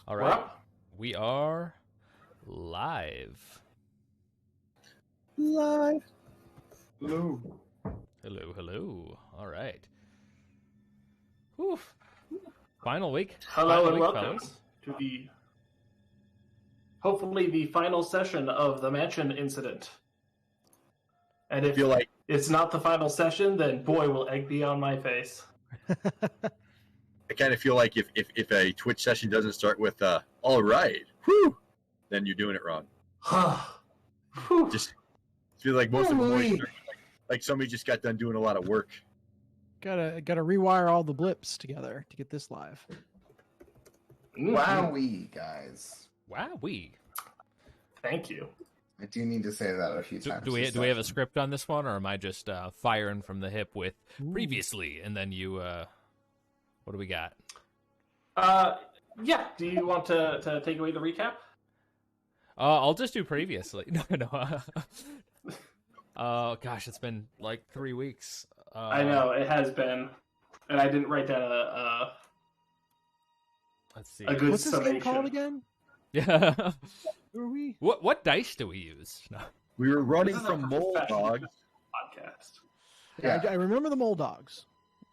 All We're right. up. We are live. Live. Hello. Hello, hello. All right. Whew. Final week. Hello Final and week, welcome fellas. to hopefully the final session of the mansion incident. And if it's not the final session, then boy, will egg be on my face. I kind of feel like if a Twitch session doesn't start with all right, whew, then you're doing it wrong. Just feel like most of them always start like somebody just got done doing a lot of work. Gotta rewire all the blips together to get this live. Wowee, guys. Wowee. Thank you. I do need to say that a few times. Do we have a script on this one, or am I just firing from the hip with previously, and then you what do we got? Yeah. Do you want to take away the recap? I'll just do previously. No. Oh gosh, it's been like 3 weeks. I know it has been, and I didn't write down Let's see. a good What's this summation. game called again? Yeah. Who are we? What dice do we use? No. We were running This is from a Mole professional Dog. podcast. Yeah, I remember the mole dogs.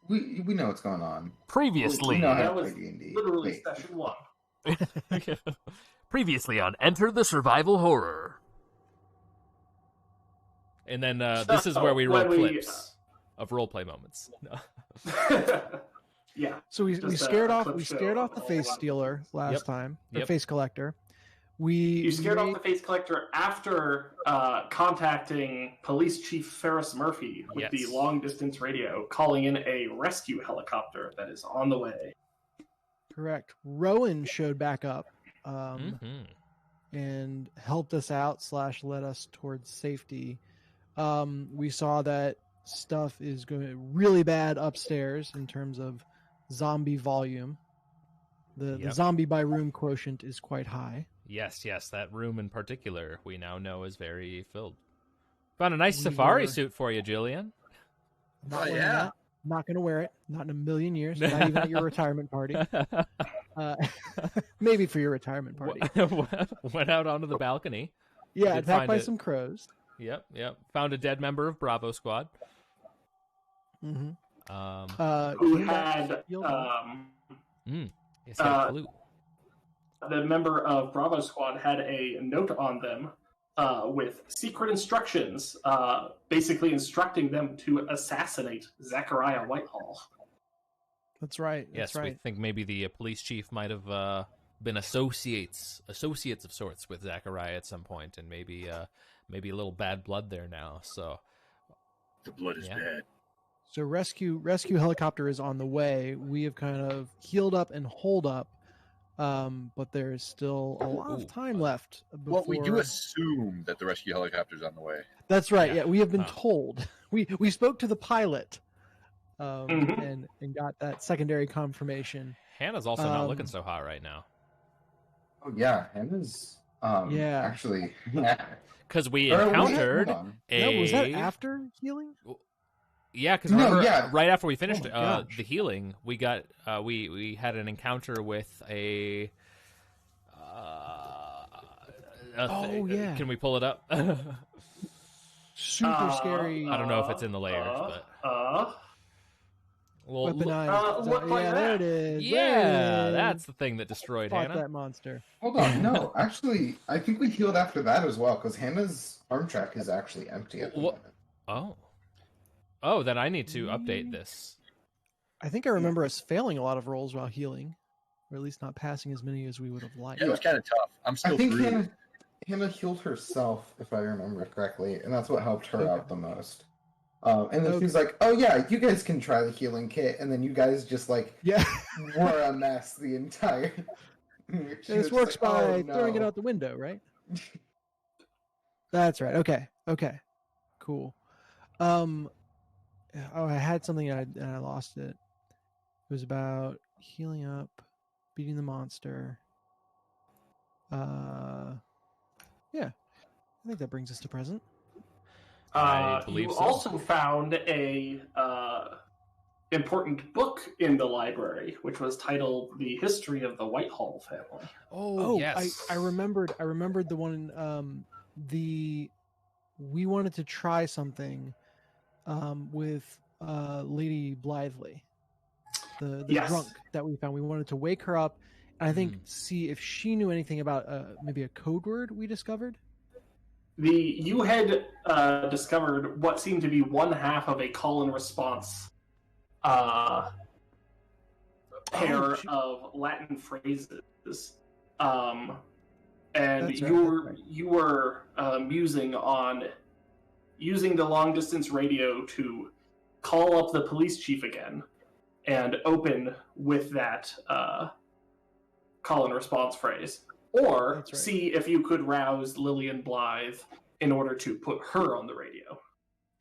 we know what's going on. Previously. We know how That to was play D&D. literally Wait. session 1. Previously on Enter the Survival Horror. And then this is where we roll clips of roleplay moments. No. Yeah. So we Just scared a off clip show the of face one. stealer last Yep. time, or Yep. face collector. We You scared off made- the face collector after contacting Police Chief Ferris Murphy with the Yes. long distance radio, calling in a rescue helicopter that is on the way. correct. Rowan showed back up Mhm. and helped us out / led us towards safety. We saw that stuff is going really bad upstairs in terms of zombie volume. The Yep. zombie by room quotient is quite high. Yes, that room in particular we now know is very filled. Found a nice We safari were- suit for you, Jillian. Not Oh, wearing yeah. that. Not going to wear it. Not in a million years. Not even at your retirement party. Maybe for your retirement party. Went out onto the balcony. Yeah, did attacked find by it. some crows. Yep. Found a dead member of Bravo Squad. Mm-hmm. Who had Yes, had a clue. the member of Bravo Squad had a note on them with secret instructions, basically instructing them to assassinate Zachariah Whitehall. That's right. Yes, That's we right. think maybe the police chief might have been associates of sorts with Zachariah at some point, and maybe a little bad blood there now. So The blood is Yeah. bad. So rescue helicopter is on the way. We have kind of healed up and holed up, but there is still a lot Ooh. of time left. Before... Well, we do assume that the rescue helicopter's on the way. That's right. Yeah. Yeah, we have been Huh. told. We spoke to the pilot, Mhm. and got that secondary confirmation. Hannah's also not Um, looking so hot right now Oh yeah, Hannah's Yeah. actually yeah. because we Or wait, encountered hold on. a No, was that after healing? Yeah, because No, yeah. right after we finished Oh my gosh. the healing, we got we had an encounter with a. Oh, yeah. Can we pull it up? I Super scary. don't know if it's in the layers, but well, Weaponized. look like yeah, that. there it is. yeah, There it is. that's the thing that destroyed Fought Hannah. that monster. Hold on, no, actually, I think we healed after that as well because Hannah's arm track is actually empty at the What- moment. Oh, then I need to update this. I think I remember us failing a lot of rolls while healing, or at least not passing as many as we would have liked. Yeah, it was kind of tough. I'm still I think through. Hannah healed herself, if I remember correctly, and that's what helped her out the most. And then she's like, "Oh yeah, you guys can try the healing kit," and then you guys just like Yeah, were a mess the entire. She was this just works like, by "Oh, throwing it no." out the window, right? That's right. Okay, cool. I had something and I lost it. It was about healing up, beating the monster. Yeah, I think that brings us to present. I believe You so. also found a important book in the library, which was titled "The History of the Whitehall Family." Oh, yes. I remembered the one we wanted to try something with Lady Blithely, the Yes. drunk that we found. We wanted to wake her up and I think see if she knew anything about maybe a code word we discovered. You had discovered what seemed to be one half of a call and response pair of Latin phrases, and That's right. you were musing on using the long distance radio to call up the police chief again and open with that call and response phrase, or see if you could rouse Lillian Blythe in order to put her on the radio.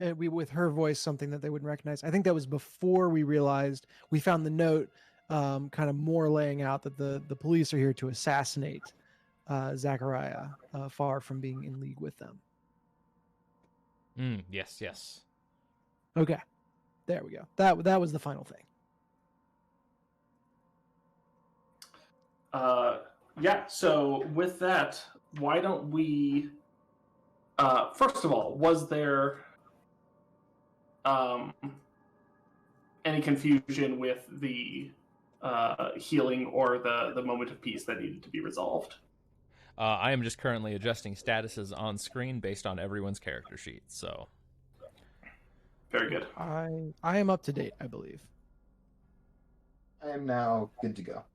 And with her voice, something that they wouldn't recognize. I think that was before we realized we found the note, kind of more laying out that the police are here to assassinate Zachariah, far from being in league with them. Yes. Okay, there we go. That was the final thing. Yeah. So with that, why don't we? First of all, was there any confusion with the healing or the moment of peace that needed to be resolved? I am just currently adjusting statuses on screen based on everyone's character sheet. So, very good. I am up to date, I believe. I am now good to go.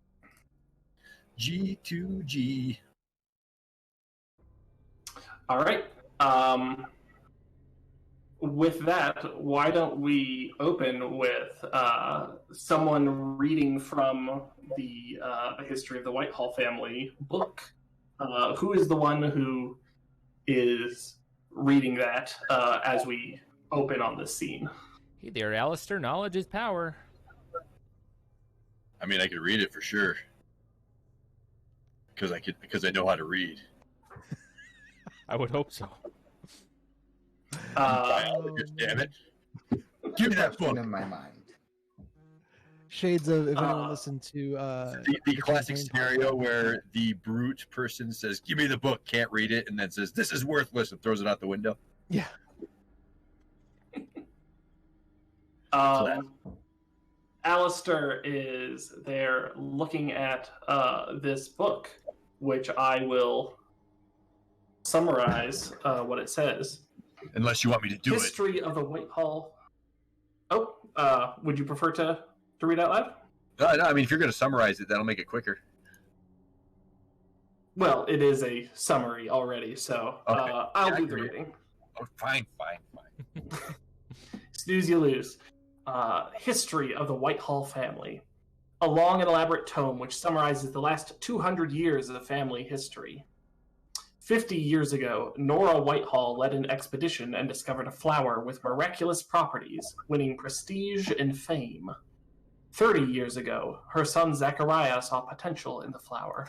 G2G. All right. With that, why don't we open with someone reading from the History of the Whitehall Family book? Who is the one who is reading that as we open on this scene? Hey there, Alistair. Knowledge is power. I mean, I could read it for sure. Because I know how to read. I would hope so. Damn it. Give me that book. In my mind. Shades of, if anyone listened to the classic scenario where the brute person says, "Give me the book," can't read it, and then says, "This is worthless," and throws it out the window. Yeah. Alistair is there looking at this book, which I will summarize what it says. Unless you want me to do History of the Whitehall. Oh, would you prefer to read out loud? No, I mean, if you're going to summarize it, that'll make it quicker. Well, it is a summary already, so okay. I'll do the reading. Oh, fine. Snooze, you lose. History of the Whitehall Family. A long and elaborate tome which summarizes the last 200 years of family history. 50 years ago, Nora Whitehall led an expedition and discovered a flower with miraculous properties, winning prestige and fame. 30 years ago, her son Zachariah saw potential in the flower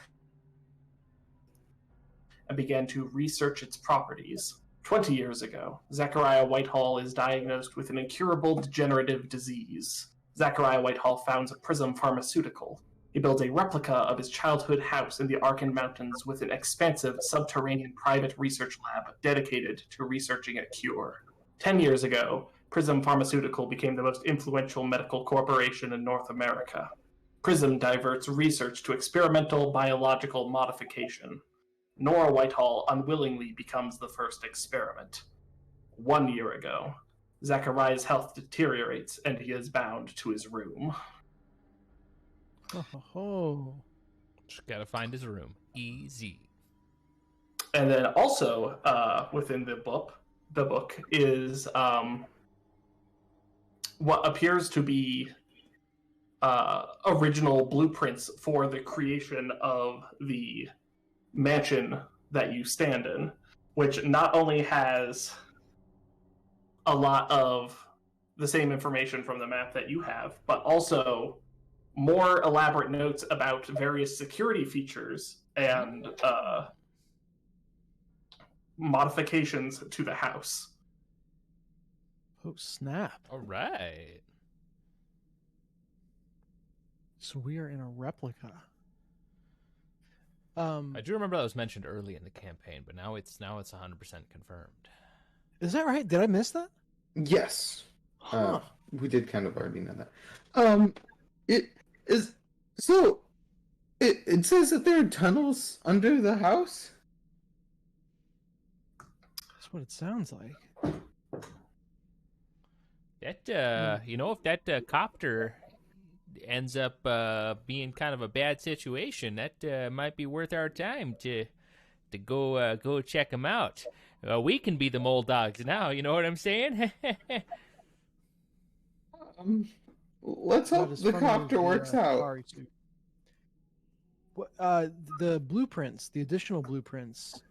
and began to research its properties. 20 years ago, Zachariah Whitehall is diagnosed with an incurable degenerative disease. Zachariah Whitehall founds a Prism Pharmaceutical. He builds a replica of his childhood house in the Arkan Mountains with an expansive subterranean private research lab dedicated to researching a cure. 10 years ago, Prism Pharmaceutical became the most influential medical corporation in North America. Prism diverts research to experimental biological modification. Nora Whitehall unwillingly becomes the first experiment. 1 year ago, Zachariah's health deteriorates and he is bound to his room. Just gotta find his room. Easy. And then also within the book is what appears to be original blueprints for the creation of the mansion that you stand in, which not only has a lot of the same information from the map that you have, but also more elaborate notes about various security features and modifications to the house. Oh, snap. All right. So we are in a replica. I do remember that was mentioned early in the campaign, but now it's 100% confirmed. Is that right? Did I miss that? Yes. Huh. We did kind of already know that. It is so. It says that there are tunnels under the house. That's what it sounds like. That if that copter ends up being kind of a bad situation, that might be worth our time to go check them out. We can be the mole dogs now. You know what I'm saying? Let's Not hope as the funny as copter works out. Safari suit. The blueprints, the additional blueprints,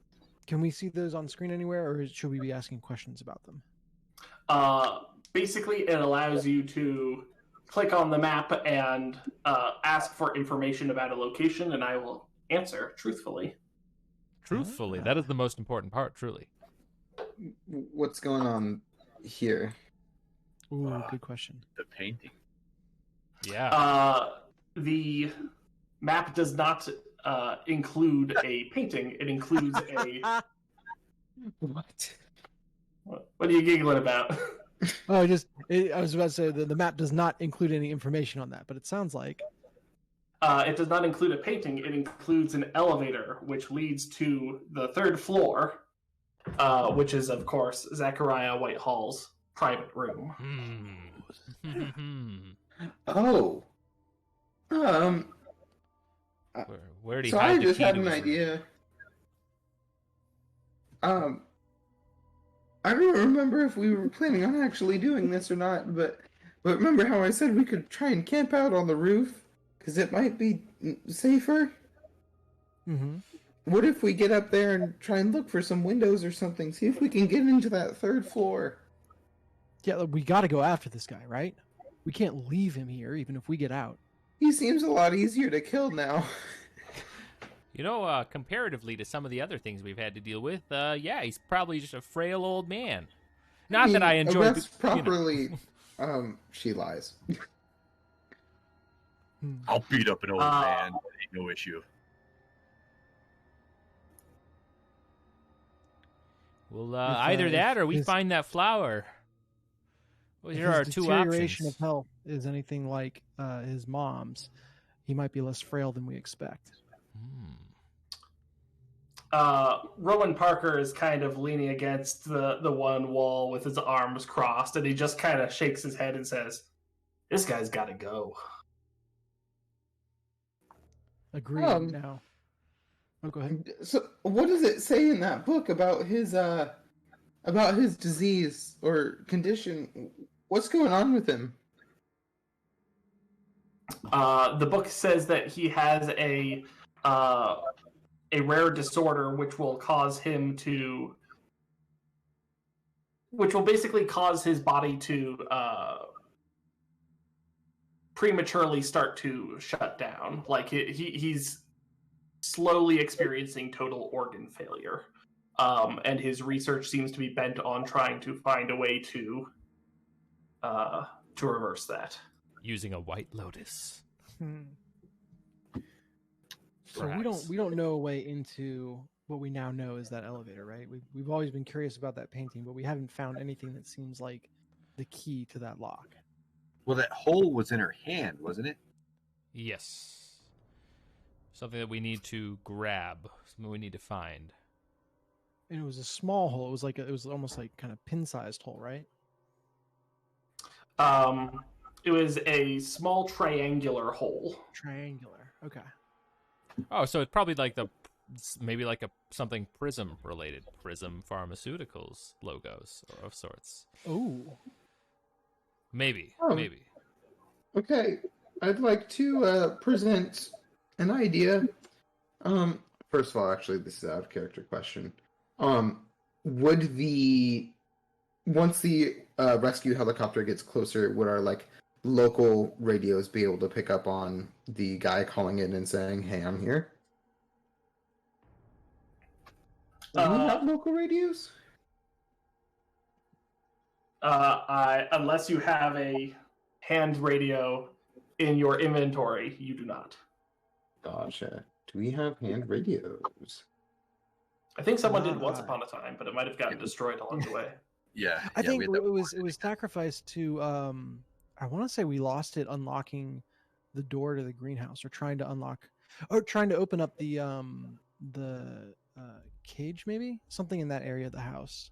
can we see those on screen anywhere, or should we be asking questions about them? Basically, it allows you to click on the map and ask for information about a location, and I will answer truthfully. Truthfully, that is the most important part, truly. What's going on here? Ooh, good question. The painting. Yeah. The map does not include a painting. It includes a... What? What are you giggling about? Oh, I was about to say the map does not include any information on that, but it sounds like It does not include a painting. It includes an elevator, which leads to the third floor, which is, of course, Zachariah Whitehall's private room. Oh. Where did he So hide I the just key had to an his room? idea. I don't remember if we were planning on actually doing this or not, but remember how I said we could try and camp out on the roof because it might be safer. Mm-hmm. What if we get up there and try and look for some windows or something? See if we can get into that third floor. Yeah, we got to go after this guy, right? We can't leave him here, even if we get out. He seems a lot easier to kill now. You know, comparatively to some of the other things we've had to deal with, yeah, he's probably just a frail old man. Not that I enjoy... Arrest properly. She lies. I'll beat up an old man. Ain't no issue. Well, either that or we find that flower. Well, here are two deterioration options. of health is anything like his mom's, he might be less frail than we expect. Rowan Parker is kind of leaning against the one wall with his arms crossed, and he just kind of shakes his head and says, "This guy's got to go." Agreed. Now, oh, go ahead. So, what does it say in that book about his disease or condition? What's going on with him? The book says that he has a rare disorder which will basically cause his body to prematurely start to shut down. Like he's slowly experiencing total organ failure, and his research seems to be bent on trying to find a way to reverse that. Using a white lotus. So we don't know a way into what we now know is that elevator, right? We've always been curious about that painting, but we haven't found anything that seems like the key to that lock. Well, that hole was in her hand, wasn't it? Yes. Something that we need to grab. Something we need to find. And it was a small hole. It was almost like kind of pin-sized hole, right? It was a small triangular hole. Triangular. Okay. Oh, so it's probably like maybe like something Prism related. Prism Pharmaceuticals logos of sorts. Oh. Maybe. Okay, I'd like to present an idea. First of all, actually, this is an out of character question. Would once the rescue helicopter gets closer, would our local radios be able to pick up on the guy calling in and saying, "Hey, I'm here"? Do we have local radios? Unless you have a hand radio in your inventory, you do not. Gotcha. Do we have hand radios? I think someone did Not once I. upon a time, but it might have gotten destroyed along the way. Yeah. I think we it had that was before. sacrificed to I want to say we lost it unlocking the door to the greenhouse, or trying to open up the cage, maybe something in that area of the house.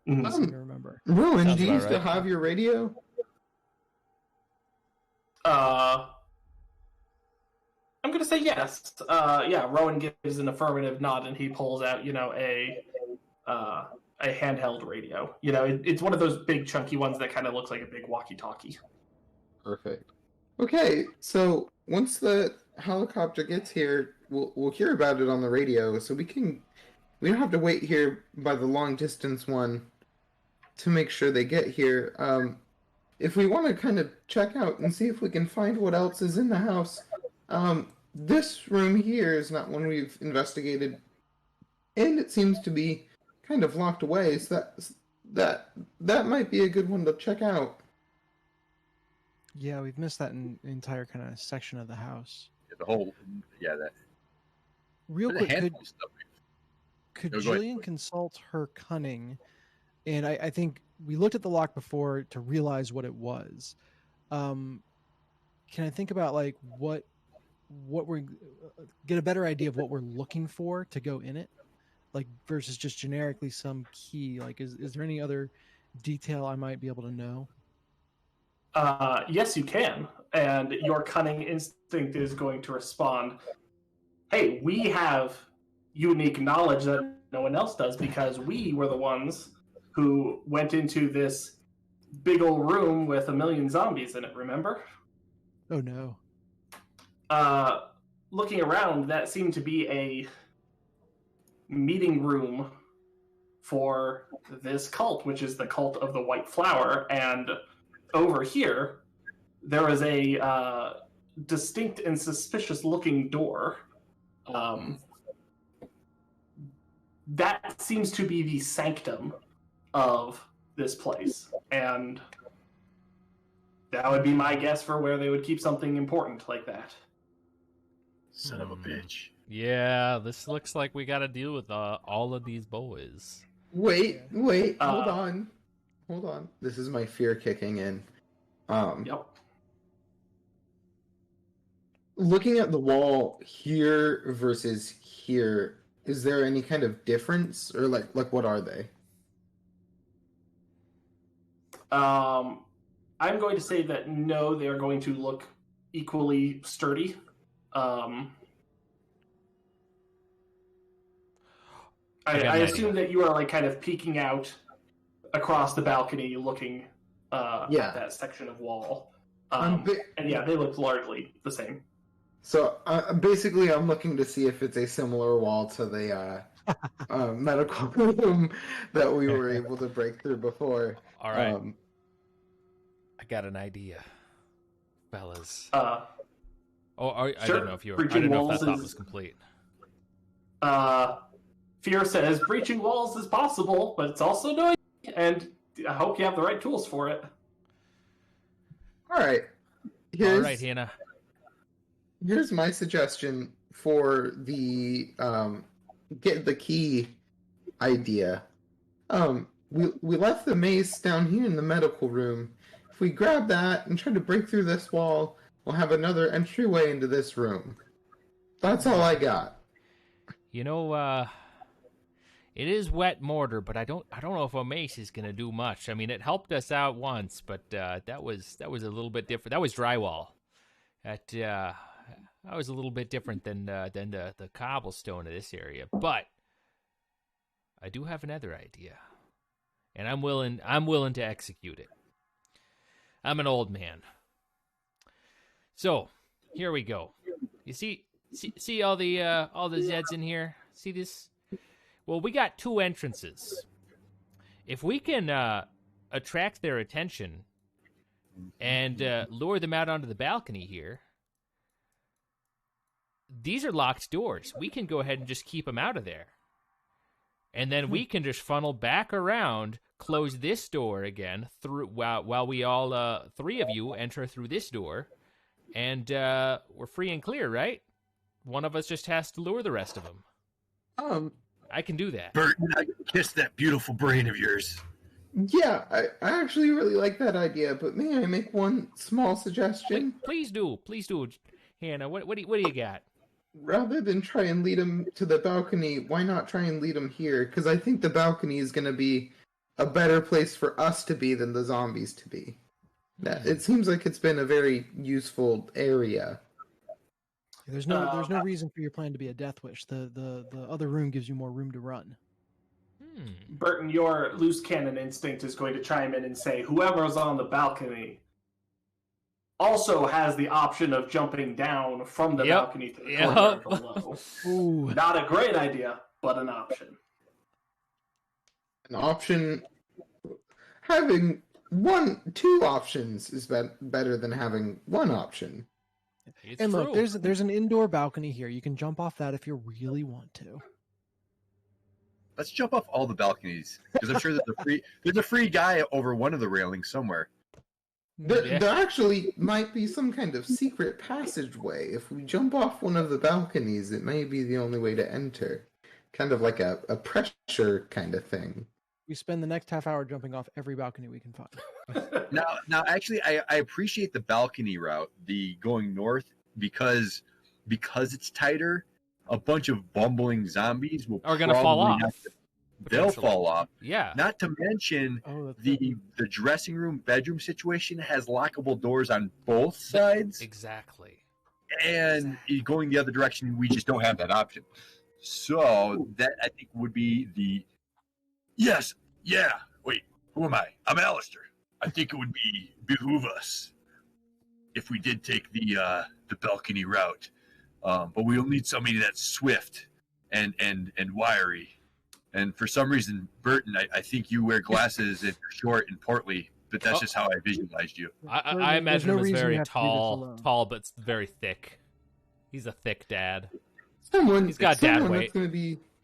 I Mhm. seem to remember. Rowan, Sounds do you about still right. have your radio? I'm gonna say yes. Yeah, Rowan gives an affirmative nod, and he pulls out, a handheld radio. It's one of those big chunky ones that kind of looks like a big walkie-talkie. Perfect. Okay, so once the helicopter gets here, we'll hear about it on the radio, so we don't have to wait here by the long distance one to make sure they get here. If we want to kind of check out and see if we can find what else is in the house, this room here is not one we've investigated, and it seems to be kind of locked away. So that might be a good one to check out. Yeah, we've missed that entire kind of section of the house. The whole, that. Real There's a quick, handful of stuff. could No, go ahead. Jillian consult her cunning? And I think we looked at the lock before to realize what it was. Can I think about like what we're get a better idea of what we're looking for to go in it, like versus just generically some key? Like, is there any other detail I might be able to know? Yes, you can, and your cunning instinct is going to respond. Hey, we have unique knowledge that no one else does because we were the ones who went into this big old room with a million zombies in it. Remember? Oh no. Looking around, that seemed to be a meeting room for this cult, which is the cult of the White Flower. And over here, there is a distinct and suspicious-looking door. That seems to be the sanctum of this place. And that would be my guess for where they would keep something important like that. Son of a bitch. Yeah, this looks like we got to deal with all of these boys. Wait, hold Uh, on. This is my fear kicking in. Yep. Looking at the wall here versus here, is there any kind of difference, or like what are they? I'm going to say that no, they are going to look equally sturdy. I assume that you are like kind of peeking out across the balcony, looking at that section of wall. And yeah, they look largely the same. So basically, I'm looking to see if it's a similar wall to the medical room that we were able to break through before. All right. I got an idea, fellas. Sure. I don't know if I Breaching don't know if walls that thought is- was complete. Fear says breaching walls is possible, but it's also noisy, and I hope you have the right tools for it. All right. All right, Hannah. Here's my suggestion for the get the key idea. We left the mace down here in the medical room. If we grab that and try to break through this wall, we'll have another entryway into this room. That's all I got. You know, it is wet mortar, but I don't know if a mace is gonna do much. I mean, it helped us out once, but that was a little bit different. That was drywall. That was a little bit different than the cobblestone of this area. But I do have another idea, and I'm willing to execute it. I'm an old man, so here we go. You see all the Zeds in here? See this? Well, we got two entrances. If we can attract their attention and lure them out onto the balcony here, these are locked doors. We can go ahead and just keep them out of there. And then we can just funnel back around, close this door again through while we all three of you enter through this door, and we're free and clear, right? One of us just has to lure the rest of them. I can do that. Burton, I can kiss that beautiful brain of yours. Yeah, I actually really like that idea, but may I make one small suggestion? Please do, Hannah. What do you got? Rather than try and lead him to the balcony, why not try and lead him here? Because I think the balcony is going to be a better place for us to be than the zombies to be. It seems like it's been a very useful area. There's no reason for your plan to be a death wish. The other room gives you more room to run. Burton, your loose cannon instinct is going to chime in and say, whoever's on the balcony also has the option of jumping down from the balcony to the courtyard below. Ooh. Not a great idea, but an option. An option. Having two options is better than having one option. It's And true. look, there's an indoor balcony here. You can jump off that if you really want to. Let's jump off all the balconies because I'm sure there's a free guy over one of the railings somewhere. There actually might be some kind of secret passageway. If we jump off one of the balconies, it may be the only way to enter. Kind of like a pressure kind of thing. We spend the next half hour jumping off every balcony we can find. Now, actually, I appreciate the balcony route, the going north, because it's tighter. A bunch of bumbling zombies are going to fall off. They'll fall off. Yeah. Not to mention the dressing room, bedroom situation has lockable doors on both sides. Exactly. And going the other direction, we just don't have that option. So that, I think, would be the... Yes. Yeah. Wait. Who am I? I'm Alistair. I think it would behoove us if we did take the balcony route. But we'll need somebody that's swift and wiry. And for some reason, Burton, I think you wear glasses and you're short and portly, but that's just how I visualized you. I imagine him as very tall, but very thick. He's a thick dad. He's got dad weight.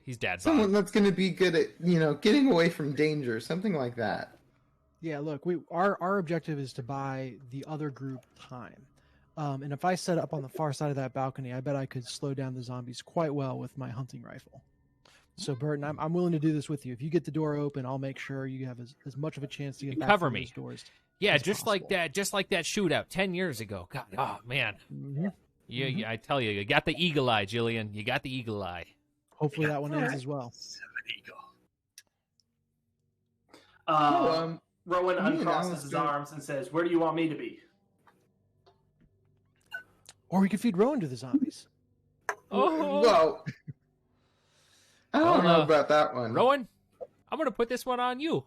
He's dad. Someone that's going to be good at getting away from danger, something like that. Yeah, look, our objective is to buy the other group time. And if I set up on the far side of that balcony, I bet I could slow down the zombies quite well with my hunting rifle. So, Burton, I'm willing to do this with you. If you get the door open, I'll make sure you have as much of a chance to get back through those doors. Yeah, just like that shootout 10 years ago. God, oh man. Mm-hmm. Yeah, I tell you got the eagle eye, Jillian. You got the eagle eye. Hopefully that one ends as well. Rowan uncrosses his arms and says, "Where do you want me to be?" Or we could feed Rowan to the zombies. Oh, well, I don't know about that one. Rowan, I'm going to put this one on you.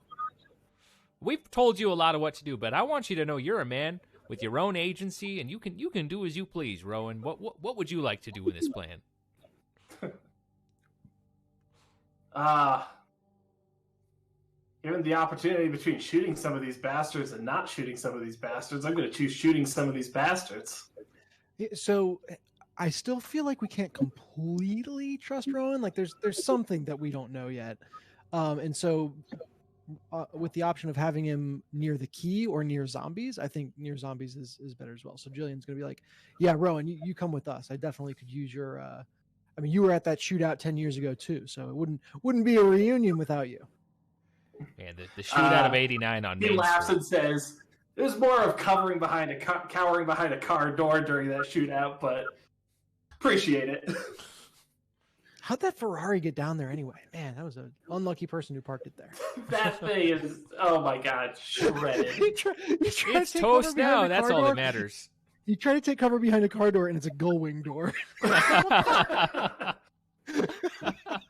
We've told you a lot of what to do, but I want you to know you're a man with your own agency, and you can do as you please, Rowan. What would you like to do with this plan? Given the opportunity between shooting some of these bastards and not shooting some of these bastards, I'm going to choose shooting some of these bastards. So I still feel like we can't completely trust Rowan. Like there's something that we don't know yet. And so with the option of having him near the key or near zombies, I think near zombies is better as well. So Jillian's going to be like, yeah, Rowan, you come with us. I definitely could use your, I mean, you were at that shootout 10 years ago too. So it wouldn't be a reunion without you. Man, the shootout of '89 on Main He laughs Street. and says, "It was more of cowering behind a car door during that shootout, but appreciate it." How'd that Ferrari get down there anyway? Man, that was an unlucky person who parked it there. That thing is, oh my god, shredded. It's toast now. That's all that matters. You try to take cover behind a car door, and it's a gull wing door.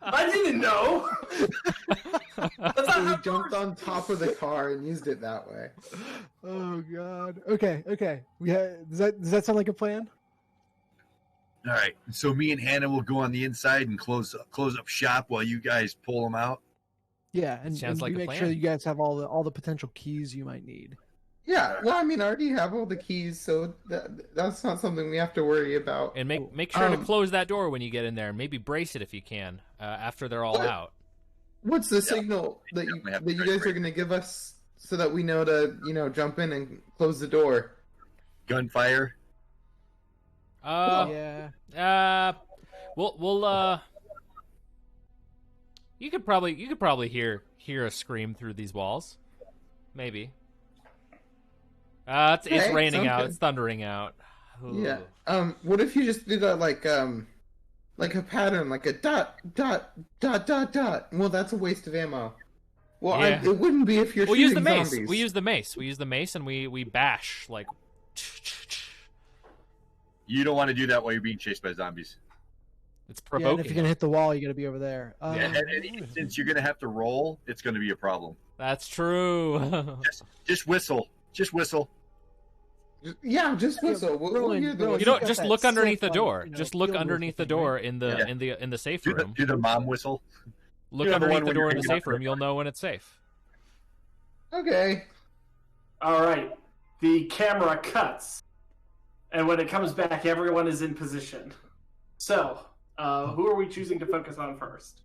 I didn't know. So we jumped on top of the car and used it that way. Oh god. Okay. Does that sound like a plan? All right. So me and Hannah will go on the inside and close up shop while you guys pull them out. Yeah, and Sounds like we a make plan. sure that you guys have all the potential keys you might need. Yeah, well, I mean, I already have all the keys, so that's not something we have to worry about. And make sure to close that door when you get in there, and maybe brace it if you can after they're all out. What's the signal that you guys are going to give us so that we know to jump in and close the door? Gunfire. Yeah. We'll you could probably hear a scream through these walls. Maybe. It's Okay, raining sounds out. good. It's thundering out. Yeah. Ooh. What if you just did that like a pattern, like a dot dot dot dot dot? Well, that's a waste of ammo. Well, Yeah. it wouldn't be if you're We'll shooting use the mace. zombies. We use the mace. We use the mace and we bash like. You don't want to do that while you're being chased by zombies. It's Yeah, and provoking. if you're gonna hit the wall, you gotta be over there. And since you're gonna have to roll, it's gonna be a problem. That's true. Just whistle. Just whistle. Yeah, just whistle. We'll hear the Roland, You know, got just that look underneath sick, the door. like, Just look field underneath the whistle thing, door right? in the in the safe room. Do the mom whistle. Look do the underneath one the when door you're in the hanging safe out room. You'll know when it's safe. Okay. All right. The camera cuts, and when it comes back, everyone is in position. So, who are we choosing to focus on first?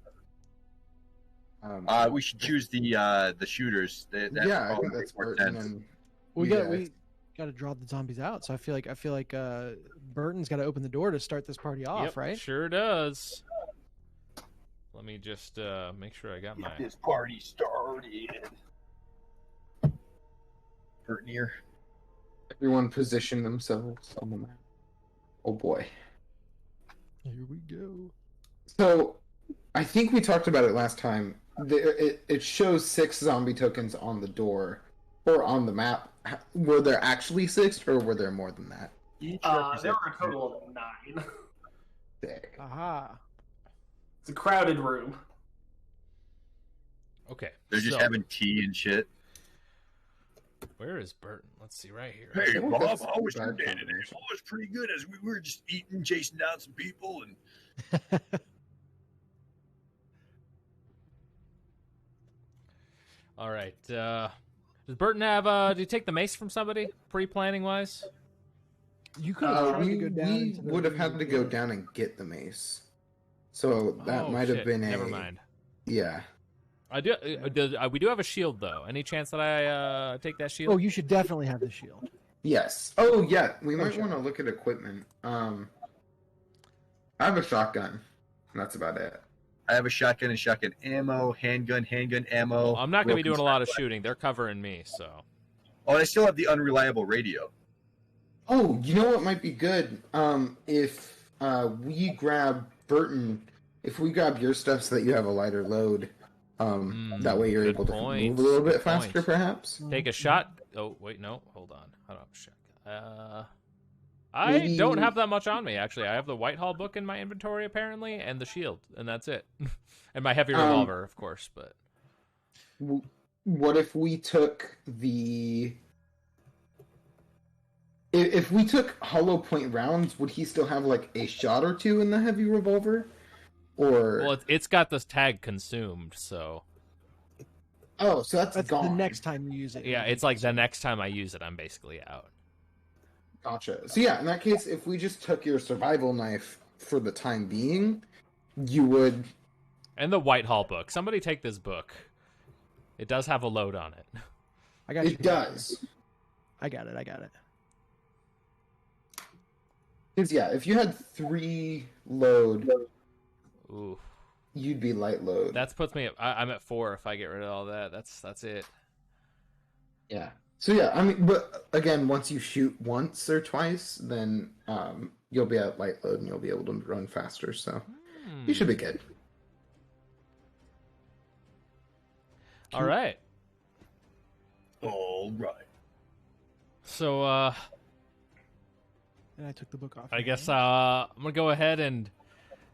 We should choose the shooters. That yeah, I probably think that's makes more Burton sense. and We you got guys. we got to draw the zombies out. So I feel like Burton's got to open the door to start this party off, Yep, right? Sure does. Let me just make sure I got my. Get this party started. Burton here. Everyone position themselves on the map. Oh boy. Here we go. So, I think we talked about it last time. It shows 6 zombie tokens on the door or on the map. Were there actually 6, or were there more than that? There were a total of 9. There. Aha. It's a crowded room. Okay. They're just so, having tea and shit. Where is Burton? Let's see right here. Hey, think Bob, that's how was a your bad day today? combination. Oh, it was pretty good as we were just eating, chasing down some people, and All right. Does Burton have? Do you take the mace from somebody? Pre-planning wise. You could have tried to We go down. into the would have room had and to get go it. down and get the mace. So that Oh, might shit. have been Never mind. Yeah. I do. We do have a shield though. Any chance that I take that shield? Oh, you should definitely have the shield. Yes. Oh, yeah. We might sure. want to look at equipment. I have a shotgun. That's about it. I have a shotgun and shotgun ammo, handgun ammo. Well, I'm not going to be broken doing a lot of shooting. They're covering me, so. Oh, I still have the unreliable radio. Oh, you know what might be good? If we grab Burton, if we grab your stuff so that you have a lighter load, that way you're good able to point, move a little bit good faster, point. perhaps. Take a shot. Oh wait, no, hold on. I don't have a shotgun. I Maybe- don't have that much on me actually. I have the Whitehall book in my inventory apparently, and the shield, and that's it. And my heavy revolver, of course. But What if we took the? If we took hollow point rounds, would he still have like a shot or two in the heavy revolver? Or well, it's got this tag consumed, so oh, so that's That's gone. the next time you use it. yeah, it's like the next time I use it, I'm basically out. Gotcha. So yeah, in that case, if we just took your survival knife for the time being, you would. And the Whitehall book. Somebody take this book. It does have a load on it. I got you. It does. I got it. Because yeah, if you had 3 load, Ooh, you'd be light load. that puts me. I'm at 4 if I get rid of all that. That's it. Yeah. So yeah, I mean, but again, once you shoot once or twice, then you'll be at light load and you'll be able to run faster. So you should be good. All right. All right. So And I took the book off. I your guess hand. I'm gonna go ahead and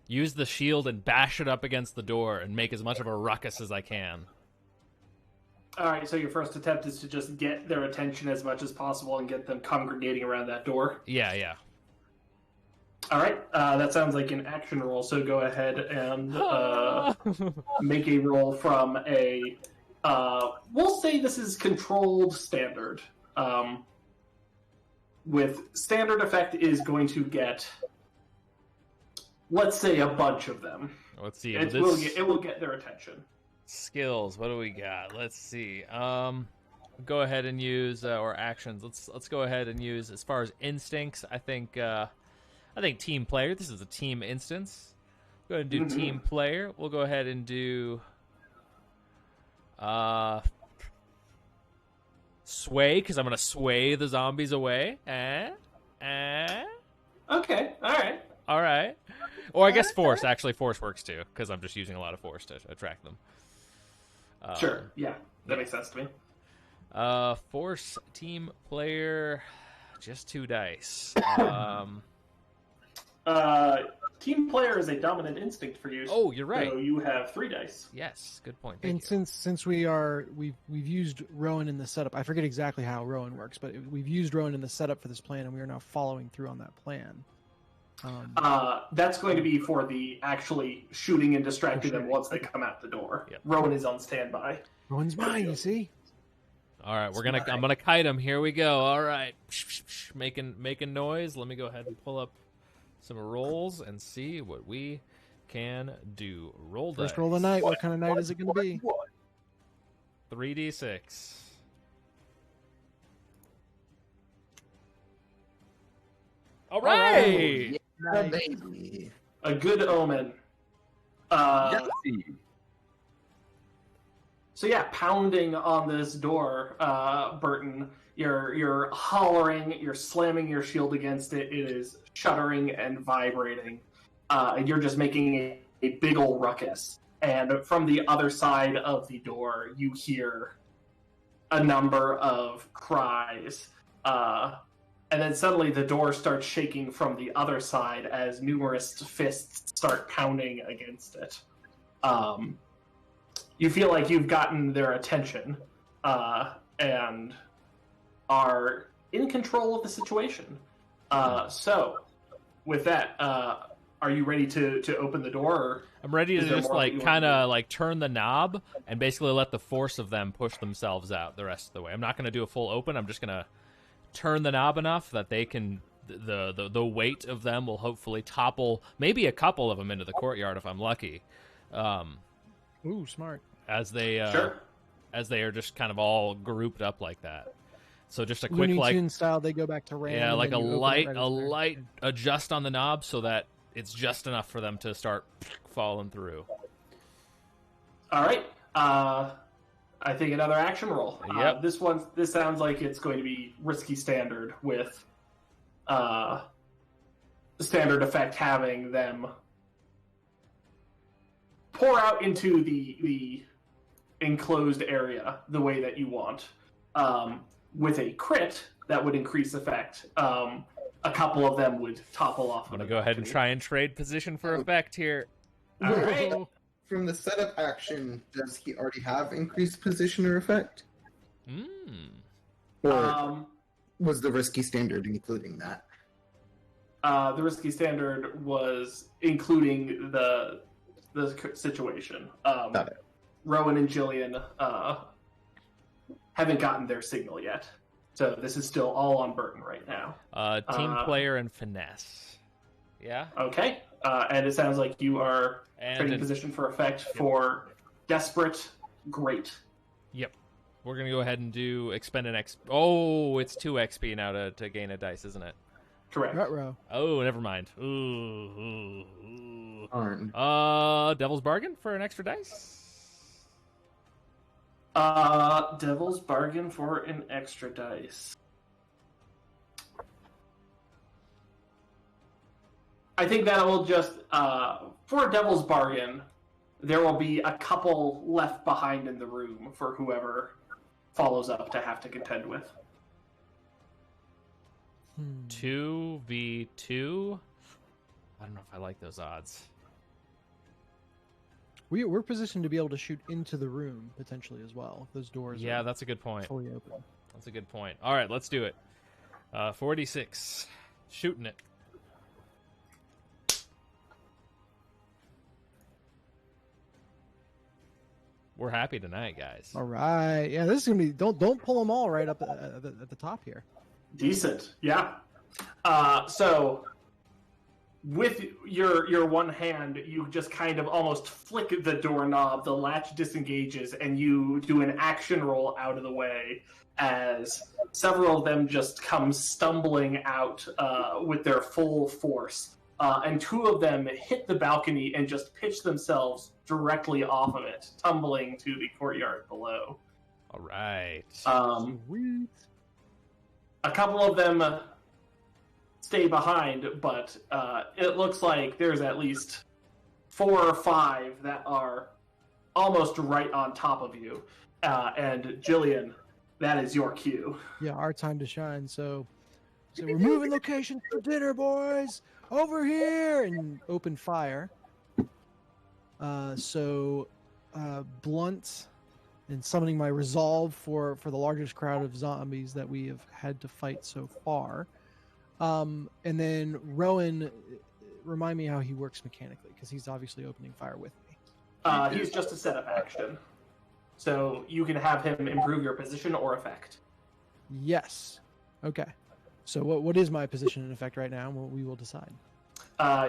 use the shield and bash it up against the door and make as much of a ruckus as I can. All right, so your first attempt is to just get their attention as much as possible and get them congregating around that door. Yeah. All right, that sounds like an action roll. So go ahead and make a roll from a. We'll say this is controlled standard. With standard effect is going to get, let's say, a bunch of them. Let's see. It will get their attention. Skills. What do we got? Let's see. Go ahead and use or actions. Let's go ahead and use as far as instincts. I think I think team player. This is a team instance. Go ahead and do team player. We'll go ahead and do sway, because I'm going to sway the zombies away. Okay, all right. All right. Or I guess force. Actually, force works too, because I'm just using a lot of force to attract them. Sure, yeah. That makes sense to me. Force team player, just 2 dice. Team player is a dominant instinct for you. Oh, you're right. So you have 3 dice. Yes, good point. And Thank you. since we've used Rowan in the setup, I forget exactly how Rowan works, but we've used Rowan in the setup for this plan, and we are now following through on that plan. That's going to be for the actually shooting and distracting them once they come out the door. Yep. Rowan is on standby. Rowan's mine, you see. All right, I'm gonna kite him. Here we go. All right, making noise. Let me go ahead and pull up some rolls and see what we can do. Roll dice. First roll of the night. What kind of night is it going to be? 3d6. All right. Yeah, baby. A good omen. So yeah, pounding on this door, Burton. You're hollering, you're slamming your shield against it. It is shuddering and vibrating, and you're just making a big ol' ruckus. And from the other side of the door, you hear a number of cries. And then suddenly the door starts shaking from the other side as numerous fists start pounding against it. You feel like you've gotten their attention, and are in control of the situation. So, with that, are you ready to open the door? Or I'm ready to just kind of of turn the knob and basically let the force of them push themselves out the rest of the way. I'm not going to do a full open. I'm just going to turn the knob enough that they can the weight of them will hopefully topple maybe a couple of them into the courtyard if I'm lucky. Ooh, smart. As they Sure. as they are just kind of all grouped up like that. So just a quick Looney Tunes style, they go back to Ram. yeah, and like then a you open it light right a as they're- light adjust on the knob so that it's just enough for them to start falling through. All right. I think another action roll. Yep. This sounds like it's going to be risky standard with standard effect having them pour out into the enclosed area the way that you want. With a crit, that would increase effect. A couple of them would topple off. I'm going to go ahead and try and trade position for effect here. All right. From the setup action, does he already have increased position or effect? Or was the risky standard including that? The risky standard was including the situation. Got it. Rowan and Jillian haven't gotten their signal yet, so this is still all on Burton right now. Team player and finesse. Yeah? Okay, and it sounds like you are trading And position for effect for desperate. Great. yep. We're going to go ahead and do expend an X. Oh, it's 2 XP now to gain a dice, isn't it? Correct. Ruh-roh. Oh, never mind. Ooh. Darn. Devil's bargain for an extra dice? Devil's bargain for an extra dice. I think that will just, for a devil's bargain, there will be a couple left behind in the room for whoever follows up to have to contend with. 2v2? I don't know if I like those odds. We're positioned to be able to shoot into the room potentially as well. If those doors Yeah, are that's a good point. fully open. That's a good point. All right, let's do it. 46. Shooting it. We're happy tonight, guys. All right. Yeah, this is gonna be. Don't pull them all right up at the top here. Decent, yeah. So with your one hand, you just kind of almost flick the doorknob, the latch disengages, and you do an action roll out of the way as several of them just come stumbling out with their full force. And two of them hit the balcony and just pitch themselves directly off of it, tumbling to the courtyard below. All right. Sweet. A couple of them stay behind, but it looks like there's at least 4 or 5 that are almost right on top of you. And Jillian, that is your cue. Yeah, our time to shine. So we're moving location for dinner, boys. Over here, and open fire. Blunt and summoning my resolve for the largest crowd of zombies that we have had to fight so far. And then Rowan, remind me how he works mechanically, because he's obviously opening fire with me. He's just a setup action. So you can have him improve your position or effect. Yes. Okay. So what is my position and effect right now? We will decide.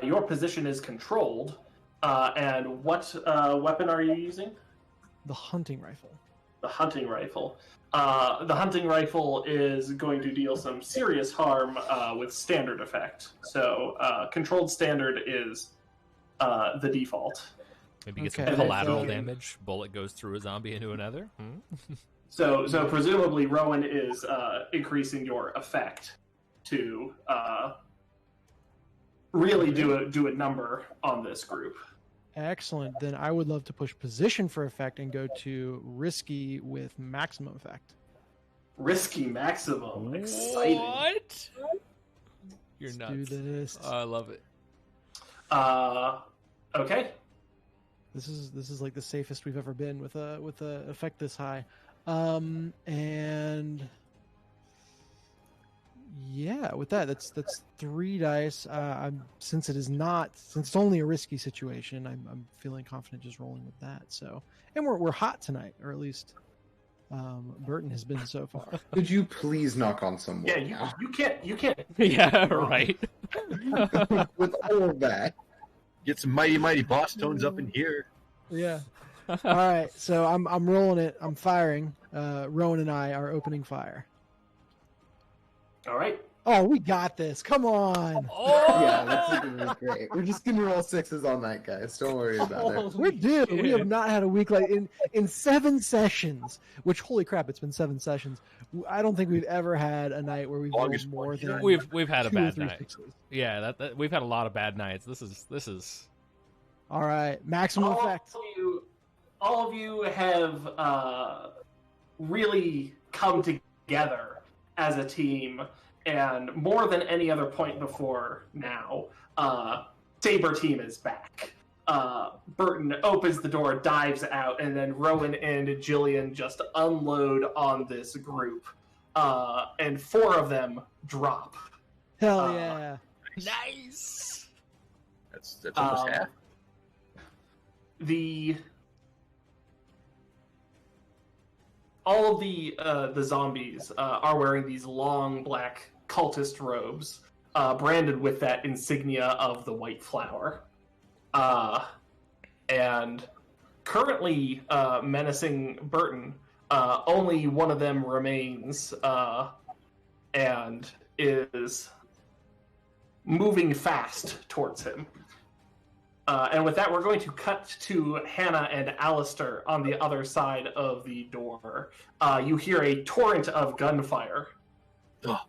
Your position is controlled. And what weapon are you using? The hunting rifle. The hunting rifle. The hunting rifle is going to deal some serious harm with standard effect. So controlled standard is the default. Maybe get Okay. some collateral damage. Bullet goes through a zombie into another. So presumably Rowan is increasing your effect to really do a number on this group. Excellent. Then I would love to push position for effect and go to risky with maximum effect. Risky maximum. Exciting. What? You're Let's nuts. do this. I love it. Okay. This is like the safest we've ever been with a effect this high. And yeah, with that's 3 dice. Since it's only a risky situation, I'm feeling confident just rolling with that. So, and we're hot tonight, or at least Burton has been so far. Could you please knock on some wood? Yeah, you can't. Yeah, right. With all of that. Get some mighty boss tones up in here. Yeah. All right, so I'm rolling it. I'm firing. Rowan and I are opening fire. All right. Oh, we got this. Come on. Oh, Yeah, that's gonna be great. We're just gonna roll 6s on that, guys. Don't worry about it. We're due. We have not had a week like in 7 sessions. Which, holy crap, it's been 7 sessions. I don't think we've ever had a night where we've rolled Longest more one, than yeah. we've had a 2 or bad 3 night. 6s. Yeah, that we've had a lot of bad nights. This is. All right, maximum effect. All of you have really come together as a team, and more than any other point before now, SABER Team is back. Burton opens the door, dives out, and then Rowan and Jillian just unload on this group. And 4 of them drop. Hell yeah. Nice. That's almost half. All of the zombies are wearing these long black cultist robes, branded with that insignia of the white flower. And currently menacing Burton, only one of them remains and is moving fast towards him. And with that, we're going to cut to Hannah and Alistair on the other side of the door. You hear a torrent of gunfire. Oh,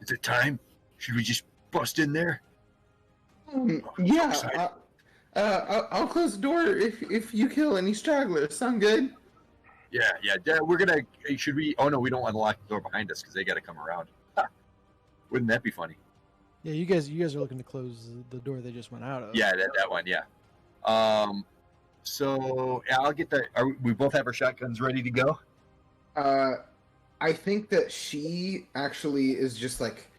is it time? Should we just bust in there? Yeah. I'll close the door if you kill any stragglers. Sound good? Yeah. We're gonna. Should we? Oh no, we don't want to lock the door behind us because they got to come around. Wouldn't that be funny? Yeah, you guys are looking to close the door they just went out of. Yeah, that one. Yeah. So yeah, I'll get that. We both have our shotguns ready to go? I think that she actually is just like,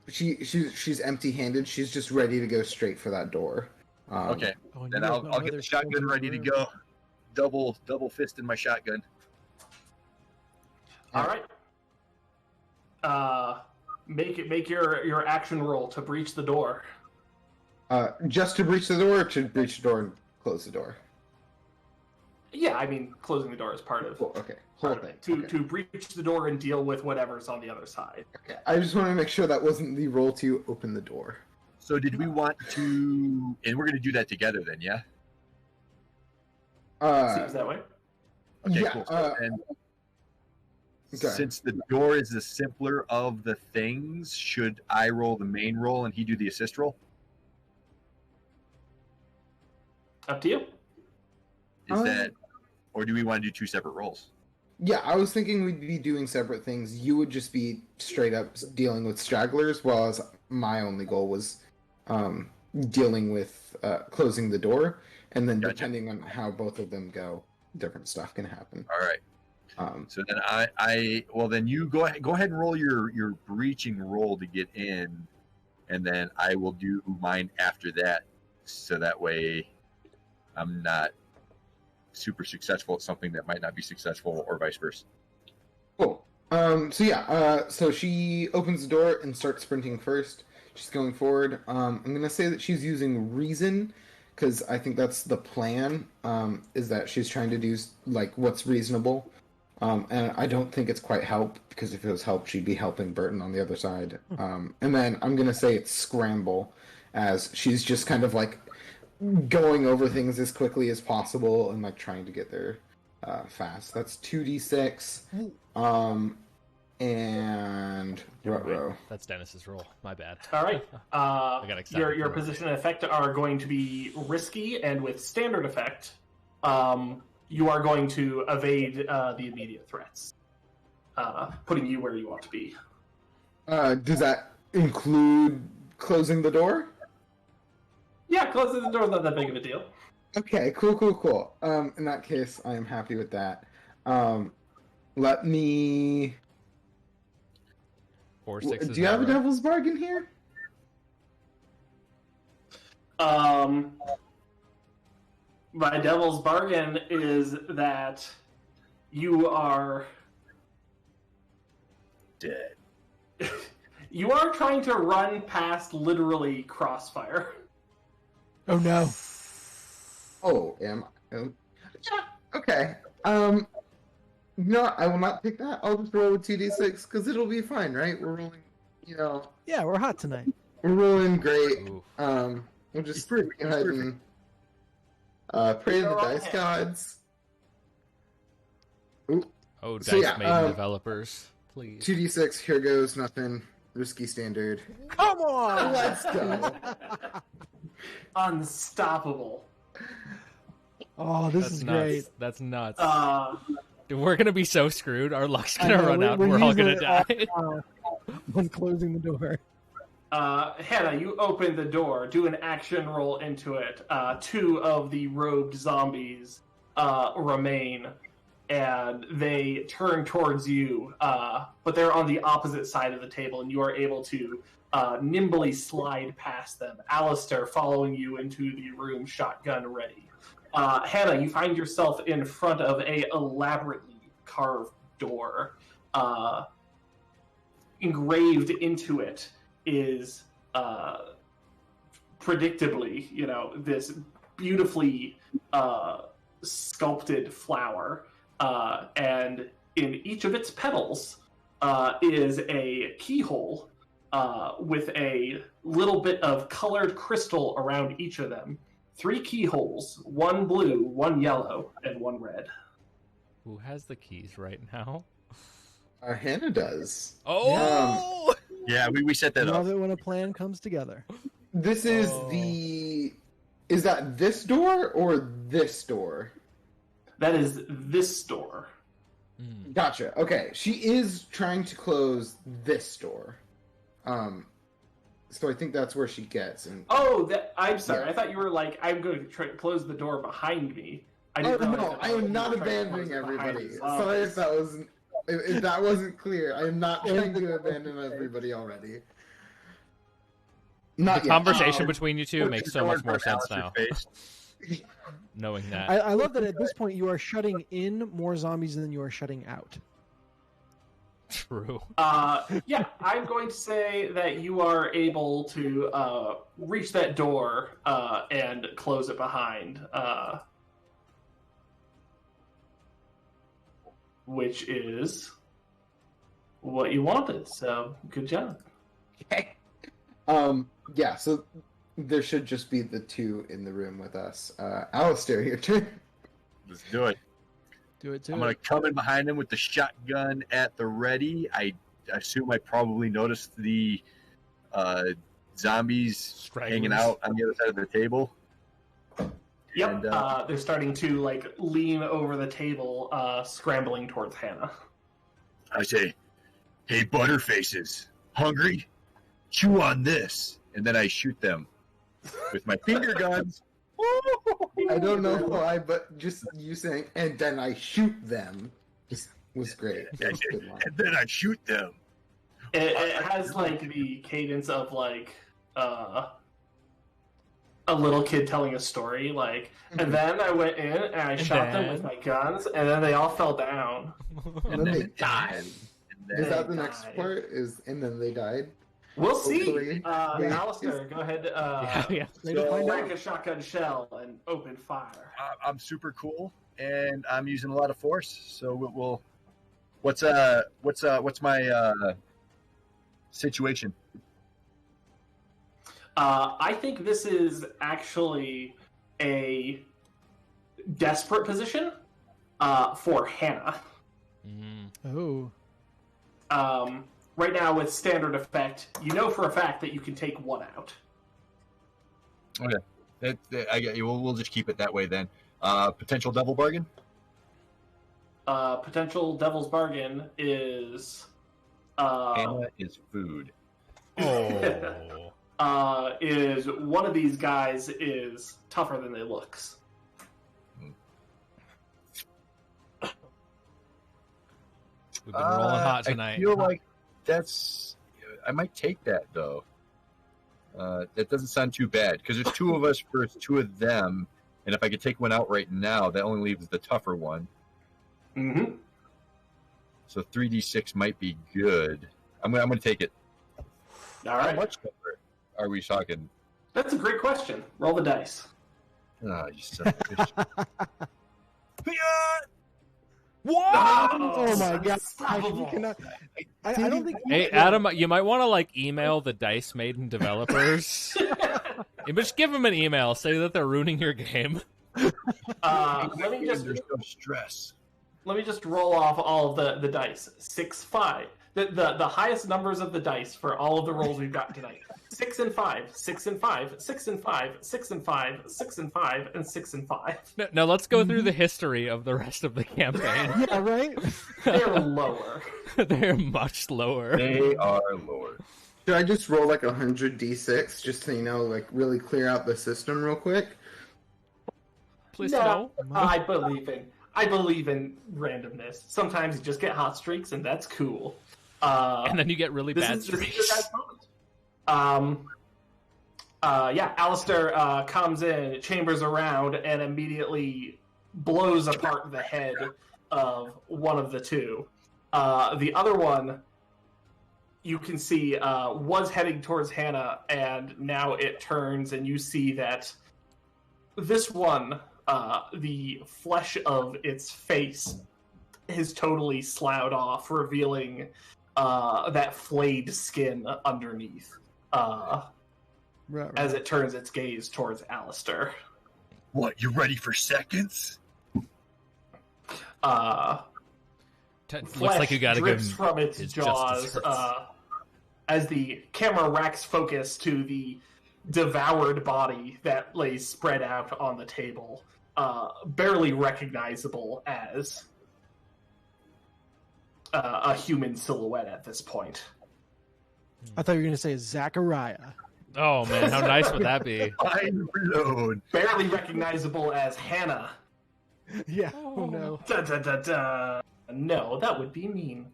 she's empty-handed. She's just ready to go straight for that door. Okay. Oh, and Then you guys I'll know get the there's shotgun folks ready in to the room. go. Double fist in my shotgun. All right. Make your action roll to breach the door. Just to breach the door, or to breach the door and close the door? Yeah, I mean, closing the door is part of. Cool. Okay. Whole part of thing. it. To breach the door and deal with whatever's on the other side. Okay. I just want to make sure that wasn't the roll to open the door. So did we want to? And we're going to do that together then, yeah. Seems that way. Okay, yeah. cool. So then, Okay. since the door is the simpler of the things, should I roll the main roll and he do the assist roll? Up to you. Is that, or do we want to do two separate rolls? Yeah, I was thinking we'd be doing separate things. You would just be straight up dealing with stragglers, whereas my only goal was dealing with closing the door, and then Gotcha. depending on how both of them go, different stuff can happen. All right. So then then you go ahead and roll your breaching roll to get in, and then I will do mine after that, so that way I'm not super successful at something that might not be successful, or vice versa. Cool. So she opens the door and starts sprinting first. She's going forward. I'm gonna say that she's using reason, because I think that's the plan. Is that she's trying to do like what's reasonable. And I don't think it's quite help, because if it was help, she'd be helping Burton on the other side. And then I'm going to say it's scramble, as she's just kind of like going over things as quickly as possible and like trying to get there fast. That's 2d6. And row. That's Dennis's roll. My bad. All right. I got excited. Your position and effect are going to be risky, and with standard effect, you are going to evade the immediate threats, putting you where you want to be. Does that include closing the door? Yeah, closing the door is not that big of a deal. Okay, cool. In that case, I am happy with that. Let me... 4 6 Do you have a devil's bargain here? My devil's bargain is that you are Dead. you are trying to run past literally crossfire. Oh no. Oh, am I? Oh. Yeah, okay. No, I will not pick that. I'll just roll with 2d6, because it'll be fine, right? We're rolling, Yeah, we're hot tonight. we're rolling great. Ooh. We'll just It's perfect, go ahead and pray to the You're dice okay. gods. Oh, Dice So, yeah, Maiden developers, please. 2d6, here goes nothing. Risky standard. Come on! Let's go. Unstoppable. Oh, this That's is nuts. great. That's nuts. Uh, Dude, we're gonna be so screwed. Our luck's I gonna know, run out. we're We're all using gonna it die. When closing the door. Hannah, you open the door, do an action roll into it. 2 of the robed zombies remain, and they turn towards you, but they're on the opposite side of the table, and you are able to nimbly slide past them. Alistair following you into the room, shotgun ready. Hannah, you find yourself in front of a elaborately carved door. Engraved into it is predictably, this beautifully sculpted flower, and in each of its petals is a keyhole with a little bit of colored crystal around each of them. 3 keyholes, 1 blue, 1 yellow, and 1 red. Who has the keys right now? Hannah does. Oh! Yeah, we set that up. Love it when a plan comes together. This is Oh. Is that this door or this door? That is this door. Mm. Gotcha. Okay, she is trying to close this door. So I think that's where she gets. And Oh, I'm sorry. Yeah. I thought you were like, I'm going to try to close the door behind me. I didn't realize no, that I you am were not trying to close abandoning it behind everybody. the Sorry if zombies. that wasn't clear. I am not trying to abandon everybody already. Not The yet. conversation Um, between you two makes so much more sense now, Face. knowing that. I love that at this point you are shutting in more zombies than you are shutting out. True. Yeah, I'm going to say that you are able to reach that door and close it behind, which is what you wanted. So good job. Okay. Yeah, so there should just be the two in the room with us. Alistair, your turn. Let's do it. Do it too. I'm going to come in behind him with the shotgun at the ready. I assume I probably noticed the zombies Stragglers. hanging out on the other side of the table. Yep, And, they're starting to like lean over the table, scrambling towards Hannah. I say, hey, Butterfaces, hungry? Chew on this. And then I shoot them with my finger guns. I don't know why, but just you saying, and then I shoot them, just was great. That was a good line. And then I shoot them. It has like the cadence of like a little kid telling a story, like, and then I went in and I shot them with my guns, and then they all fell down. And then they it died. Is that the They next died. part? Is and then they died? We'll see. Hopefully. Yeah. Alistair, go ahead. Yeah. Ready to find Crack out. a shotgun shell and open fire. I'm super cool, and I'm using a lot of force. So we'll. What's my situation? I think this is actually a desperate position for Hannah. Mm. Oh. Right now, with standard effect, you know for a fact that you can take one out. Okay, I get you. We'll just keep it that way then. Potential double bargain. Potential devil's bargain is Anna is food. Oh. is one of these guys is tougher than they looks. We've been rolling hot tonight. I feel like I might take that though. That doesn't sound too bad because there's two of us versus two of them, and if I could take one out right now, that only leaves the tougher one. Mm-hmm. So 3d6 might be good. I'm gonna take it. All right. How much tougher are we talking? That's a great question. Roll the dice. Oh, you son of a bitch. Oh my god! Unstoppable. You cannot. I don't think. Hey, Adam, you might want to like email the Dice Maiden developers. Yeah, but just give them an email. Say that they're ruining your game. Let me just There's no stress. roll off all of the dice. 6, 5. The highest numbers of the dice for all of the rolls we've got tonight. 6 and 5, 6 and 5, 6 and 5, 6 and 5, 6 and 5, and 6 and 5. Now let's go through the history of the rest of the campaign. Yeah, right. They're lower. They're much lower. They are lower. Should I just roll like 100 d6 just so you know, like really clear out the system real quick? Please No, no. I believe in randomness. Sometimes you just get hot streaks, and that's cool. And then you get really bad This is your streaks. guys' moment. Yeah, Alistair comes in, chambers around, and immediately blows apart the head of one of the two. The other one, you can see, was heading towards Hannah, and now it turns, and you see that this one, the flesh of its face is totally sloughed off, revealing that flayed skin underneath. Right. As it turns its gaze towards Alistair. What, you ready for seconds? Looks like you gotta give drips him from its his jaws just desserts. as the camera racks focus to the devoured body that lays spread out on the table, barely recognizable as a human silhouette at this point. I thought you were going to say Zachariah. Oh man, how nice would that be? Mind blown. Barely recognizable as Hannah. Yeah. Oh no. Da, da, da, da. No, that would be mean.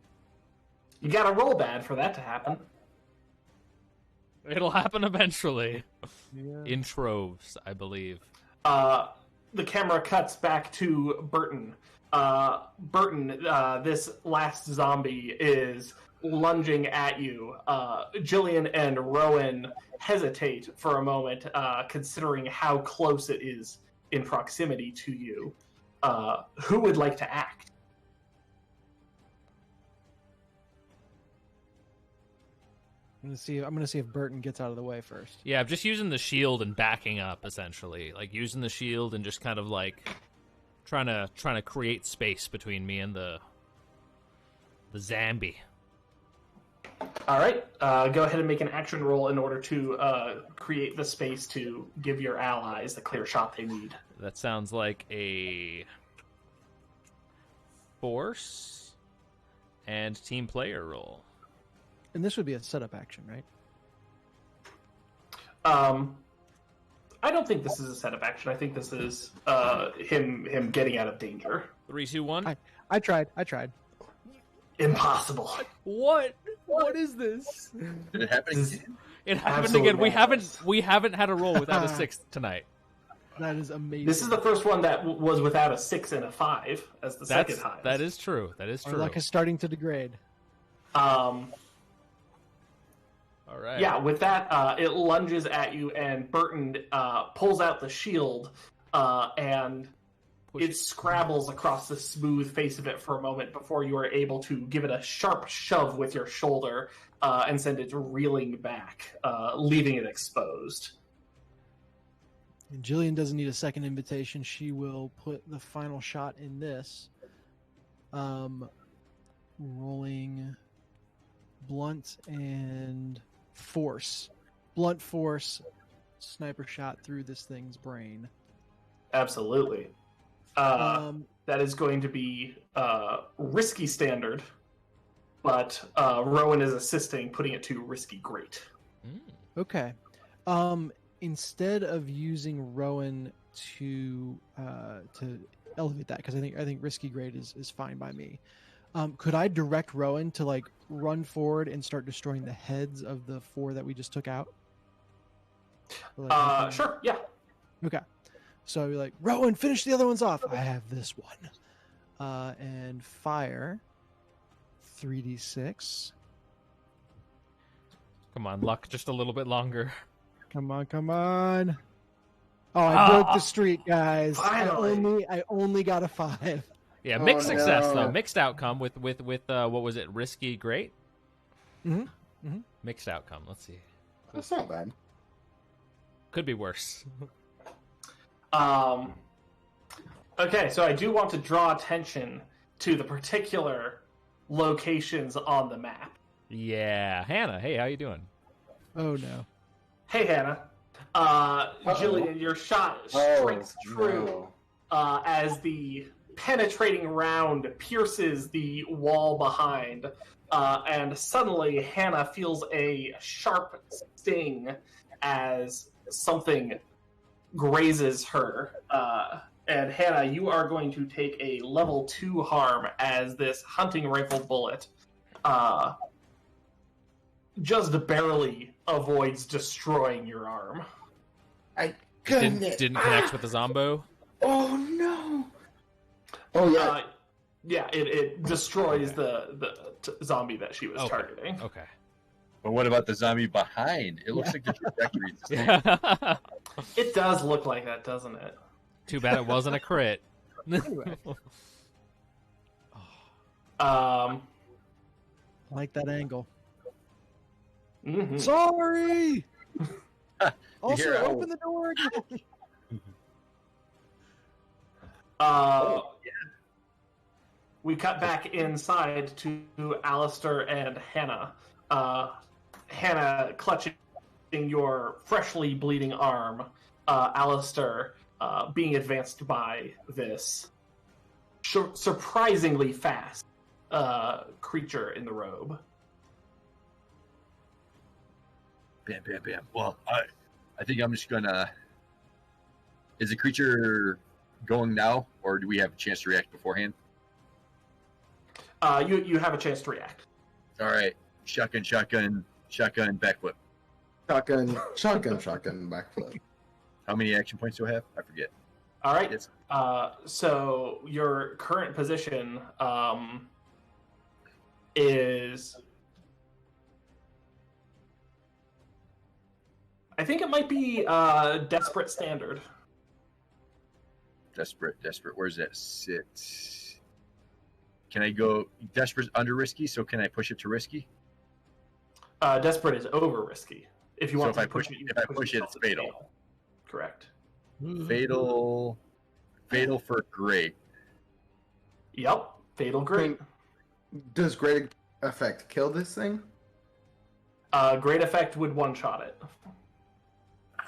You gotta roll bad for that to happen. It'll happen eventually. Yeah. In troves, I believe. The camera cuts back to Burton, Burton, this last zombie is lunging at you. Jillian and Rowan hesitate for a moment, considering how close it is in proximity to you. Who would like to act? I'm gonna see if Burton gets out of the way first. Yeah, I'm just using the shield and backing up, essentially. Like, using the shield and just kind of, like, trying to create space between me and the zombie. All right, go ahead and make an action roll in order to create the space to give your allies the clear shot they need. That sounds like a force and team player roll. And this would be a setup action, right? I don't think this is a setup action. I think this is him getting out of danger. 3, 2, 1. I tried. Impossible. What? What is this? Did it happen This is again? It happened absolute again. madness. We haven't had a roll without a 6 tonight. That is amazing. This is the first one that was without a 6 and a 5 as the second highest. That is true. That is Our true. luck is starting to degrade. All right. Yeah, with that, it lunges at you, and Burton pulls out the shield, and it scrabbles across the smooth face of it for a moment before you are able to give it a sharp shove with your shoulder and send it reeling back, leaving it exposed. And Jillian doesn't need a second invitation. She will put the final shot in this. Rolling blunt and force. Blunt force, sniper shot through this thing's brain. Absolutely. That is going to be risky standard, but Rowan is assisting, putting it to risky great. Okay. Instead of using Rowan to elevate that, because I think risky grade is fine by me. Could I direct Rowan to like run forward and start destroying the heads of the 4 that we just took out? Sure, yeah. Okay. So I'd be like, Rowan, finish the other ones off. I have this one. And fire 3d6. Come on, luck, just a little bit longer. Come on. Oh, I broke the streak, guys. Finally. I only got a 5. Yeah, mixed success no. though. Mixed outcome with what was it? Risky, great. Mm-hmm. Mixed outcome. Let's see. That's not bad. Could be worse. Okay, so I do want to draw attention to the particular locations on the map. Yeah, Hannah. Hey, how you doing? Oh no. Hey, Hannah. Jillian, your shot strikes true as the penetrating round pierces the wall behind, and suddenly Hannah feels a sharp sting as something grazes her. And Hannah, you are going to take a level 2 harm as this hunting rifle bullet just barely avoids destroying your arm. I Didn't connect with the zombo. Oh no! Oh yeah. Yeah, it destroys the zombie that she was targeting. Okay. But what about the zombie behind? It looks like the trajectory is the same. It does look like that, doesn't it? Too bad it wasn't a crit. Like that angle. Mhm. Sorry. Also, hear how- open the door again. We cut back inside to Alistair and Hannah. Hannah clutching your freshly bleeding arm. Alistair being advanced by this surprisingly fast creature in the robe. Bam, bam, bam. Well, I think I'm just gonna. Is the creature going now, or do we have a chance to react beforehand? You have a chance to react. All right, shotgun, backflip. Shotgun, backflip. How many action points do I have? I forget. All right. Yes. So your current position is, I think it might be desperate standard. Desperate. Where's that sit? Can I go desperate under risky? So can I push it to risky? Desperate is over risky. If you So want if to I push it, it, if I push it, yourself it's to fatal. fail. Correct. Fatal for great. Yep. Fatal great. Does great effect kill this thing? Great effect would one-shot it.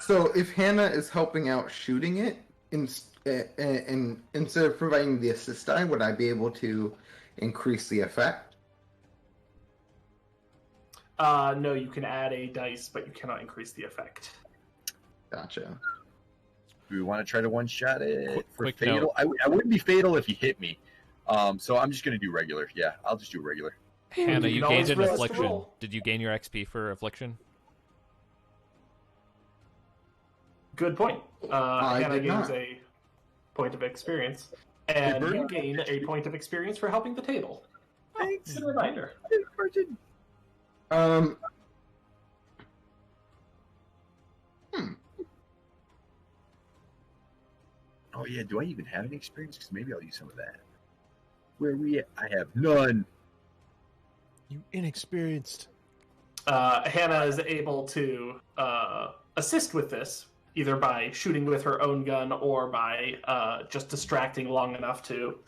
So if Hannah is helping out shooting it, and instead of providing the assist die, would I be able to increase the effect? No, you can add a dice, but you cannot increase the effect. Gotcha. Do we want to try to one shot it for Quick fatal? note. I wouldn't be fatal if he hit me. So I'm just gonna do regular. Yeah, I'll just do regular. Hannah, You you can gained always an roll to affliction. roll. Did you gain your XP for affliction? Good point. I Hannah did gains not. a point of experience, and Hey, you Bert. gain a point of experience for helping the table. Thanks. Good reminder. Hmm. Oh yeah, do I even have any experience? Because maybe I'll use some of that. Where we at? I have none. You inexperienced. Hannah is able to assist with this, either by shooting with her own gun or by just distracting long enough to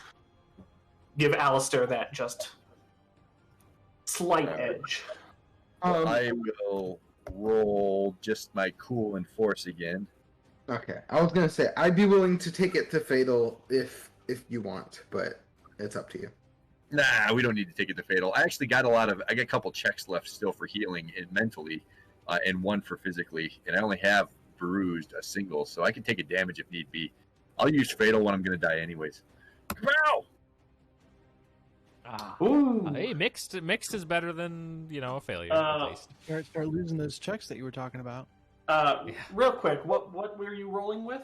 give Alistair that just slight edge. I will roll just my cool and force again. Okay, I was gonna say I'd be willing to take it to fatal if you want, but it's up to you. Nah, we don't need to take it to fatal. I actually got I got a couple checks left still for healing and mentally, and one for physically, and I only have bruised a single, so I can take a damage if need be. I'll use fatal when I'm gonna die anyways. Wow! Ooh. Hey, mixed is better than a failure Uh, at least. Start losing those checks that you were talking about. Real quick, what were you rolling with?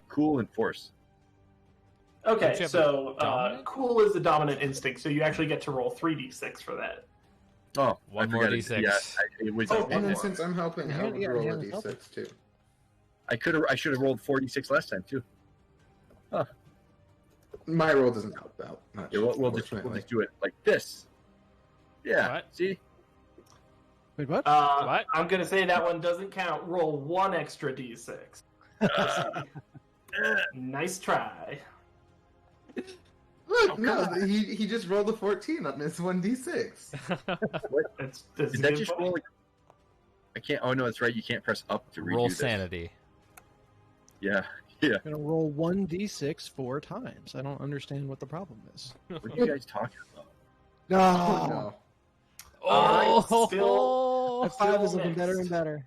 Cool and force. Don't you Okay, have so dominant? cool is the dominant instinct, so you actually get to roll 3d6 for that. Oh, One I more forgot D6. it was. Oh, And then more. since I'm helping, I would Yeah, roll a Hannah's helping. d6 too. I should have rolled 46 last time too. My roll doesn't help out much. Yeah, we'll just do it like this. Yeah. What? See. Wait, what? What? I'm gonna say that one doesn't count. Roll one extra d6. Nice try. Look, no, he just rolled a 14 on this 1d6. That's Is a that good just point. rolling? I can't. Oh no, that's right. You can't press up to redo Roll this. sanity. Yeah. I'm gonna roll 1d6 4 times. I don't understand what the problem is. What are you guys talking about? Oh, No, no. Alright, still- that 5 is Still looking better mixed. and better.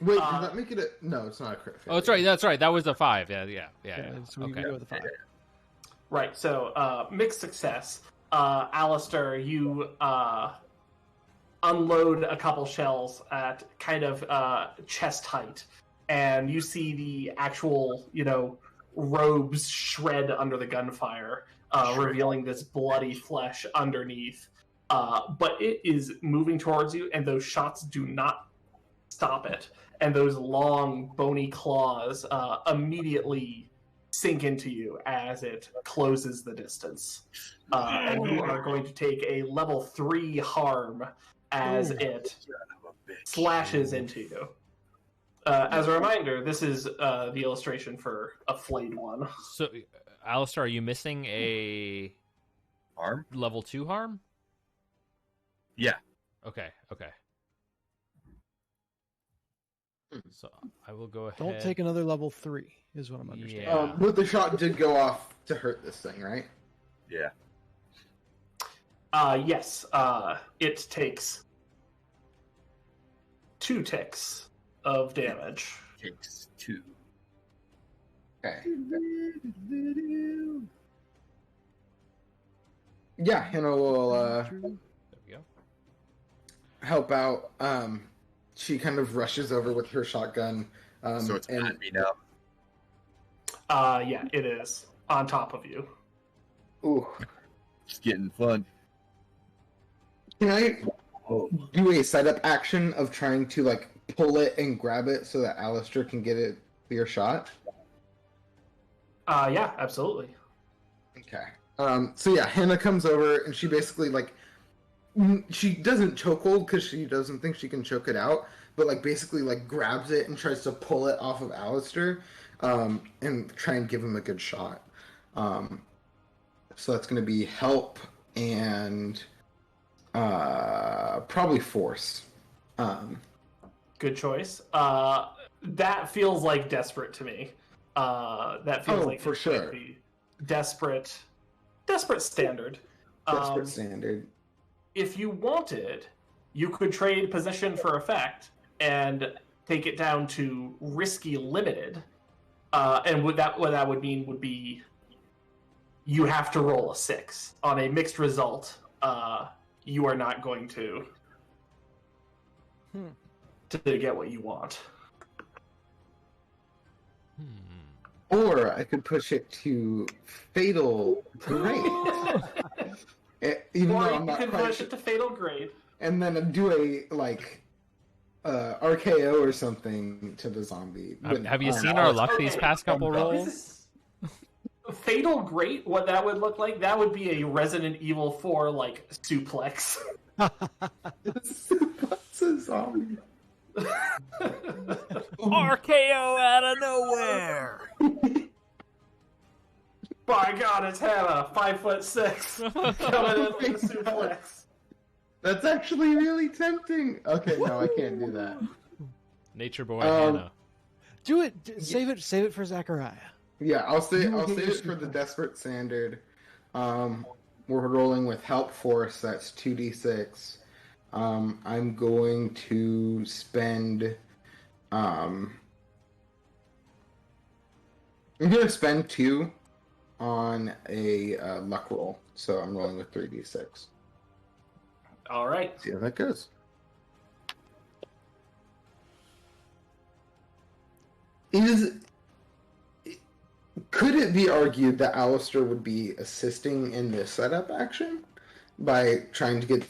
Wait, does that make it a... No, it's not a crit Oh, that's right. That's right. That was a 5. Yeah. So we Okay. go with the 5. Right, so mixed success. Alistair, you unload a couple shells at kind of chest height, and you see the actual, robes shred under the gunfire, revealing this bloody flesh underneath. But it is moving towards you, and those shots do not stop it. And those long, bony claws immediately sink into you as it closes the distance. And you are going to take a level 3 harm as it slashes into you. As a reminder, this is the illustration for a flayed one. So, Alistair, are you missing a Arm? level 2 harm? Yeah. Okay. So I will go ahead. Don't take another level 3, is what I'm understanding. Yeah. But the shot did go off to hurt this thing, right? Yeah. Yes, it takes 2 ticks of damage. Takes 2. Okay. Yeah, Hannah will There we go. help out. She kind of rushes over with her shotgun. So it's and on me now. Yeah, it is on top of you. Ooh. It's getting fun. Can I do a setup action of trying to like pull it and grab it so that Alistair can get a clear shot? Yeah, absolutely. Okay. So yeah, Hannah comes over and she basically like she doesn't chokehold because she doesn't think she can choke it out, but like basically like grabs it and tries to pull it off of Alistair, and try and give him a good shot. So that's going to be help and probably force. Good choice. That feels like desperate to me. That feels like for sure. Be desperate standard. Desperate standard. If you wanted, you could trade position for effect and take it down to risky limited. And what that would mean would be you have to roll a 6 on a mixed result. You are not going to get what you want. Or I could push it to fatal grade. Even Or though I'm you not can quite push it to fatal grade. and then do a like RKO or something to the zombie. Have you seen our luck these past couple rolls? Fatal grade, what that would look like, that would be a Resident Evil 4 like suplex. Suplex a zombie. RKO out of nowhere. By God, it's Hannah, 5'6", coming in with a suplex. That's actually really tempting. Okay, no, I can't do that. Nature boy Hannah. Do it. Save it for Zachariah. Yeah, I'll save You will get your it for the suplex. desperate standard. We're rolling with help force. That's 2d6. I'm going to spend. I'm going to spend 2 on a luck roll. So I'm rolling with 3d6. All right. See how that goes. Could it be argued that Alistair would be assisting in this setup action by trying to push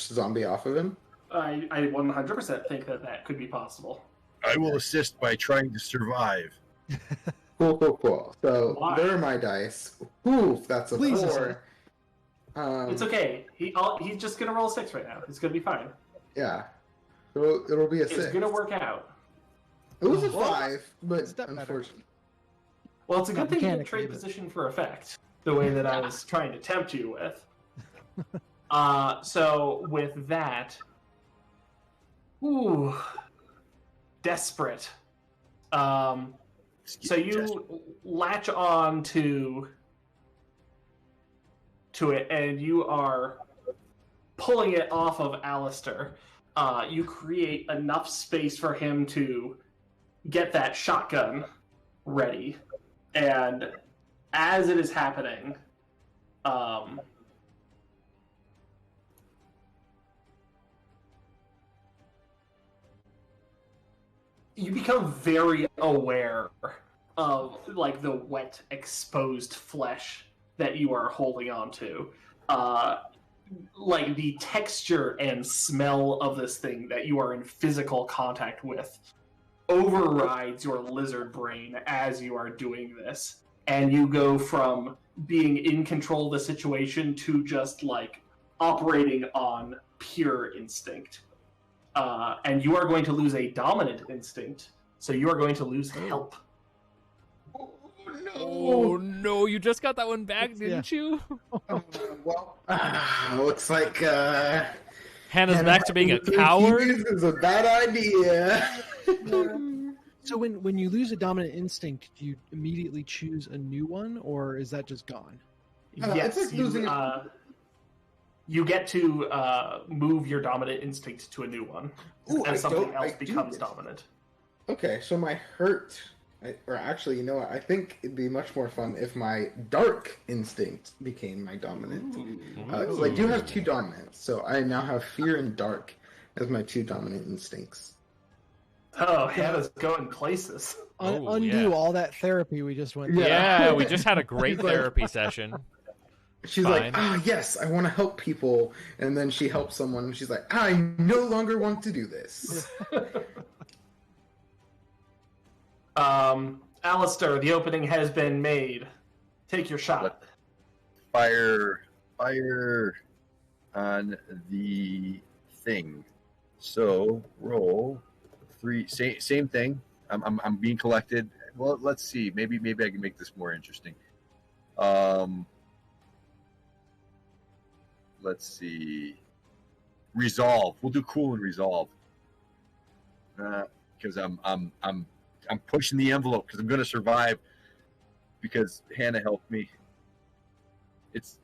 the zombie off of him? I 100% think that could be possible. I will assist by trying to survive. Cool. So Why? there are my dice. Ooh, that's a Please 4. It's okay. He's just gonna roll 6 right now. It's gonna be fine. Yeah. It'll be a 6. It's gonna work out. It was a Well, 5, but step better. unfortunately. Well, it's a good thing you didn't Mechanically, trade but- position for effect, the way that I was trying to tempt you with. So with that, ooh, desperate. So you latch on to it, and you are pulling it off of Alistair. You create enough space for him to get that shotgun ready, and as it is happening, you become very aware of like the wet, exposed flesh that you are holding on to. Like the texture and smell of this thing that you are in physical contact with overrides your lizard brain as you are doing this. And you go from being in control of the situation to just like operating on pure instinct. And you are going to lose a dominant instinct, so you are going to lose help. Oh no, you just got that one back, didn't you? Well, looks like Hannah's back to being a coward. This is a bad idea. So when you lose a dominant instinct, do you immediately choose a new one, or is that just gone? Yes, it's like losing you get to move your dominant instinct to a new one, Ooh, and something I else do becomes this. dominant. Okay, so my hurt, or actually, you know what? I think it'd be much more fun if my dark instinct became my dominant. So I do have 2 dominants, so I now have fear and dark as my 2 dominant instincts. Oh, Hannah's going places. Oh, undo yeah. all that therapy we just went through. Yeah, we just had a great He's like- therapy session. She's Fine. like, yes, I want to help people. And then she helps someone, and she's like, I no longer want to do this. Alistair, the opening has been made. Take your shot. Fire on the thing. So roll 3. Same thing. I'm being collected. Well, let's see. Maybe I can make this more interesting. Let's see. Resolve. We'll do cool and resolve. Because I'm pushing the envelope because I'm going to survive because Hannah helped me. It's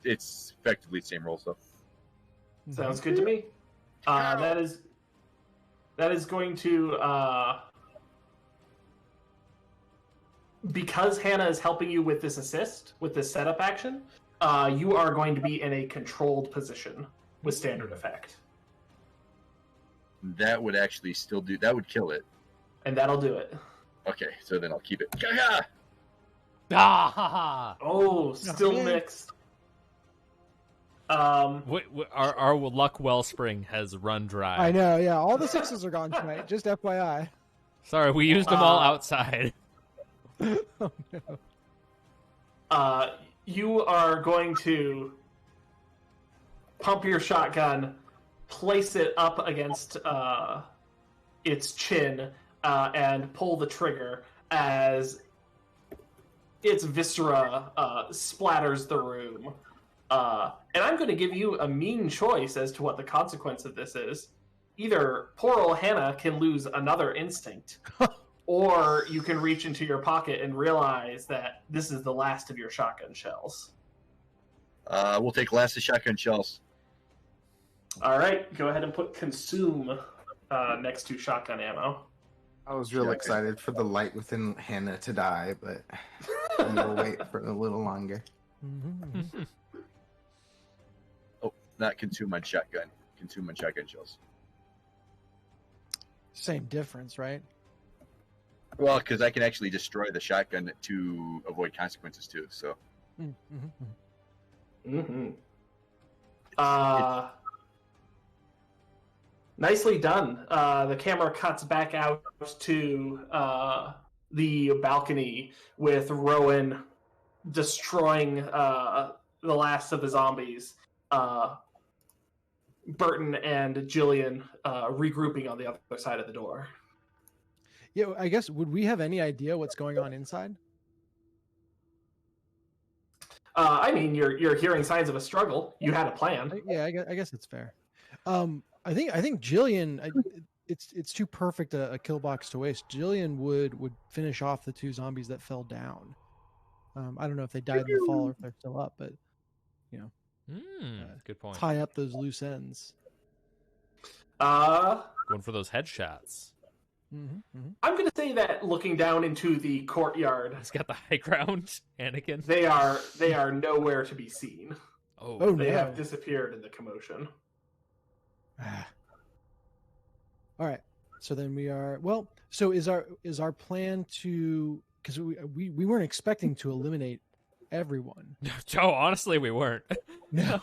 effectively the same roll, so. Sounds good to me. That is going to because Hannah is helping you with this assist, with this setup action, you are going to be in a controlled position with standard effect. That would actually still do. That would kill it. And that'll do it. Okay, so then I'll keep it. Gaga! Ah, ha, ha. Oh, still man. mixed. Our luck wellspring has run dry. I know, yeah. All the 6s are gone tonight, just FYI. Sorry, we used them all outside. Oh, no. You are going to pump your shotgun, place it up against its chin, and pull the trigger as its viscera splatters the room. And I'm going to give you a mean choice as to what the consequence of this is. Either poor old Hannah can lose another instinct, or you can reach into your pocket and realize that this is the last of your shotgun shells. We'll take last of shotgun shells. All right, go ahead and put consume next to shotgun ammo. I was real Okay. excited for the light within Hannah to die, but we'll wait for a little longer. Mhm. Oh, not consume on shotgun. Consume on shotgun shells. Same difference, right? Well, because I can actually destroy the shotgun to avoid consequences too. So Mm-hmm. Nicely done. The camera cuts back out to the balcony with Rowan destroying the last of the zombies. Burton and Jillian regrouping on the other side of the door. Yeah, I guess, would we have any idea what's going on inside? I mean, you're hearing signs of a struggle. You had a plan. Yeah, I guess it's fair. I think Jillian, it's too perfect a kill box to waste. Jillian would finish off the 2 zombies that fell down. I don't know if they died in the fall or if they're still up, but Good point. tie up those loose ends. Going for those headshots. I'm going to say that looking down into the courtyard, He's got the high ground, Anakin. they are nowhere to be seen. Oh, They no. have disappeared in the commotion. All right. So then we are so is our plan to, because we weren't expecting to eliminate everyone. Joe, honestly, we weren't. No.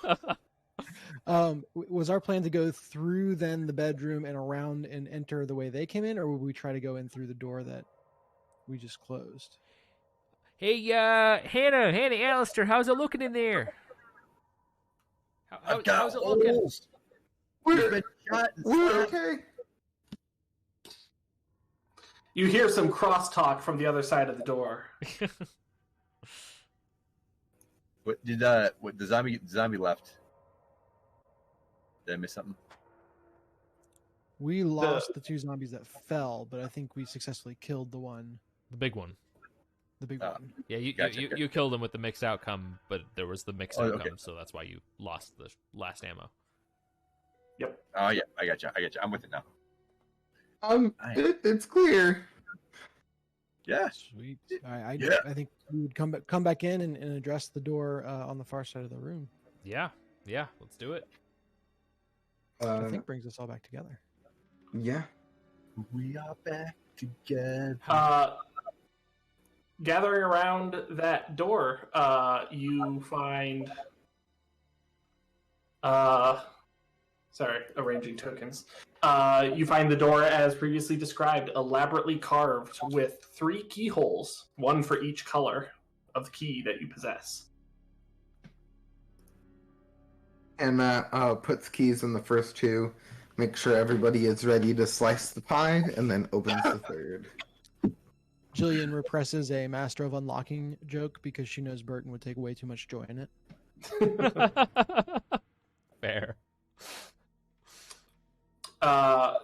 Was our plan to go through then the bedroom and around and enter the way they came in, or would we try to go in through the door that we just closed? Hey, Hannah, Alistair, how's it looking in there? I've got How's it looking? holes. We've been shot and We're stuff. okay. You hear some crosstalk from the other side of the door. What did what the zombie left? Did I miss something? We lost the 2 zombies that fell, but I think we successfully killed the big one. big Oh. one. Yeah, Gotcha, you killed him with the mixed outcome, but there was the mixed Oh, outcome, okay. so that's why you lost the last ammo. Oh yeah, I got you. I'm with it now. It's clear. Yeah. Sweet. I Yeah. think we would come back in and address the door on the far side of the room. Yeah, let's do it. I think brings us all back together. Yeah. We are back. together. Gathering around that door, you find... arranging tokens. You find the door as previously described, elaborately carved with 3 keyholes, one for each color of the key that you possess. And puts keys in the first 2, make sure everybody is ready to slice the pie, and then opens the third. Jillian represses a Master of Unlocking joke because she knows Burton would take way too much joy in it. Fair.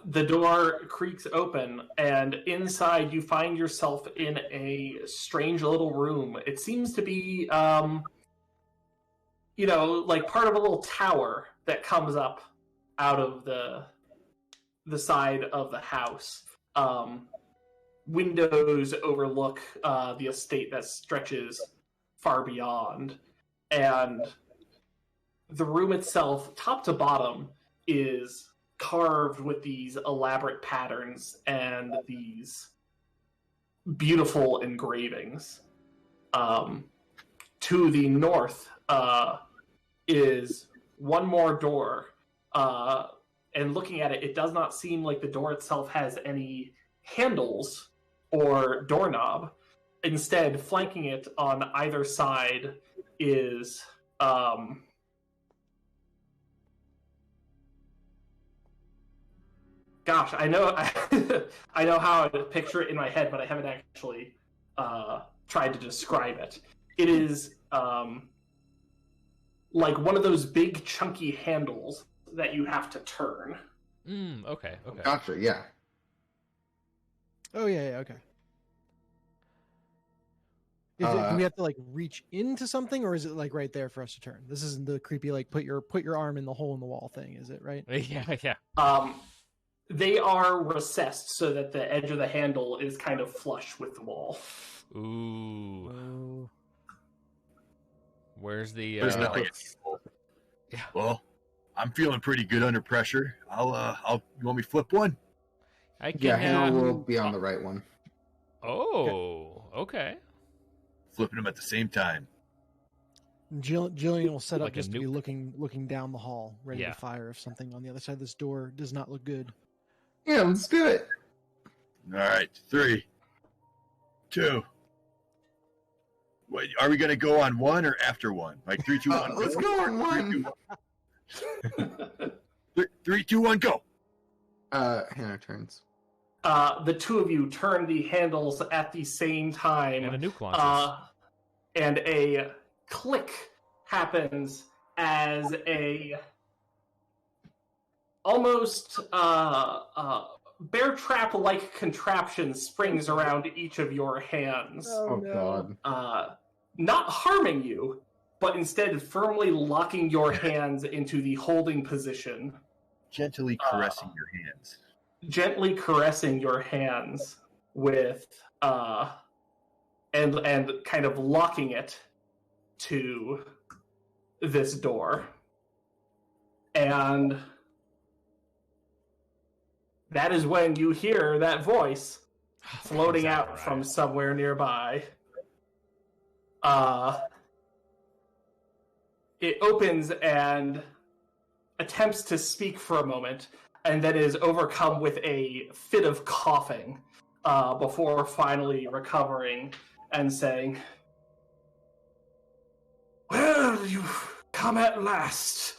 The door creaks open, and inside you find yourself in a strange little room. It seems to be, like part of a little tower that comes up out of the side of the house. Windows overlook the estate that stretches far beyond, and the room itself, top to bottom, is carved with these elaborate patterns and these beautiful engravings. To the north is one more door, and looking at it, it does not seem like the door itself has any handles or doorknob. Instead, flanking it on either side is gosh, I know I know how to picture it in my head, but I haven't actually tried to describe it. It is like one of those big chunky handles that you have to turn. Okay. Gotcha, yeah. Oh, yeah, okay. Do we have to, like, reach into something, or is it, like, right there for us to turn? This isn't the creepy, like, put your arm in the hole in the wall thing, is it, right? Yeah. They are recessed so that the edge of the handle is kind of flush with the wall. Ooh. Where's the... There's not like Yeah. Well, I'm feeling pretty good under pressure. You want me to flip one? I can, Yeah, handle will be on the right one. Oh, okay. Flipping them at the same time. Jillian will set up Like a just to be nuke. looking down the hall, ready Yeah. to fire if something on the other side of this door does not look good. Yeah, let's do it. All right, 3, 2. Wait, are we going to go on 1 or after 1? Like 3, 2, 1. Let's go on 1. 3, 2, 1, go. Hannah turns. The two of you turn the handles at the same time. And a nuke launches. And a click happens as a almost bear trap-like contraption springs around each of your hands. Oh God. Not harming you, but instead firmly locking your hands into the holding position. Gently caressing your hands. Gently caressing your hands with and kind of locking it to this door. And that is when you hear that voice floating out from somewhere nearby. It opens and attempts to speak for a moment, and then is overcome with a fit of coughing before finally recovering and saying, "Well, you've come at last.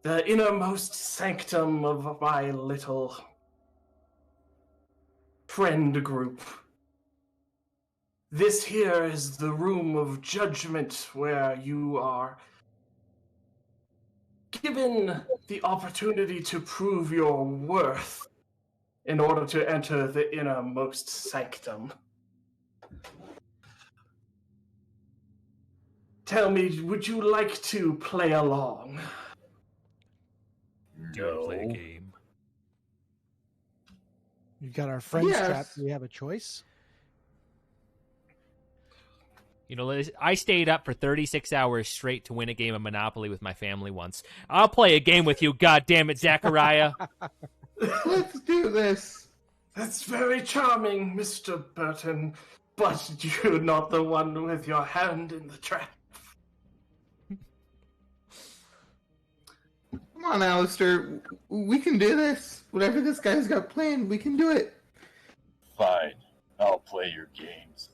The innermost sanctum of my little friend group. This here is the room of judgment where you are given the opportunity to prove your worth in order to enter the innermost sanctum. Tell me, would you like to play along?" Do you want to play a game? You've got our friends Yes. trapped. Do we have a choice? You know, Liz, I stayed up for 36 hours straight to win a game of Monopoly with my family once. I'll play a game with you, goddammit, Zachariah. Let's do this. That's very charming, Mr. Burton, but you're not the one with your hand in the trap. Come on, Alistair. We can do this. Whatever this guy's got planned, we can do it. Fine. I'll play your games.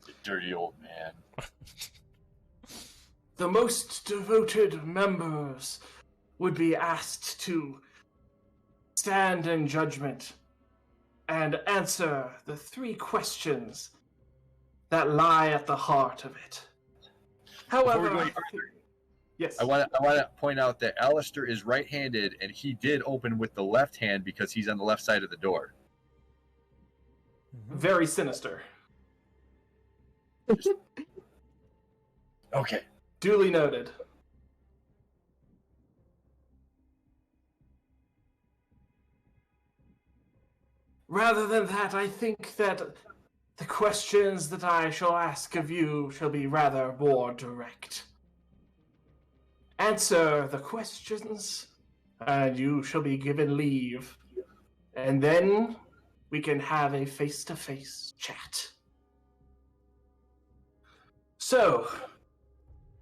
You dirty old man. The most devoted members would be asked to stand in judgment and answer the 3 questions that lie at the heart of it. However, Before we go any further, yes, I want to point out that Alistair is right-handed, and he did open with the left hand because he's on the left side of the door. very sinister. Okay. Duly noted. Rather than that, I think that the questions that I shall ask of you shall be rather more direct. Answer the questions, and you shall be given leave. And then we can have a face-to-face chat. So,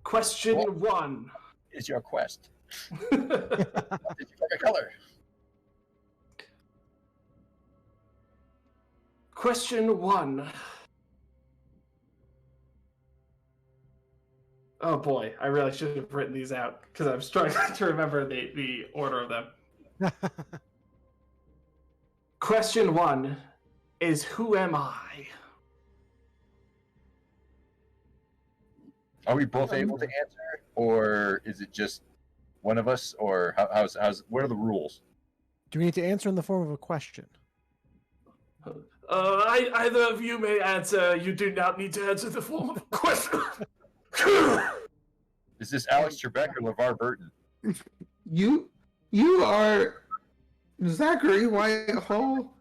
question Well- 1. Is your quest? Did you pick a color? Question 1. Oh boy, I really should have written these out because I'm struggling to remember the order of them. Question 1 is, who am I? Are we both able to answer, or is it just one of us, or how's what are the rules? Do we need to answer in the form of a question? Either of you may answer. You do not need to answer the form of a question. Is this Alex Trebek or LeVar Burton? You are Zachary Whitehall,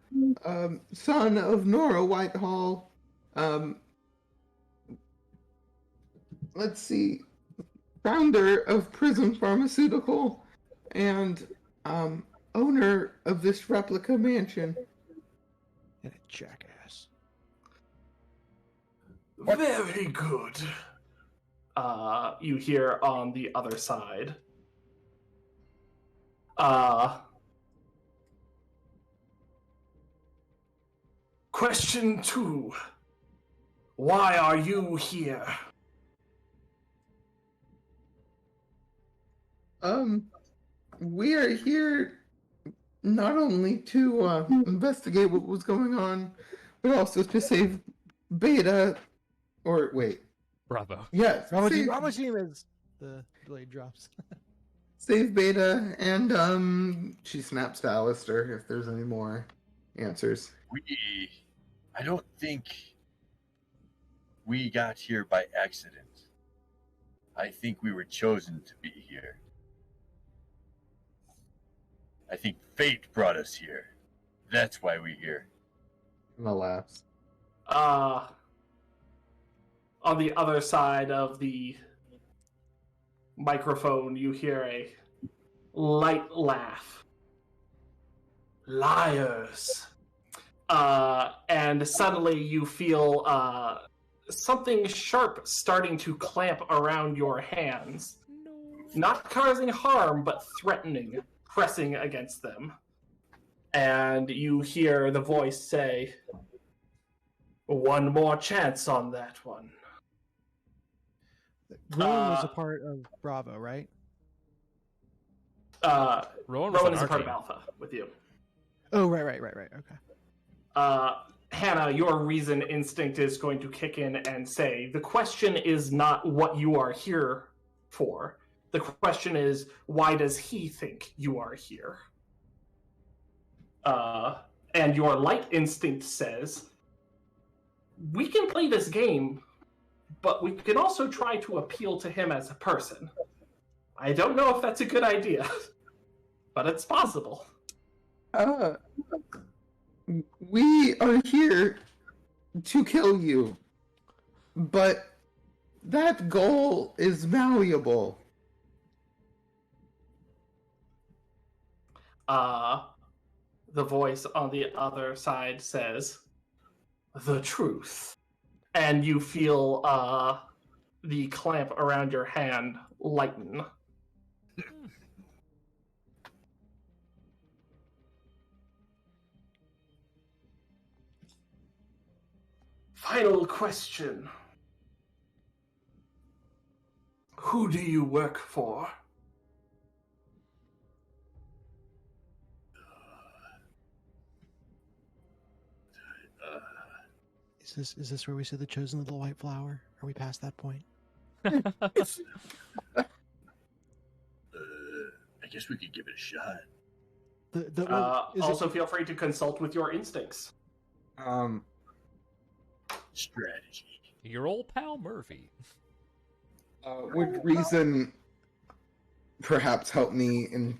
son of Nora Whitehall. Let's see, founder of Prism Pharmaceutical, and owner of this replica mansion. And a jackass. Very good. You hear on the other side. Question 2. Why are you here? We are here not only to investigate what was going on, but also to save Beta. Or wait, Bravo. yes, Bravo save, team as the blade drops. save Beta, and she snaps to Alistair if there's any more answers. I don't think we got here by accident. I think we were chosen to be here. I think fate brought us here. That's why we're here. Emma laughs. On the other side of the microphone, you hear a light laugh. Liars. And suddenly you feel something sharp starting to clamp around your hands. Not causing harm, but threatening, pressing against them. And you hear the voice say, "One more chance on that one." Rowan was a part of Bravo, right? Rowan Rowan is on a our part of team. Alpha with you. Oh, right. Okay. Hannah, your reason instinct is going to kick in and say, the question is not what you are here for. The question is, why does he think you are here? And your light instinct says, we can play this game, but we can also try to appeal to him as a person. I don't know if that's a good idea, but it's possible. We are here to kill you, but that goal is malleable. the voice on the other side says, "The truth." And you feel the clamp around your hand lighten. Final question. Who do you work for? Is this where we see the chosen little white flower? Are we past that point? I guess we could give it a shot. Also, feel free to consult with your instincts. Strategy. Your old pal Murphy. Would reason perhaps help me in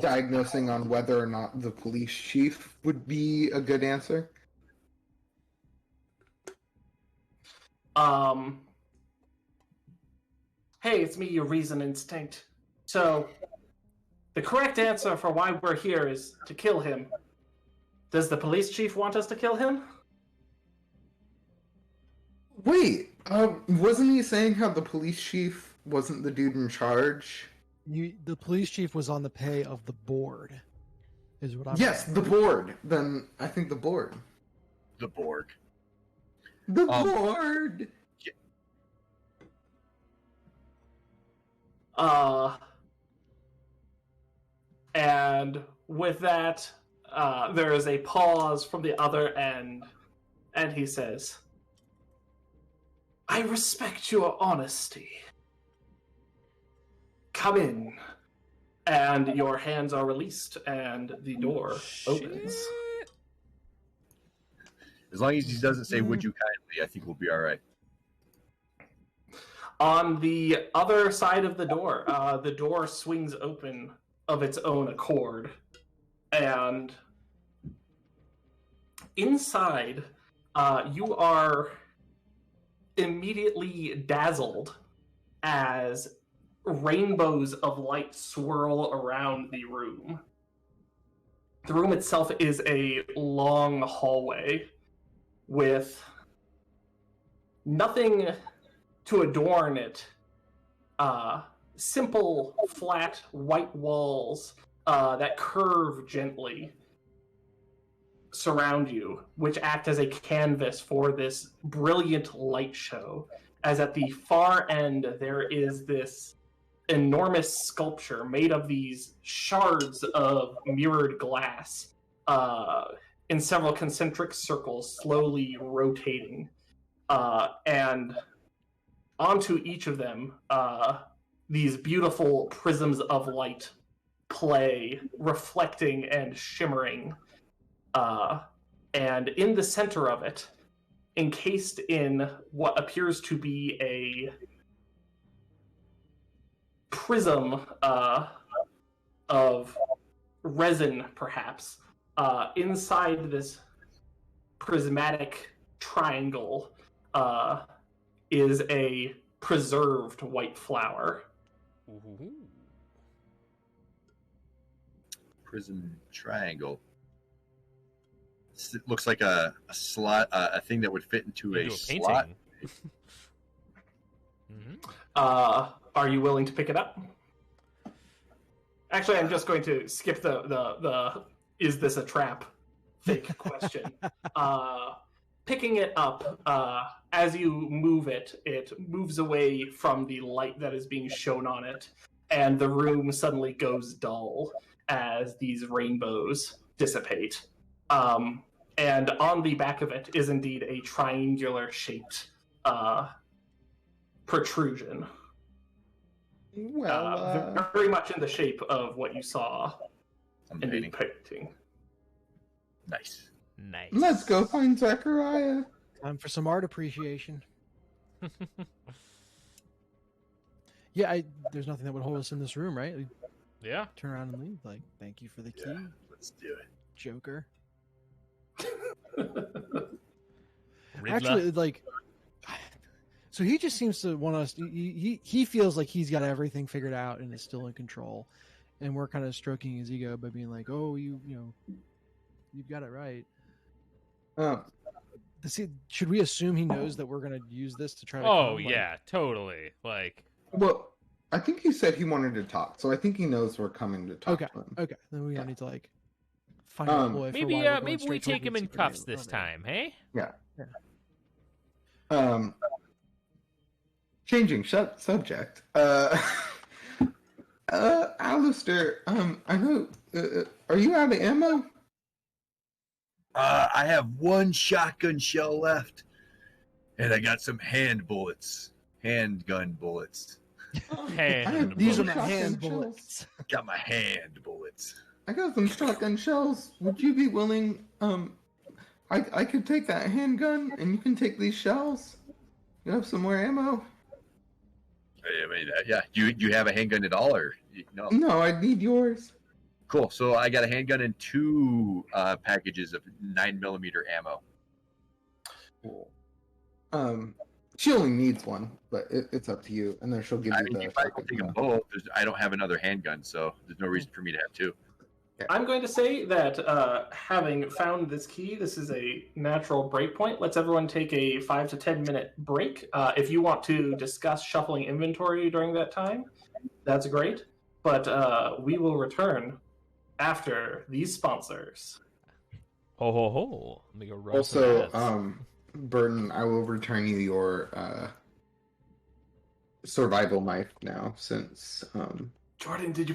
diagnosing on whether or not the police chief would be a good answer? Hey, it's me, your reason instinct. So, the correct answer for why we're here is to kill him. Does the police chief want us to kill him? Wait, wasn't he saying how the police chief wasn't the dude in charge? The police chief was on the pay of the board, is what I'm Yes, saying. the board. Then I think the board. The Borg. The board! And with that, there is a pause from the other end, and he says, "I respect your honesty. Come in." And your hands are released, and the door opens. As long as he doesn't say, "Would you kindly," I think we'll be all right. On the other side of the door swings open of its own accord. And inside, you are immediately dazzled as rainbows of light swirl around the room. The room itself is a long hallway with nothing to adorn it. Simple, flat, white walls that curve gently surround you, which act as a canvas for this brilliant light show. As at the far end, there is this enormous sculpture made of these shards of mirrored glass in several concentric circles, slowly rotating. And onto each of them, these beautiful prisms of light play, reflecting and shimmering. And in the center of it, encased in what appears to be a prism of resin, perhaps, inside this prismatic triangle is a preserved white flower. Ooh. Prism triangle. It looks like a slot, a thing that would fit into a slot. Are you willing to pick it up? Actually, I'm just going to skip the "is this a trap?" fake question. Picking it up, as you move it, it moves away from the light that is being shown on it, and the room suddenly goes dull as these rainbows dissipate. And on the back of it is indeed a triangular-shaped protrusion. Well, very much in the shape of what you saw I'm in the dating. painting. Nice. Nice. let's go find Zachariah. Time for some art appreciation. Yeah, there's nothing that would hold us in this room, right? We Yeah. turn around and leave. Like, thank you for the key, Yeah, let's do it. Joker. Riddler. Actually, like, so he just seems to want us. He feels like he's got everything figured out and is still in control, and we're kind of stroking his ego by being like, "Oh, you know, You've got it right. Um, Should we assume he knows that we're going to use this to try to Oh come? yeah, totally. Like, well, I think he said he wanted to talk, so I think he knows we're coming to talk Okay. to him. Okay. Then we Yeah. don't need to like find a ploy for maybe why we're going maybe we straight take towards him the in secret cuffs this area. time, hey? Yeah. Yeah. Changing subject. Alistair, I know. Are you out of ammo? I have one shotgun shell left, and I got some handgun bullets. These are some my shotgun hand shells. bullets. Got my hand bullets. I got some shotgun shells. Would you be willing? I could take that handgun, and you can take these shells. You have some more ammo? I mean, yeah. You have a handgun at all, or no? No, I need yours. Cool. So I got a handgun and 2 packages of 9mm ammo. Cool. She only needs one, but it's up to you. And then she'll give I you mean, the you probably shotgun take them shell. both. I don't have another handgun, so there's no reason for me to have 2. I'm going to say that having found this key, this is a natural breakpoint. Let's everyone take a 5 to 10 minute break. If you want to discuss shuffling inventory during that time, that's great. But we will return after these sponsors. Ho ho ho! Let me go run Also, some ads. Burton, I will return you your survival knife now, since Jordan, did you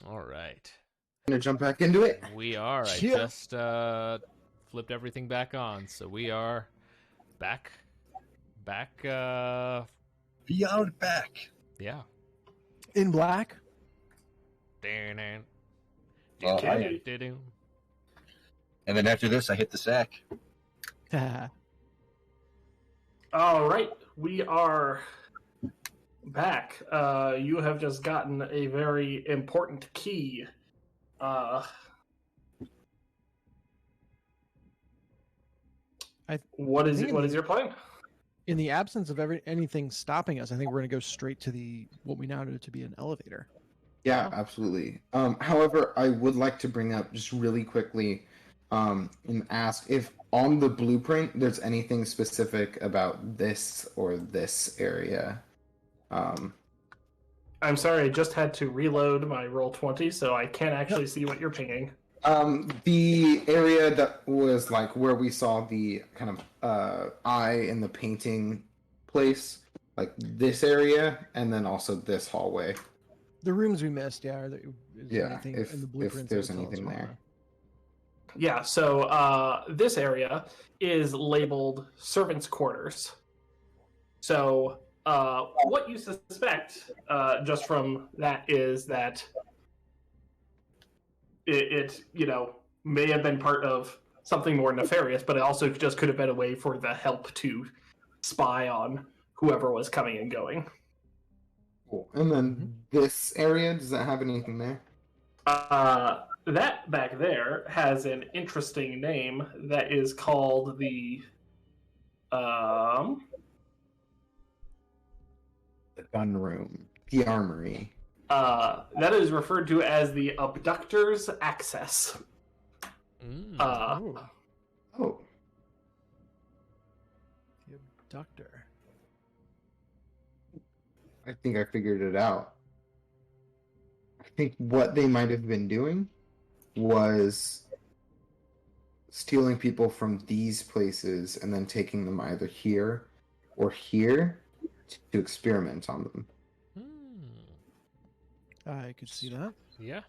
All right. Gonna jump back into it. We are. I Yeah. just flipped everything back on, so we are back. Beyond back. Yeah. In black. Oh, Okay. And then after this, I hit the sack. All right, we are back. You have just gotten a very important key. What is your plan? In the absence of anything stopping us, I think we're going to go straight to what we now know to be an elevator. Yeah, absolutely. However, I would like to bring up just really quickly and ask if on the blueprint there's anything specific about this or this area. I'm sorry, I just had to reload my Roll20, so I can't actually see what you're pinging. The area that was like where we saw the kind of eye in the painting place, like this area, and then also this hallway. The rooms we missed, yeah. Is there anything if in the blueprints there's that tell us anything why? there. Yeah, so this area is labeled servants' quarters. So what you suspect, just from that, is that it may have been part of something more nefarious, but it also just could have been a way for the help to spy on whoever was coming and going. Cool. And then this area, does that have anything there? That back there has an interesting name that is called the The gun room, the armory. that is referred to as the Abductor's Access. Oh, Oh, the abductor. I think I figured it out. I think what they might have been doing was stealing people from these places and then taking them either here or here to experiment on them. I could see that. Yeah.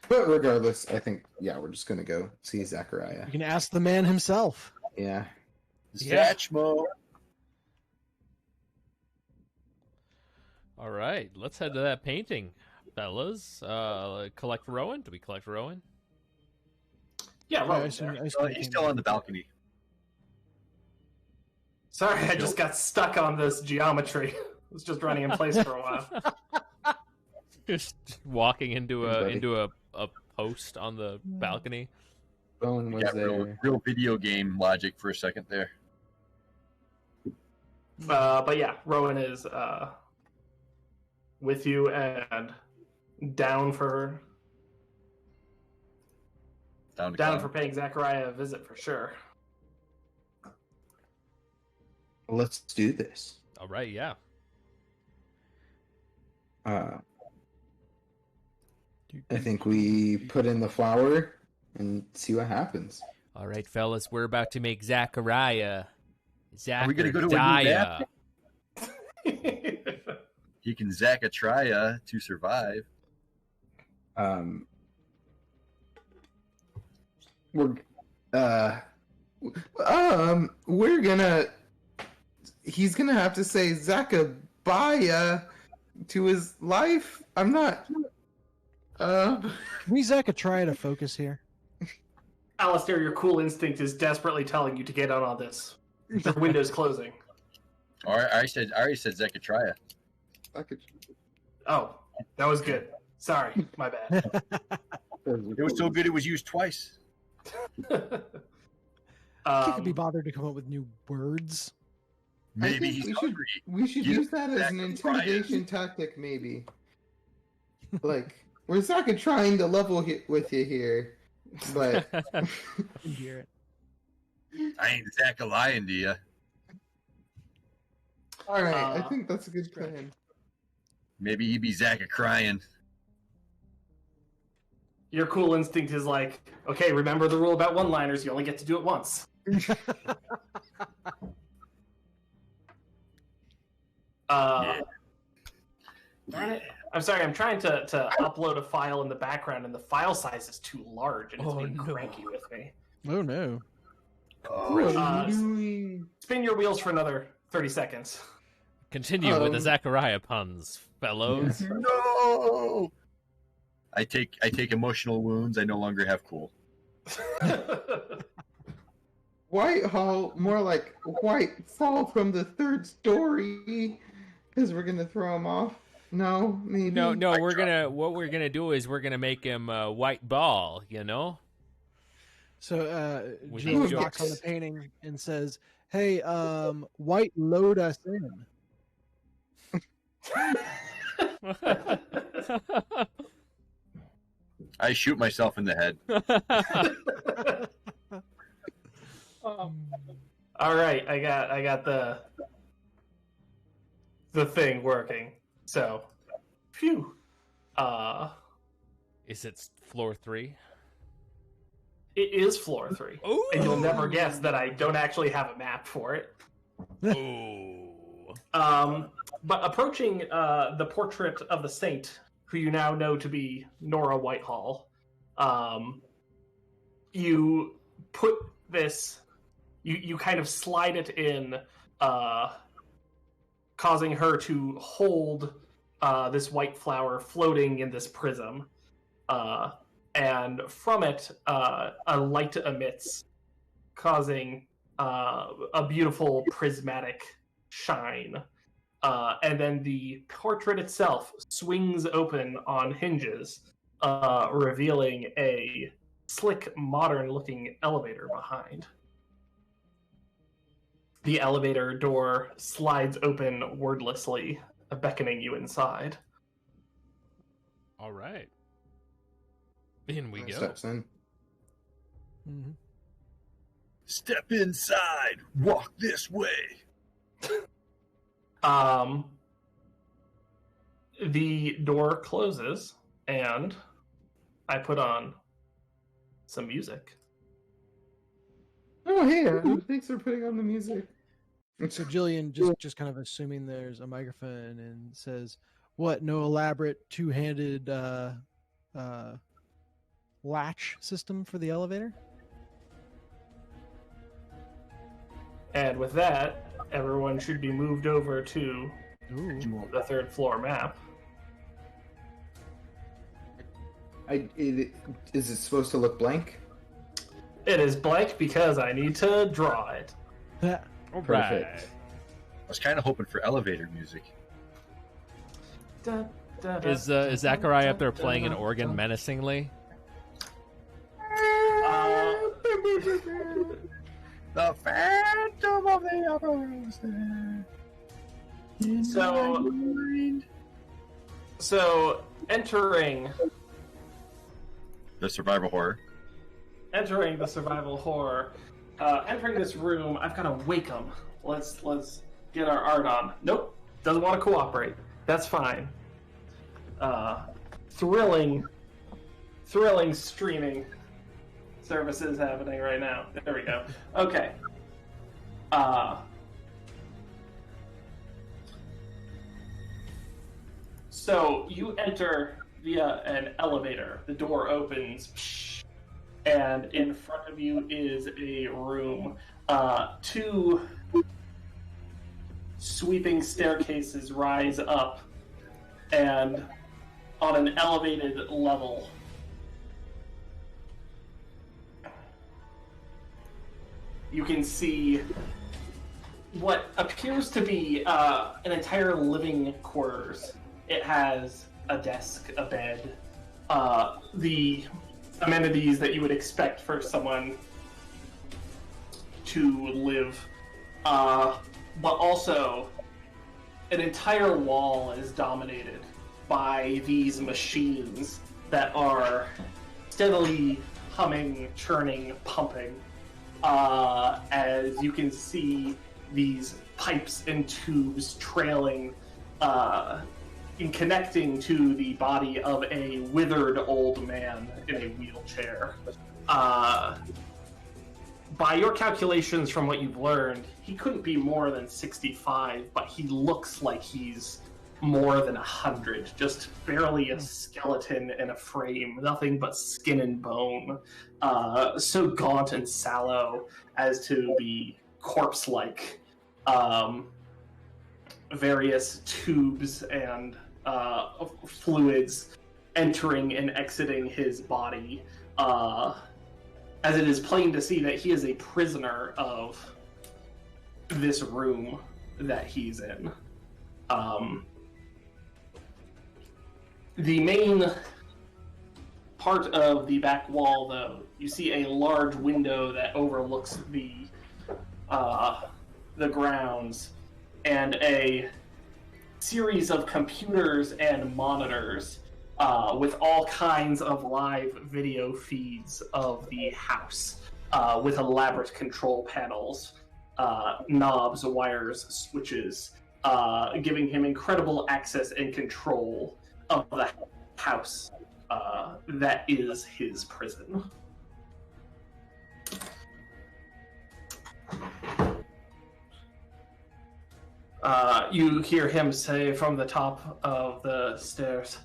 But regardless, I think, yeah, we're just going to go see Zachariah. You can ask the man himself. Yeah. Yeah. Zachmo. All right. Let's head to that painting, fellas. Collect Rowan. Do we collect Rowan? Yeah, I Rowan's assume- there. I assume it He's came still back. on the balcony. Sorry, I just got stuck on this geometry. I was just running in place for a while. Just walking into Buddy. a post on the balcony. Bowen We was got there. real video game logic for a second there. But yeah, Rowan is with you and down for Down to down come. for paying Zachariah a visit for sure. Let's do this. All right. Yeah. I think we put in the flower and see what happens. All right, fellas. We're about to make Zachariah. Are we gonna go to a new Zachariah. map? He can Zachariah to survive. We're gonna. He's gonna have to say Zachariah to his life. I'm not. Can we try to focus here? Alistair, your cool instinct is desperately telling you to get on this. The window's closing. All right, I already said Zachariah. Oh, that was good. Sorry, my bad. It was so good it was used twice. Can't be bothered to come up with new words. Maybe he's hungry. We should Get use that as an Zachariah. intimidation tactic, maybe. Like we're trying to level with you here, but I can hear it. I ain't Zachariah to you. all right. I think that's a good plan. Maybe he be Zachariah. Your cool instinct is like, okay, remember the rule about one-liners. You only get to do it once. Yeah. Darn it. I'm sorry. I'm trying to upload a file in the background, and the file size is too large, and it's being cranky with me. Oh no. What are you doing? Spin your wheels for another 30 seconds. Continue with the Zachariah puns, fellows. No. I take emotional wounds. I no longer have cool. Whitehall, more like White fall from the third story, because we're gonna throw him off. No, maybe. No. What we're gonna do is we're gonna make him a white ball. You know. So With Jill the knocks on the jokes. painting and says, "Hey, White, load us in." I shoot myself in the head. All right, I got the thing working. So, phew. Is it floor 3? It is floor 3. Ooh. And you'll never guess that I don't actually have a map for it. Ooh. But approaching the portrait of the saint, who you now know to be Nora Whitehall, you put this, you kind of slide it in, causing her to hold this white flower floating in this prism. And from it, a light emits, causing a beautiful prismatic shine. And then the portrait itself swings open on hinges, revealing a slick, modern-looking elevator behind. The elevator door slides open wordlessly, beckoning you inside. All right. In we go. Steps in. Mhm. Step inside. Walk this way. The door closes, and I put on some music. Oh, hey, thanks for putting on the music. So Jillian just kind of assuming there's a microphone and says, "What? No elaborate two-handed latch system for the elevator?" And with that, everyone should be moved over to Ooh. the third floor map. Is it supposed to look blank? It is blank because I need to draw it. All Perfect. right. I was kind of hoping for elevator music. Is Zachariah up there playing an organ menacingly? The Phantom of the Opera. So entering The survival horror. the survival horror, entering this room, I've got to wake them. Let's get our art on. Nope, doesn't want to cooperate. That's fine. Thrilling streaming services happening right now. There we go. Okay. So you enter via an elevator. The door opens, and in front of you is a room. Two sweeping staircases rise up, and on an elevated level, you can see what appears to be an entire living quarters. It has a desk, a bed, the amenities that you would expect for someone to live, but also an entire wall is dominated by these machines that are steadily humming, churning, pumping. As you can see these pipes and tubes trailing in connecting to the body of a withered old man in a wheelchair. By your calculations from what you've learned, he couldn't be more than 65, but he looks like he's more than 100, just barely a skeleton in a frame, nothing but skin and bone, so gaunt and sallow as to be corpse-like. Various tubes and fluids entering and exiting his body, as it is plain to see that he is a prisoner of this room that he's in. The main part of the back wall, though, you see a large window that overlooks the grounds, and a series of computers and monitors with all kinds of live video feeds of the house, with elaborate control panels, knobs, wires, switches, giving him incredible access and control of the house that is his prison. You hear him say from the top of the stairs,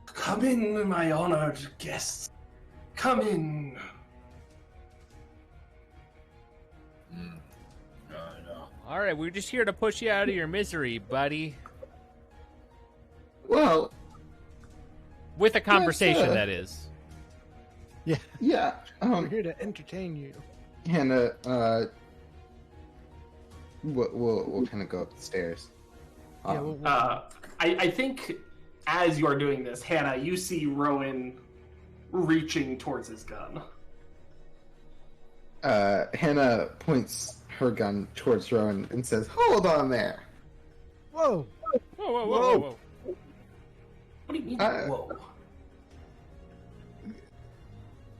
"Come in, my honored guests. Come in." All right, we're just here to push you out of your misery, buddy. Well, With a conversation, Yes, that is. yeah. We're here to entertain you. Hannah, we'll kind of go up the stairs. Yeah, I think as you are doing this, Hannah, you see Rowan reaching towards his gun. Hannah points her gun towards Rowan and says, "Hold on there." whoa! Whoa. What do you mean, Uh, whoa?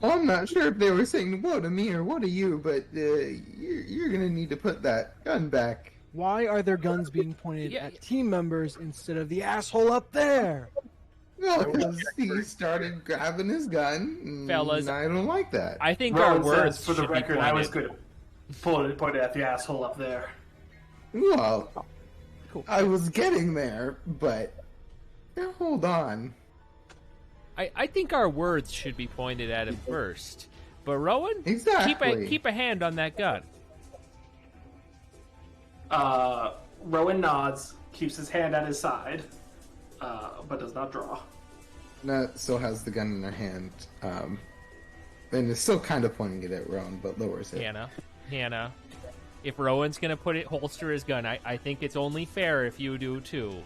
I'm not sure if they were saying whoa to me or whoa to you, but you're gonna need to put that gun back. Why are their guns being pointed Yeah. at team members instead of the asshole up there? Well, because he started grabbing his gun, and Fellas, I don't like that. I think Rowan our words says, for the should record, be I was pointed. good. Point at the asshole up there. Well, Cool. I was getting there, but hold on. I think our words should be pointed at him first. But Rowan, Exactly. keep a hand on that gun. Rowan nods, keeps his hand at his side, but does not draw. Nat still has the gun in her hand, and is still kind of pointing it at Rowan, but lowers it. Hannah, if Rowan's gonna holster his gun, I think it's only fair if you do too.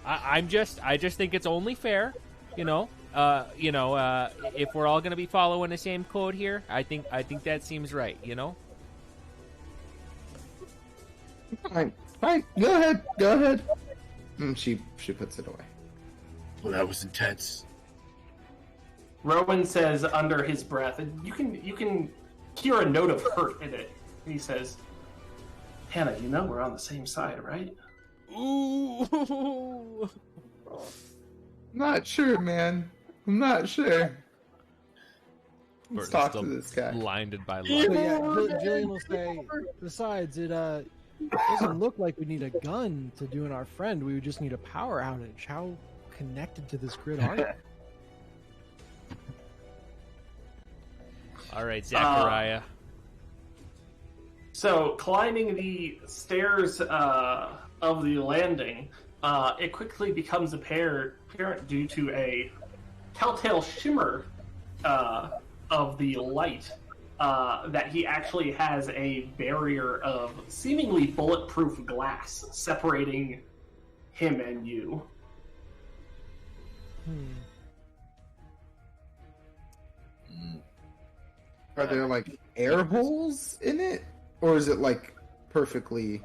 I just think it's only fair, if we're all gonna be following the same code here, I think that seems right, Fine, go ahead. And she puts it away. Well, that was intense. Rowan says under his breath, and you can hear a note of hurt in it. And he says, "Hannah, you know we're on the same side, right?" Ooh. Not sure, man. I'm not sure. Let's Burton's talk to still this guy. blinded by So love. yeah, Jillian will say, besides, it doesn't look like we need a gun to do in our friend. We would just need a power outage. How connected to this grid are you? All right, Zachariah. So, climbing the stairs of the landing, it quickly becomes apparent due to a telltale shimmer of the light that he actually has a barrier of seemingly bulletproof glass separating him and you. Are there like air holes in it, or is it like perfectly?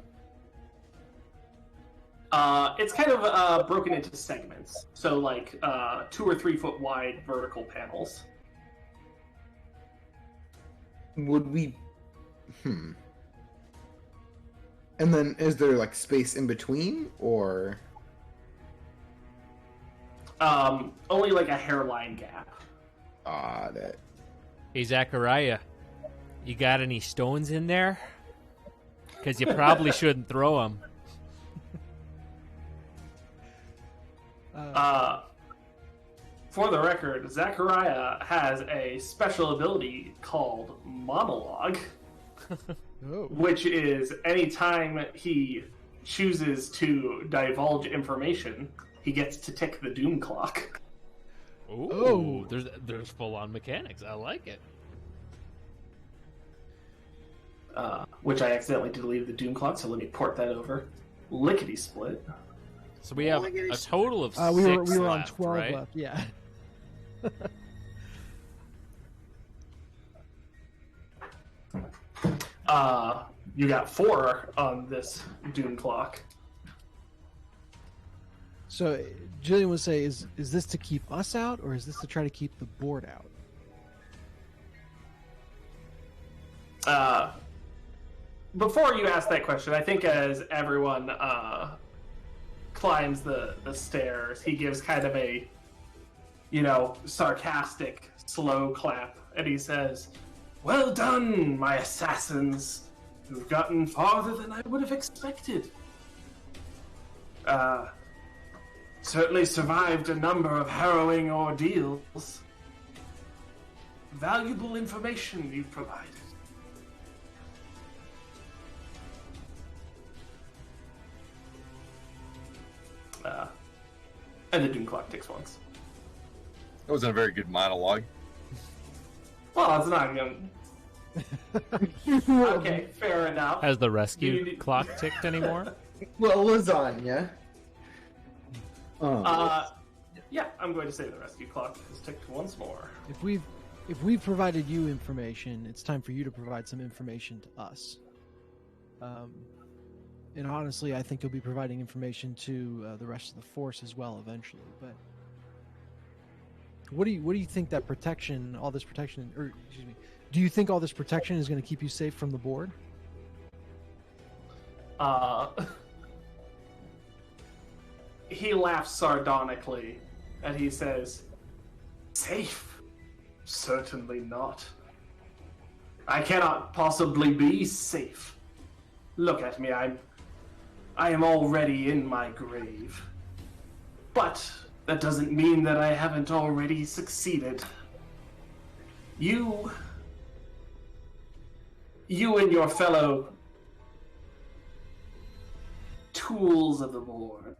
It's kind of broken into segments, so like 2 or 3 foot wide vertical panels. Would we? And then is there like space in between, or? Only like a hairline gap. That. Hey, Zachariah, you got any stones in there? Because you probably shouldn't throw them. For the record, Zachariah has a special ability called Monologue, Oh. which is anytime he chooses to divulge information, he gets to tick the doom clock. Ooh, Oh. there's full-on mechanics. I like it. Which I accidentally did leave the doom clock, so let me port that over. Lickety split. So we have a total of 6 we were on left, 12 right? left. Yeah. You got 4 on this doom clock. So Jillian would say, is this to keep us out, or is this to try to keep the board out? Before you ask that question, I think as everyone climbs the stairs, he gives kind of a, sarcastic, slow clap, and he says, "Well done, my assassins. You've gotten farther than I would have expected. Certainly survived a number of harrowing ordeals. Valuable information you've provided." And the doom clock ticks once. That wasn't a very good monologue. Well, it's not even. Okay, fair enough. Has the rescue clock ticked anymore? Well, lasagna. Yeah, I'm going to say the rescue clock has ticked once more. If we've provided you information, it's time for you to provide some information to us. And honestly, I think you'll be providing information to the rest of the force as well eventually. But what do you think that protection, all this protection, or excuse me, do you think all this protection is going to keep you safe from the board? He laughs sardonically, and he says, "Safe? Certainly not. I cannot possibly be safe. Look at me, I am already in my grave. But that doesn't mean that I haven't already succeeded. You and your fellow tools of the board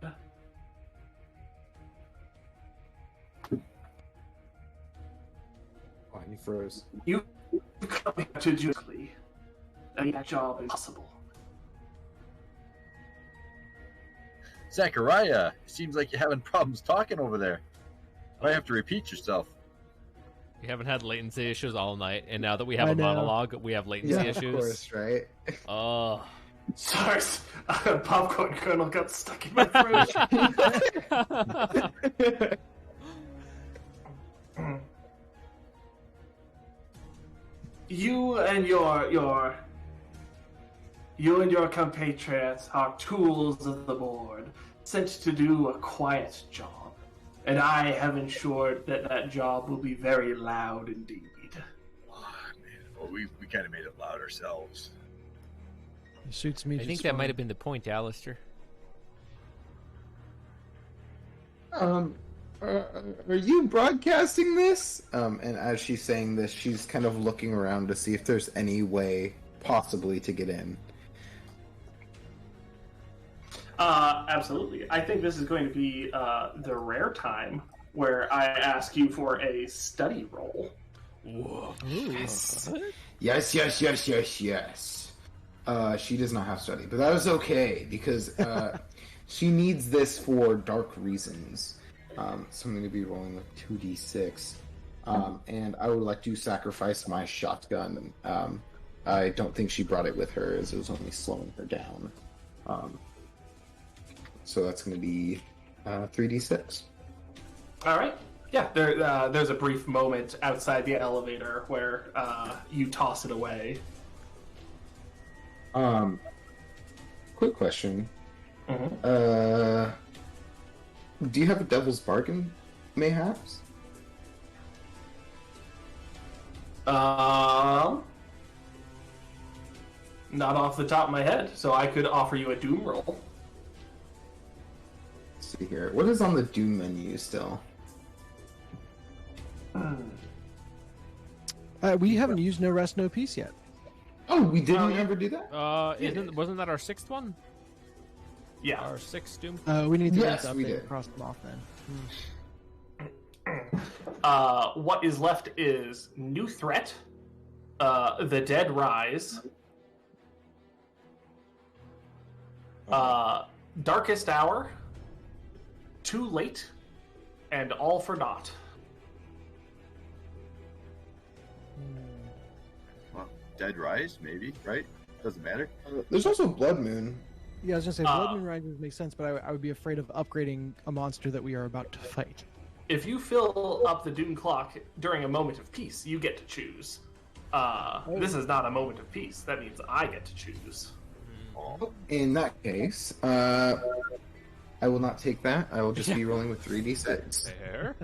He froze. you come here to do quickly, and that job impossible. Zachariah, seems like you're having problems talking over there. Might have to repeat yourself. We haven't had latency issues all night, and now that we have I a know. monologue, we have latency Yeah, issues. of course, right? Oh. Sorry, popcorn kernel got stuck in my throat. You and your compatriots are tools of the board, sent to do a quiet job, and I have ensured that that job will be very loud indeed. Oh, man. Well, we kind of made it loud ourselves. It suits me. I think that might have been the point, Alistair. Are you broadcasting this? And as she's saying this, she's kind of looking around to see if there's any way possibly to get in. Absolutely. I think this is going to be the rare time where I ask you for a study roll. Whoa. Yes. Yes. She does not have study, but that is okay because she needs this for dark reasons. So I'm going to be rolling with 2d6, and I would like to sacrifice my shotgun. I don't think she brought it with her, as it was only slowing her down. So that's going to be 3d6. All right. Yeah, there's a brief moment outside the elevator where you toss it away. Quick question. Mm-hmm. Do you have a devil's bargain, mayhaps? Not off the top of my head, so I could offer you a doom roll. So see here. What is on the Dune menu still? We haven't used No Rest, No Peace yet. Oh, we didn't ever do that? Wasn't that our 6th one? Yeah. Our 6th Doom? We need to Yes, get we update did. and cross them off then. What is left is New Threat, The Dead Rise, Darkest Hour, Too Late, and All for Naught. Well, Dead Rise, maybe, right? Doesn't matter. There's also Blood Moon. Yeah, I was gonna say Blood Moon Rising makes sense, but I would be afraid of upgrading a monster that we are about to fight. If you fill up the Dune clock during a moment of peace, you get to choose. This is not a moment of peace. That means I get to choose. In that case, I will not take that. I will just be rolling with 3d6. Fair.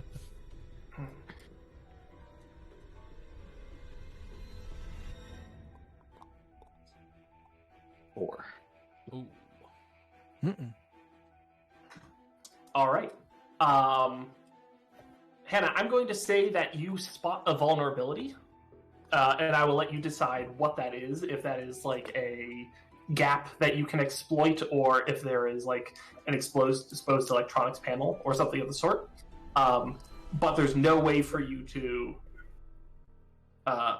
4. Ooh. Mm-mm. All right. Hannah, I'm going to say that you spot a vulnerability, and I will let you decide what that is, if that is like a gap that you can exploit, or if there is like an exposed electronics panel or something of the sort. But there's no way for you to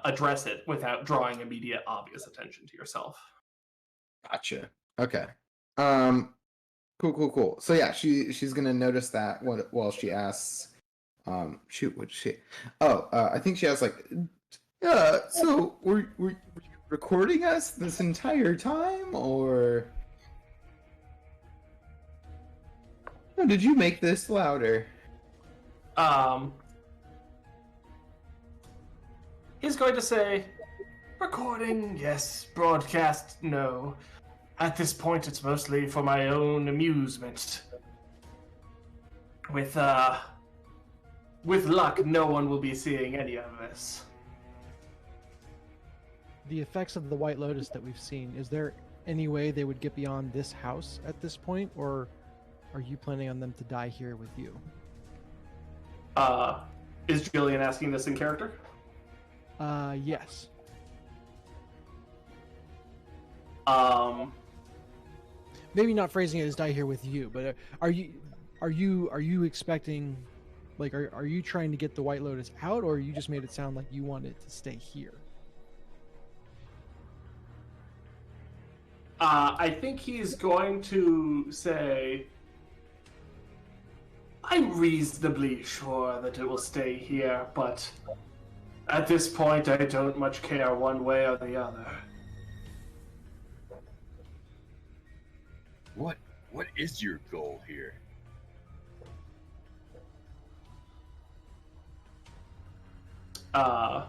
address it without drawing immediate, obvious attention to yourself. Gotcha. Okay. Cool. So yeah, she's gonna notice that while she asks, what'd she? I think she asks like, so were you recording us this entire time, or no, did you make this louder? He's going to say, recording, yes. Broadcast, no. At this point, it's mostly for my own amusement. With luck, no one will be seeing any of this. The effects of the White Lotus that we've seen, is there any way they would get beyond this house at this point, or are you planning on them to die here with you? Is Jillian asking this in character? Yes. Maybe not phrasing it as die here with you, but are you expecting, like, are you trying to get the White Lotus out, or you just made it sound like you want it to stay here? I think he's going to say, I'm reasonably sure that it will stay here, but at this point I don't much care one way or the other. What is your goal here? And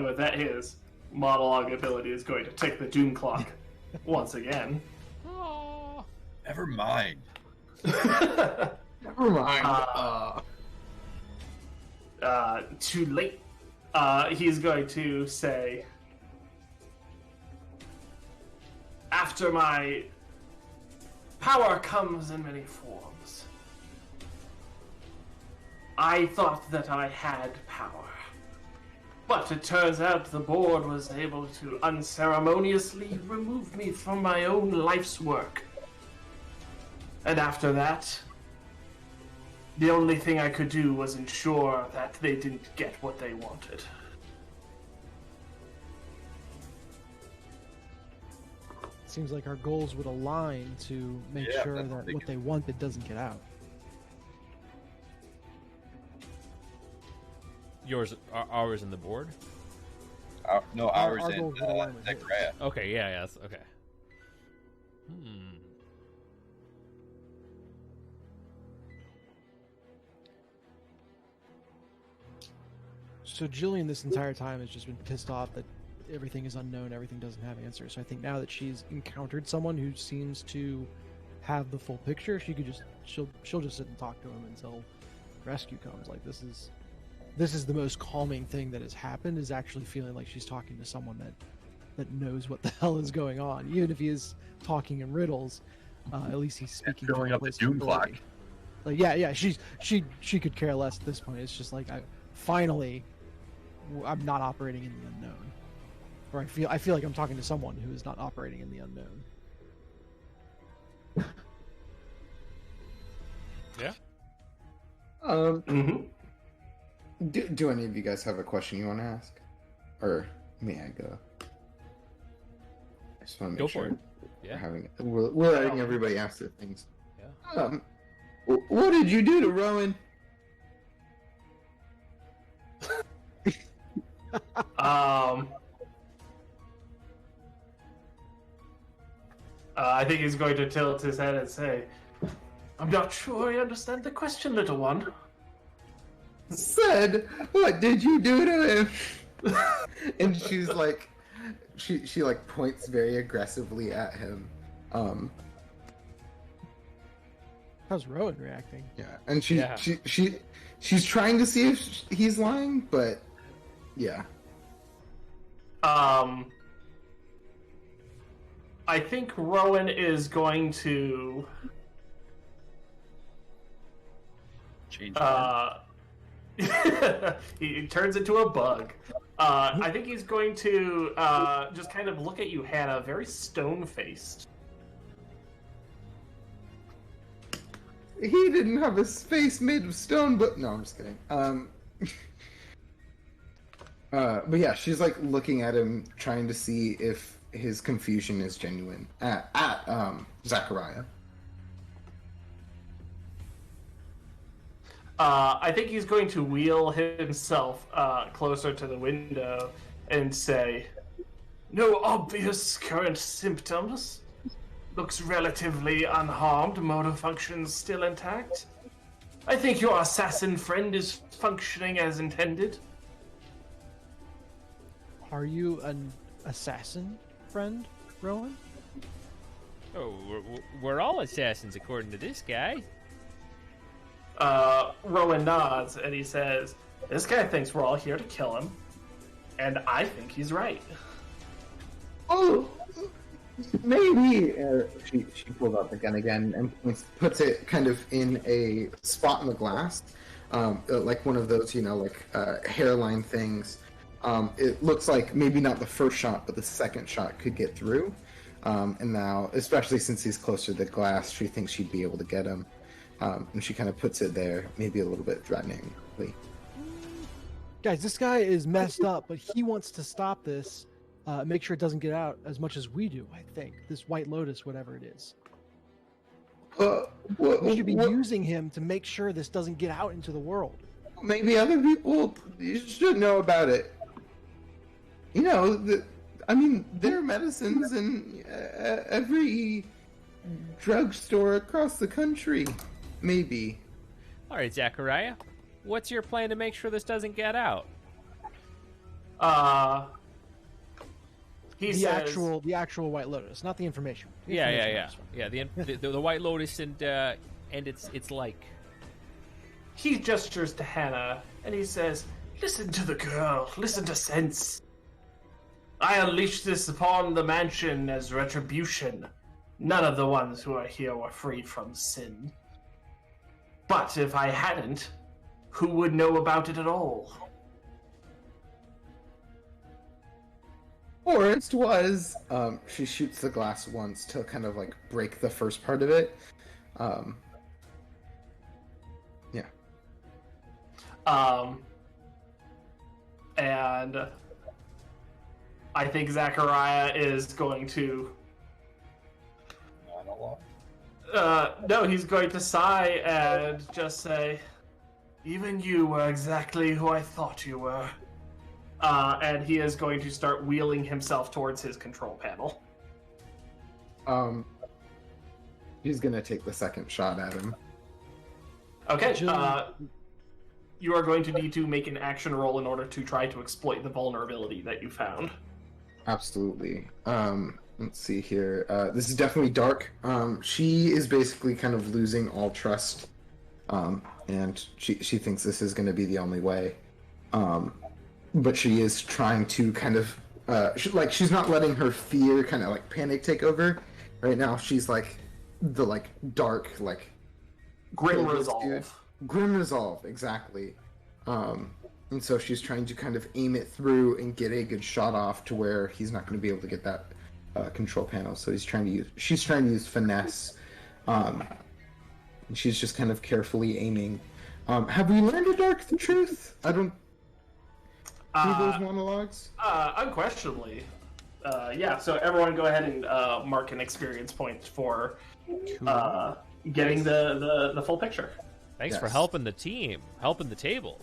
with that, his monologue ability is going to tick the doom clock once again. Oh. Never mind. Never mind. Too late. He's going to say, after my power comes in many forms. I thought that I had power. But it turns out the board was able to unceremoniously remove me from my own life's work. And after that, the only thing I could do was ensure that they didn't get what they wanted. Seems like our goals would align to make sure that what they wanted doesn't get out. Ours in the board? No, ours our in goals would align with his. Zechariah. Okay, yes, okay. So Jillian this entire time has just been pissed off that everything is unknown, everything doesn't have answers. So I think now that she's encountered someone who seems to have the full picture, she'll just sit and talk to him until rescue comes. Like this is the most calming thing that has happened, is actually feeling like she's talking to someone that knows what the hell is going on, even if he is talking in riddles. At least he's speaking. filling from a up the place of doom clock. authority. Like, yeah, she could care less at this point. It's just like, I'm not operating in the unknown, or I feel like I'm talking to someone who is not operating in the unknown. Yeah. Do any of you guys have a question you want to ask, or may I go? I just want to Go make for sure it. Yeah. we're letting everybody ask their things. Yeah. What did you do to Rowan? I think he's going to tilt his head and say, "I'm not sure I understand the question, little one." Said, what did you do to him? And she's like, she like points very aggressively at him. How's Rowan reacting? Yeah, and she's trying to see if he's lying, but yeah. I think Rowan is going to Change. he turns into a bug. I think he's going to just kind of look at you, Hannah, very stone-faced. He didn't have his face made of stone, but no, I'm just kidding. But yeah, she's like looking at him, trying to see if his confusion is genuine at Zachariah. I think he's going to wheel himself closer to the window and say, "No obvious current symptoms. Looks relatively unharmed. Motor functions still intact. I think your assassin friend is functioning as intended." Are you an assassin friend, Rowan? Oh, we're all assassins according to this guy. Rowan nods and he says, "This guy thinks we're all here to kill him, and I think he's right." Oh, maybe. She pulls out the gun again and puts it kind of in a spot in the glass, like one of those, hairline things. It looks like maybe not the first shot, but the second shot could get through. And now, especially since he's closer to the glass, she thinks she'd be able to get him. And she kind of puts it there, maybe a little bit threateningly. Guys, this guy is messed up, but he wants to stop this, make sure it doesn't get out as much as we do, I think. This White Lotus, whatever it is. We should be using him to make sure this doesn't get out into the world. Maybe other people should know about it. There are medicines in every drugstore across the country. Maybe. All right, Zachariah. What's your plan to make sure this doesn't get out? He The says, actual White Lotus, not the information. The Yeah. information is The White Lotus and it's like. he gestures to Hannah and he says, "Listen to the girl, listen to sense. I unleashed this upon the mansion as retribution. None of the ones who are here were free from sin. But if I hadn't, who would know about it at all?" Forrest was. She shoots the glass once to kind of like break the first part of it. Yeah. And I think Zachariah is going to. No, he's going to sigh and just say, "Even you were exactly who I thought you were." And he is going to start wheeling himself towards his control panel. He's gonna take the second shot at him. Okay, you are going to need to make an action roll in order to try to exploit the vulnerability that you found. Absolutely. Let's see here. This is definitely dark. She is basically kind of losing all trust, and she thinks this is going to be the only way. But she is trying to kind of, she's not letting her fear kind of like panic take over. Right now, she's like the like dark like Grim Dude. resolve. Grim resolve, exactly. And so she's trying to kind of aim it through and get a good shot off to where he's not going to be able to get that control panel. So she's trying to use finesse. And she's just kind of carefully aiming. Have we learned a dark truth? I don't. Through those monologues? Unquestionably. Yeah, so everyone go ahead and mark an experience point for getting the full picture. Thanks Yes. for helping the team, helping the table.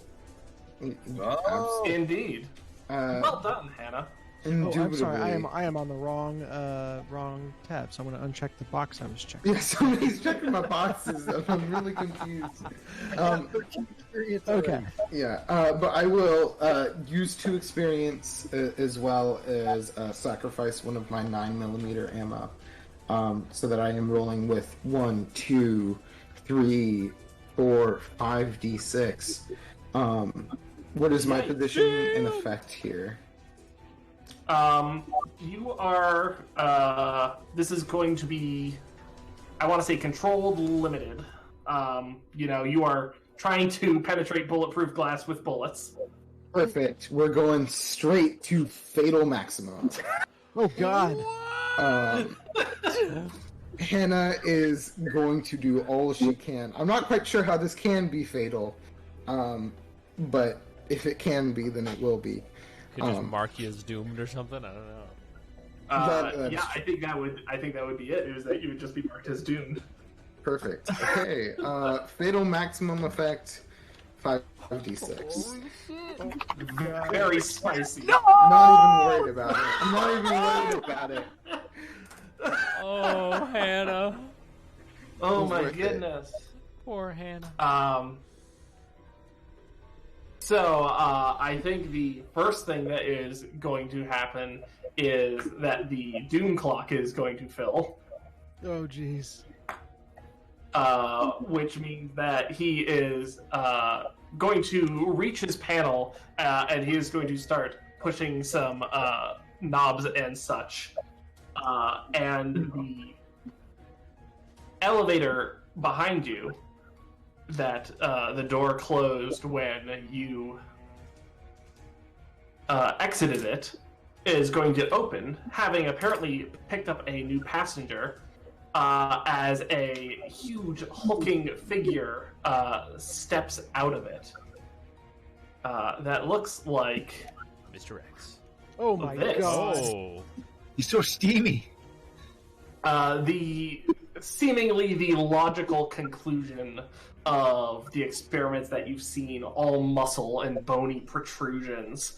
Oh. Indeed. Well done, Hannah. I'm sorry. I am on the wrong tab. So I'm going to uncheck the box I was checking. Yeah, somebody's checking my boxes. I'm really confused. Okay. Yeah, but I will use 2 experience as well as sacrifice one of my 9mm ammo, so that I am rolling with 1, 2, 3, 4, 5 d6. What is my position and effect here? You are. This is going to be, I want to say, controlled limited. You are trying to penetrate bulletproof glass with bullets. Perfect. We're going straight to fatal maximum. Oh God. Hannah is going to do all she can. I'm not quite sure how this can be fatal, but if it can be, then it will be. Could just mark you as doomed or something. I don't know. Yeah, I think that would be it. Is that you would just be marked as doomed. Perfect. Okay. Fatal maximum effect, 5d6. Very spicy. Not even worried about it. I'm not even worried about it. Oh, Hannah. Oh It's my worth it. goodness. Poor Hannah. So I think the first thing that is going to happen is that the doom clock is going to fill, Oh jeez. which means that he is going to reach his panel and he is going to start pushing some knobs and such. And the elevator behind you that the door closed when you exited it is going to open, having apparently picked up a new passenger as a huge hulking figure steps out of it. That looks like Mr. X. Oh my This. God. Oh. He's so steamy. seemingly the logical conclusion of the experiments that you've seen, all muscle and bony protrusions,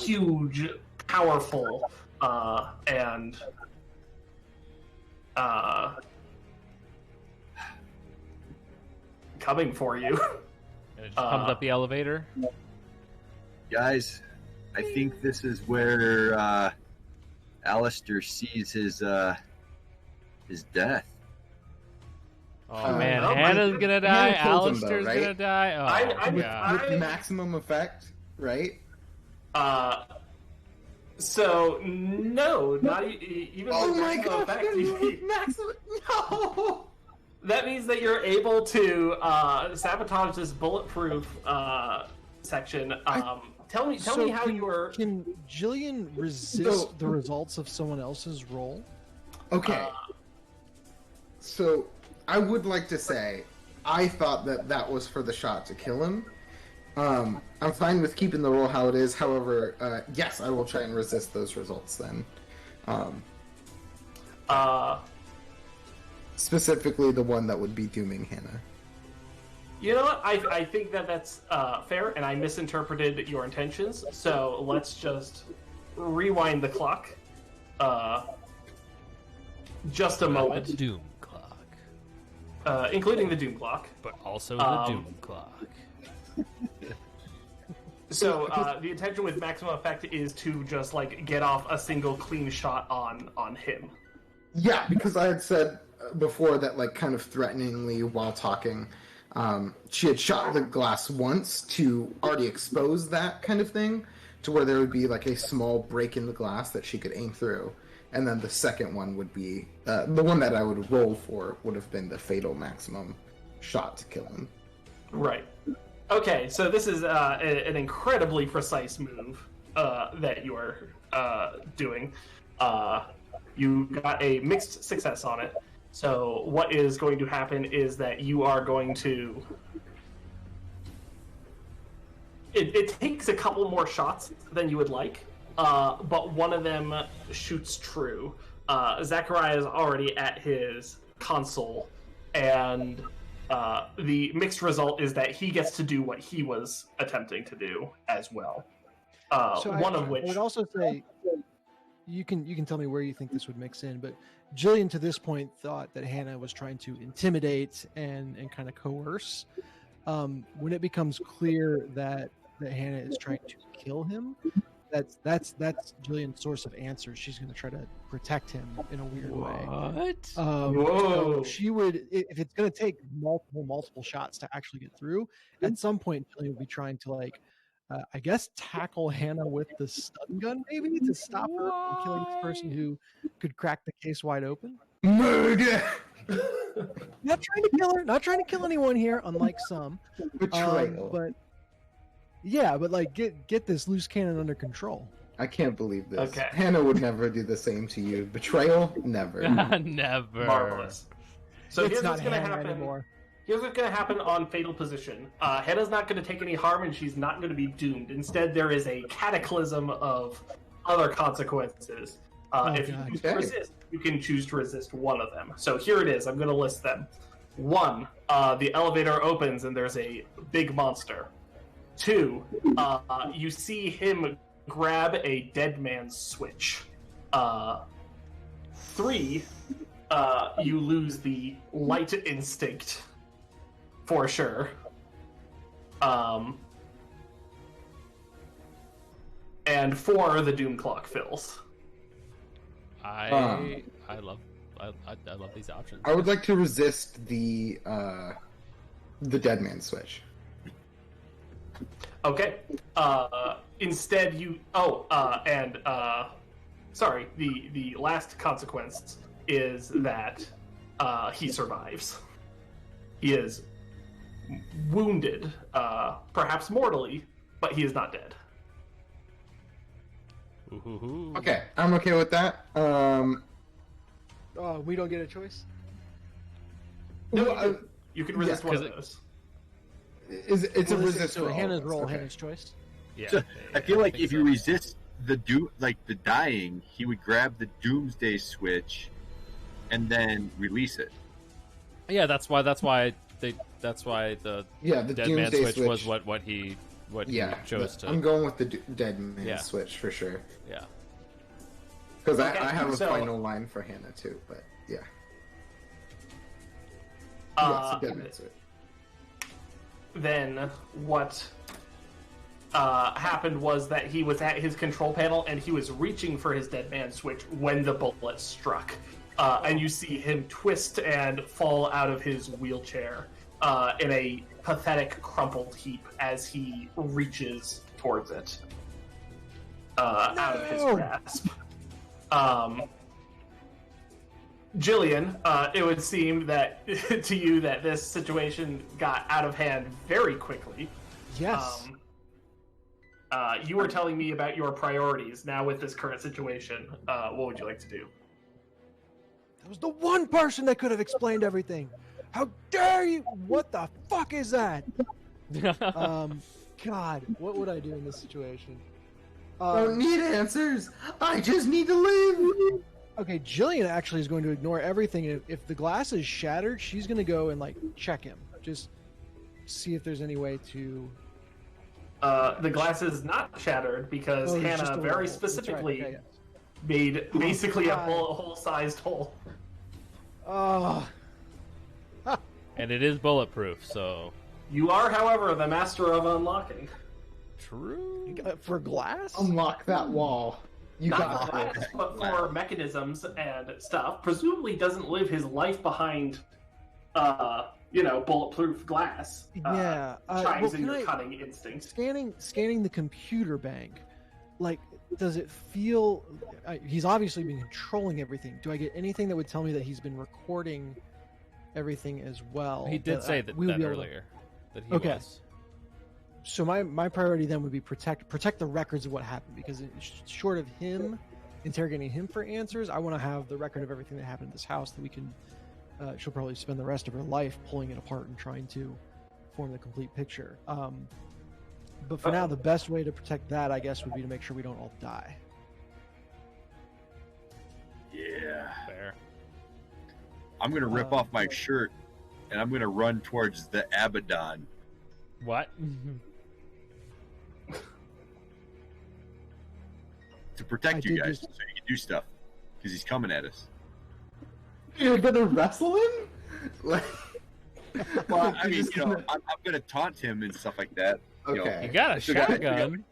huge, powerful, and coming for you. And it just comes up the elevator. Guys, I think this is where Alistair sees his death. Oh man, oh my Hannah's God. gonna die. Hannah killed him, though, Alistair's right? gonna die. Oh I'm- god. With maximum effect, right? So no, not even. Oh with my maximum god! effect, Maximum! No! that means that you're able to sabotage this bulletproof section. Tell me how you were. Can Jillian resist the results of someone else's roll? Okay. So, I would like to say, I thought that was for the shot to kill him. I'm fine with keeping the roll how it is. However, yes, I will try and resist those results then. Specifically the one that would be dooming Hannah. You know what? I think that's fair, and I misinterpreted your intentions. So let's just rewind the clock. Just a The moment, doom clock, including the doom clock. but also the doom clock. So the intention with maximum effect is to just like get off a single clean shot on him. Yeah, because I had said before that, like, kind of threateningly while talking, she had shot the glass once to already expose that kind of thing, to where there would be like a small break in the glass that she could aim through. and then the second one would be the one that I would roll for would have been the fatal maximum shot to kill him. Right. Okay, so this is an incredibly precise move that you are doing. You got a mixed success on it. So what is going to happen is that you are going to... It takes a couple more shots than you would like, but one of them shoots true. Zachariah is already at his console, and the mixed result is that he gets to do what he was attempting to do as well. So one of I which... would also say, you can tell me where you think this would mix in, but Jillian to this point thought that Hannah was trying to intimidate and kind of coerce. When it becomes clear that Hannah is trying to kill him, that's Jillian's source of answers. She's going to try to protect him in a weird way. What? Whoa. So she would, if it's going to take multiple shots to actually get through, at some point Jillian would be trying to I guess tackle Hannah with the stun gun, maybe to stop her from killing this person who could crack the case wide open. Murder! Not trying to kill her, not trying to kill anyone here, unlike some. Betrayal. But get this loose cannon under control. I can't believe this. Okay. Hannah would never do the same to you. Betrayal? Never. Never. Marvelous. So It's here's not what's going to Hannah happen. anymore. Here's what's going to happen on Fatal Position. Hannah's not going to take any harm, and she's not going to be doomed. Instead, there is a cataclysm of other consequences. If you God. choose to resist, you can choose to resist one of them. So here it is. I'm going to list them. 1, the elevator opens, and there's a big monster. 2, you see him grab a dead man's switch. 3, you lose the light instinct. For sure. And 4, the doom clock fills. I love these options. I would like to resist the dead man switch. Okay. Instead, you... sorry, the last consequence is that he survives. He is wounded, perhaps mortally, but he is not dead. Ooh. Okay, I'm okay with that. We don't get a choice. No, you can resist yeah, one of those. It's a resist So roll. Hannah's roll, Okay. Hannah's choice. Yeah. So, I feel like think if you resist the the dying, he would grab the doomsday switch and then release it. Yeah, that's why the Yeah, the dead man doomsday switch was what he chose to. I'm going with the dead man Yeah. switch for sure. Yeah. Because Okay, I have a so- final line for Hannah too, but yeah. Yes, the dead man switch. Then what happened was that he was at his control panel and he was reaching for his dead man switch when the bullet struck. And you see him twist and fall out of his wheelchair in a pathetic, crumpled heap as he reaches towards it out of his grasp. Jillian, it would seem that to you that this situation got out of hand very quickly. Yes. You were telling me about your priorities. Now, with this current situation, what would you like to do? That was the one person that could have explained everything. How dare you? What the fuck is that? God, what would I do in this situation? I don't need answers. I just need to live. Okay, Jillian actually is going to ignore everything. If the glass is shattered, she's going to go and check him. Just see if there's any way to... The glass is not shattered because Oh, there's just Hannah a very little hole. That's right, specifically okay, yeah. made basically a God. hole-sized hole. Oh, And it is bulletproof, so You are, however, the master of unlocking. true. for glass? Unlock that wall. You Not got for glass, but for mechanisms and stuff. Presumably doesn't live his life behind, bulletproof glass. Yeah. Chimes well, in can your I- cunning instinct. Scanning the computer bank, does it feel? He's obviously been controlling everything. Do I get anything that would tell me that he's been recording everything as well? He did say that earlier. That he was. So my priority then would be protect the records of what happened, because short of him interrogating him for answers, I want to have the record of everything that happened in this house that we can. She'll probably spend the rest of her life pulling it apart and trying to form the complete picture. But for now, the best way to protect that, I guess, would be to make sure we don't all die. Yeah. Fair. I'm going to rip off my shirt, and I'm going to run towards the Abaddon. What? To protect you guys, so you can do stuff. Because he's coming at us. You're going to wrestle him? Like... Well, I mean, I'm going to taunt him and stuff like that. Okay. You got a shotgun.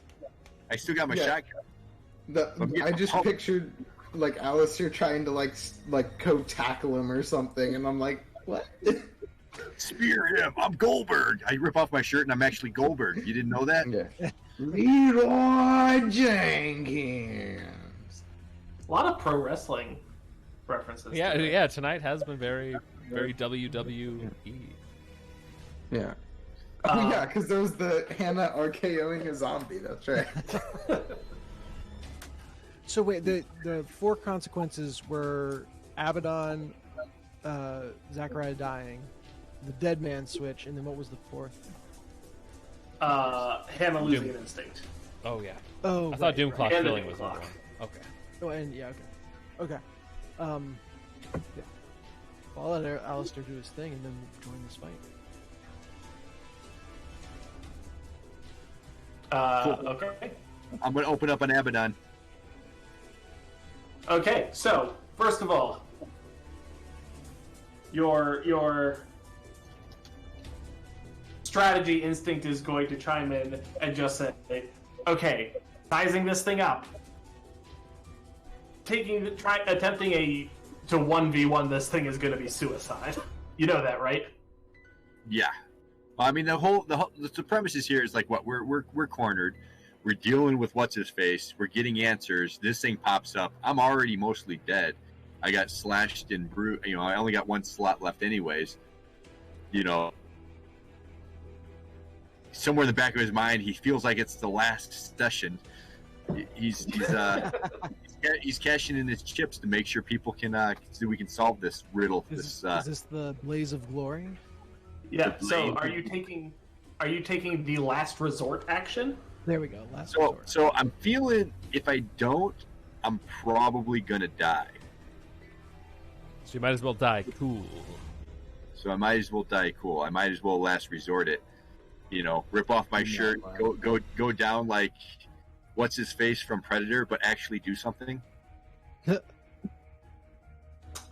I still got my shotgun. I just pictured like Alistair trying to like go tackle him or something, and I'm like, what? Spear him! I'm Goldberg. I rip off my shirt and I'm actually Goldberg. You didn't know that? Yeah. Leroy Jenkins. A lot of pro wrestling references. Yeah. Tonight has been very, very WWE. Yeah. Oh yeah, because there was the Hannah RKOing a zombie. That's right. So wait, the 4 consequences were Abaddon, Zachariah dying, the dead man switch, and then what was the 4th? Hannah losing an instinct. Oh yeah. Oh, I thought Doom Clock And the killing Doom was one. Clock. Okay. Oh, and yeah, okay. Yeah. Well, I'll let Alistair do his thing and then join this fight. Okay. I'm going to open up an Abaddon. Okay, so first of all, your strategy instinct is going to chime in and just say, okay, sizing this thing up, attempting to 1v1 this thing is going to be suicide. You know that, right? Yeah. I mean, the premises here is like what we're cornered. We're dealing with what's his face. We're getting answers. This thing pops up. I'm already mostly dead. I got slashed and bruised. I only got one slot left, anyways. Somewhere in the back of his mind, he feels like it's the last session. He's cashing in his chips to make sure people can so we can solve this riddle. Is this the Blaze of Glory? Yeah. So are you taking the last resort action? There we go. Last resort. So I'm feeling if I don't, I'm probably gonna die. So you might as well die cool. So I might as well die cool. I might as well last resort it. Rip off my shirt, go down like what's his face from Predator, but actually do something.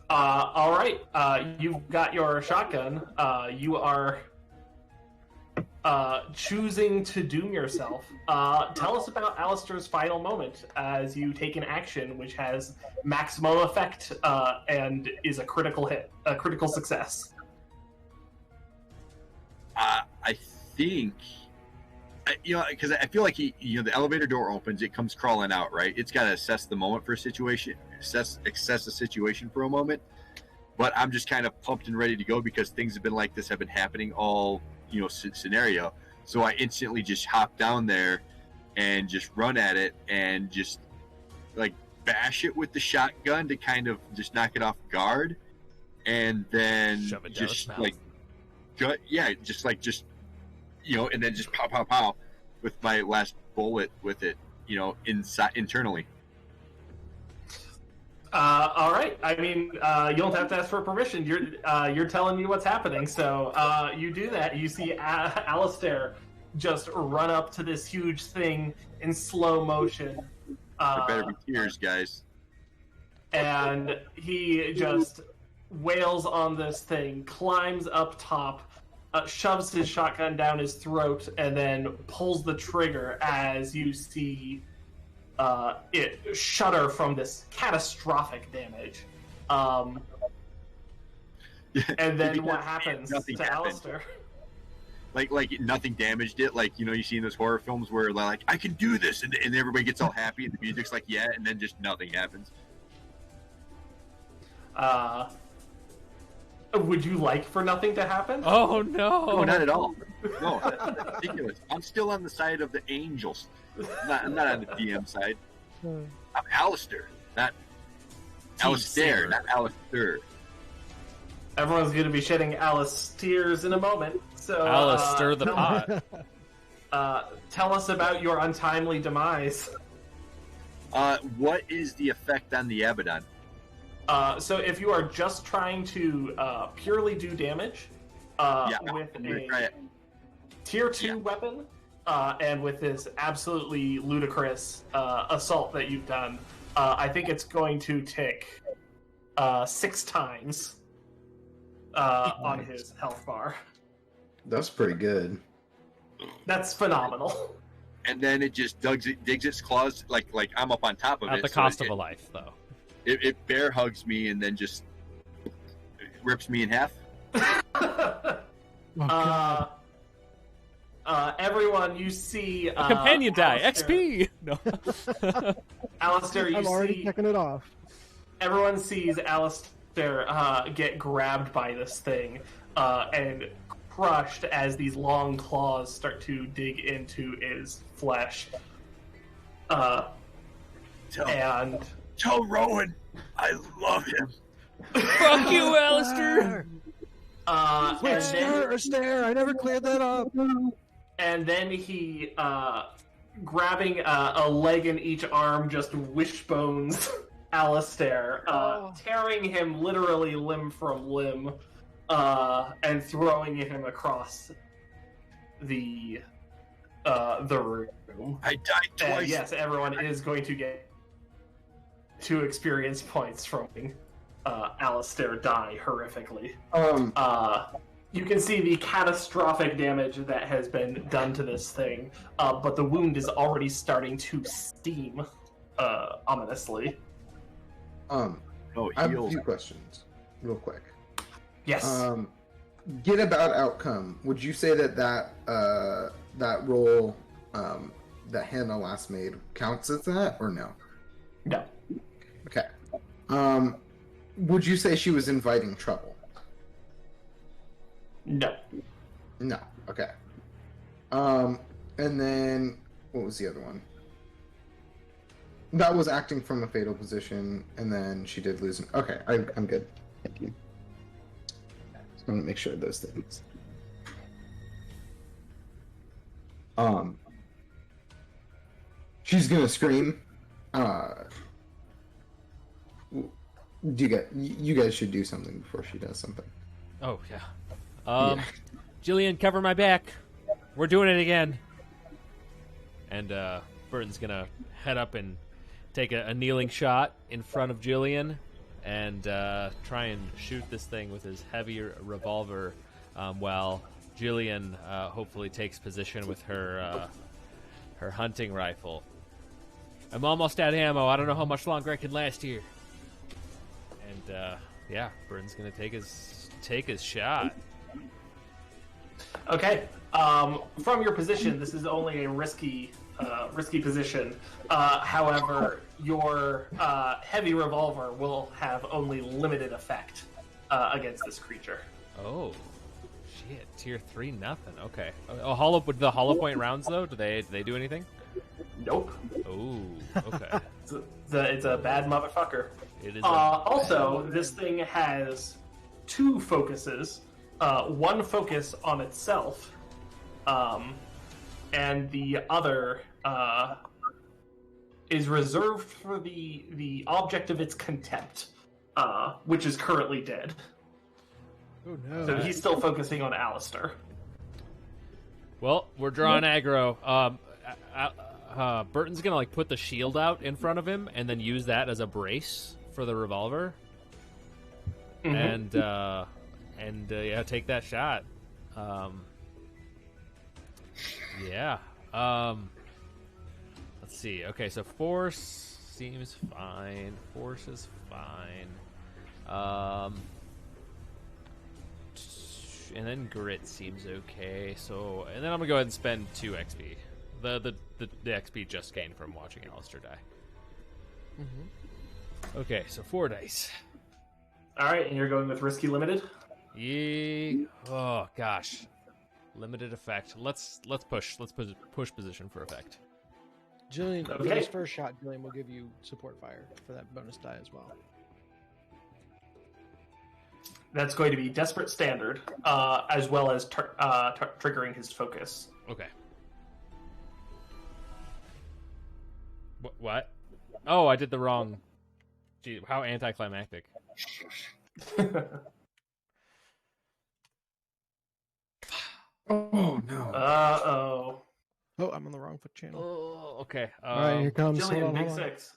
All right. You've got your shotgun. You are choosing to doom yourself. Tell us about Alistair's final moment as you take an action which has maximum effect and is a critical hit, a critical success. I think, because I feel like the elevator door opens, it comes crawling out, right? It's got to assess the moment for a situation, assess the situation for a moment. But I'm just kind of pumped and ready to go because things have been like this, have been happening all, scenario. So I instantly just hop down there and just run at it and just like bash it with the shotgun to kind of just knock it off guard. And then shove it down just its mouth. And then just pow with my last bullet with it, internally. All right. I mean, you don't have to ask for permission. You're telling me what's happening. So you do that. You see Alistair just run up to this huge thing in slow motion. There better be tears, guys. And he just wails on this thing, climbs up top, shoves his shotgun down his throat, and then pulls the trigger as you see it shudder from this catastrophic damage. And then what happens to Alistair? like nothing damaged it. Like, you know, you see in those horror films where they're like, I can do this, and everybody gets all happy, and the music's like, yeah, and then just nothing happens. Would you like for nothing to happen? Oh no! No, not at all. No, that's ridiculous. I'm still on the side of the angels. I'm not on the DM side. I'm Alistair, not Alistair, not Alistair. Everyone's going to be shedding Alice tears in a moment. So, Alice, stir the pot. Tell us about your untimely demise. What is the effect on the Abaddon? So if you are just trying to purely do damage with a tier 2 weapon and with this absolutely ludicrous assault that you've done, I think it's going to tick 6 times on his health bar. That's pretty good. That's phenomenal. And then it just digs its claws like I'm up on top of it. At the cost of a life, though. It bear hugs me and then just rips me in half. Everyone, you see A companion die. Alistair. XP. No. Alistair, you I'm already see. checking it off. Everyone sees Alistair get grabbed by this thing and crushed as these long claws start to dig into his flesh. Tell Rowan I love him. Fuck you, Alistair. Wait, stare! I never cleared that up. And then he, grabbing a leg in each arm, just wishbones Alistair, tearing him literally limb from limb, and throwing him across the room. I died twice. And yes, everyone is going to get 2 experience points from Alistair die horrifically. You can see the catastrophic damage that has been done to this thing, but the wound is already starting to steam ominously. I have a few questions, real quick. Yes. Get about outcome. Would you say that roll that Hannah last made counts as that, or no? No. Okay. Would you say she was inviting trouble? No. No. Okay. And then what was the other one? That was acting from a fatal position, and then she did lose. Okay, I'm good. Thank you. Just want to make sure of those things. She's gonna scream. You guys should do something before she does something. Oh, yeah. Jillian, cover my back. We're doing it again. And Burton's going to head up and take a kneeling shot in front of Jillian and try and shoot this thing with his heavier revolver while Jillian hopefully takes position with her hunting rifle. I'm almost out of ammo. I don't know how much longer I can last here. And yeah, Burton's gonna take his shot. Okay. From your position, this is only a risky position. However, your heavy revolver will have only limited effect against this creature. Oh, shit! Tier 3, nothing. Okay. Oh, with the hollow point rounds though, do they do anything? Nope. Oh, okay. It's a bad motherfucker. It is. Also, this thing has 2 focuses. One focus on itself, and the other is reserved for the object of its contempt, which is currently dead. Oh no! So he's still focusing on Alistair. Well, we're drawing aggro. Burton's gonna put the shield out in front of him and then use that as a brace for the revolver, and yeah, take that shot. Yeah. Let's see. Okay, so force seems fine. Force is fine. and then grit seems okay. So, and then I'm gonna go ahead and spend 2 XP. The XP just gained from watching Alistair die. Mm-hmm. Okay, so 4 dice. All right, and you're going with risky limited. Yeah. Oh gosh. Limited effect. Let's push. Let's push position for effect. Jillian, for Okay. this first shot, Jillian will give you support fire for that bonus die as well. That's going to be desperate standard, as well as triggering his focus. Okay. What? Oh, I did the wrong. Gee, how anticlimactic. Oh no. Uh-oh. Oh, I'm on the wrong foot channel. Oh, okay. All right, here comes. Hold Jillian, on, big hold on. 6.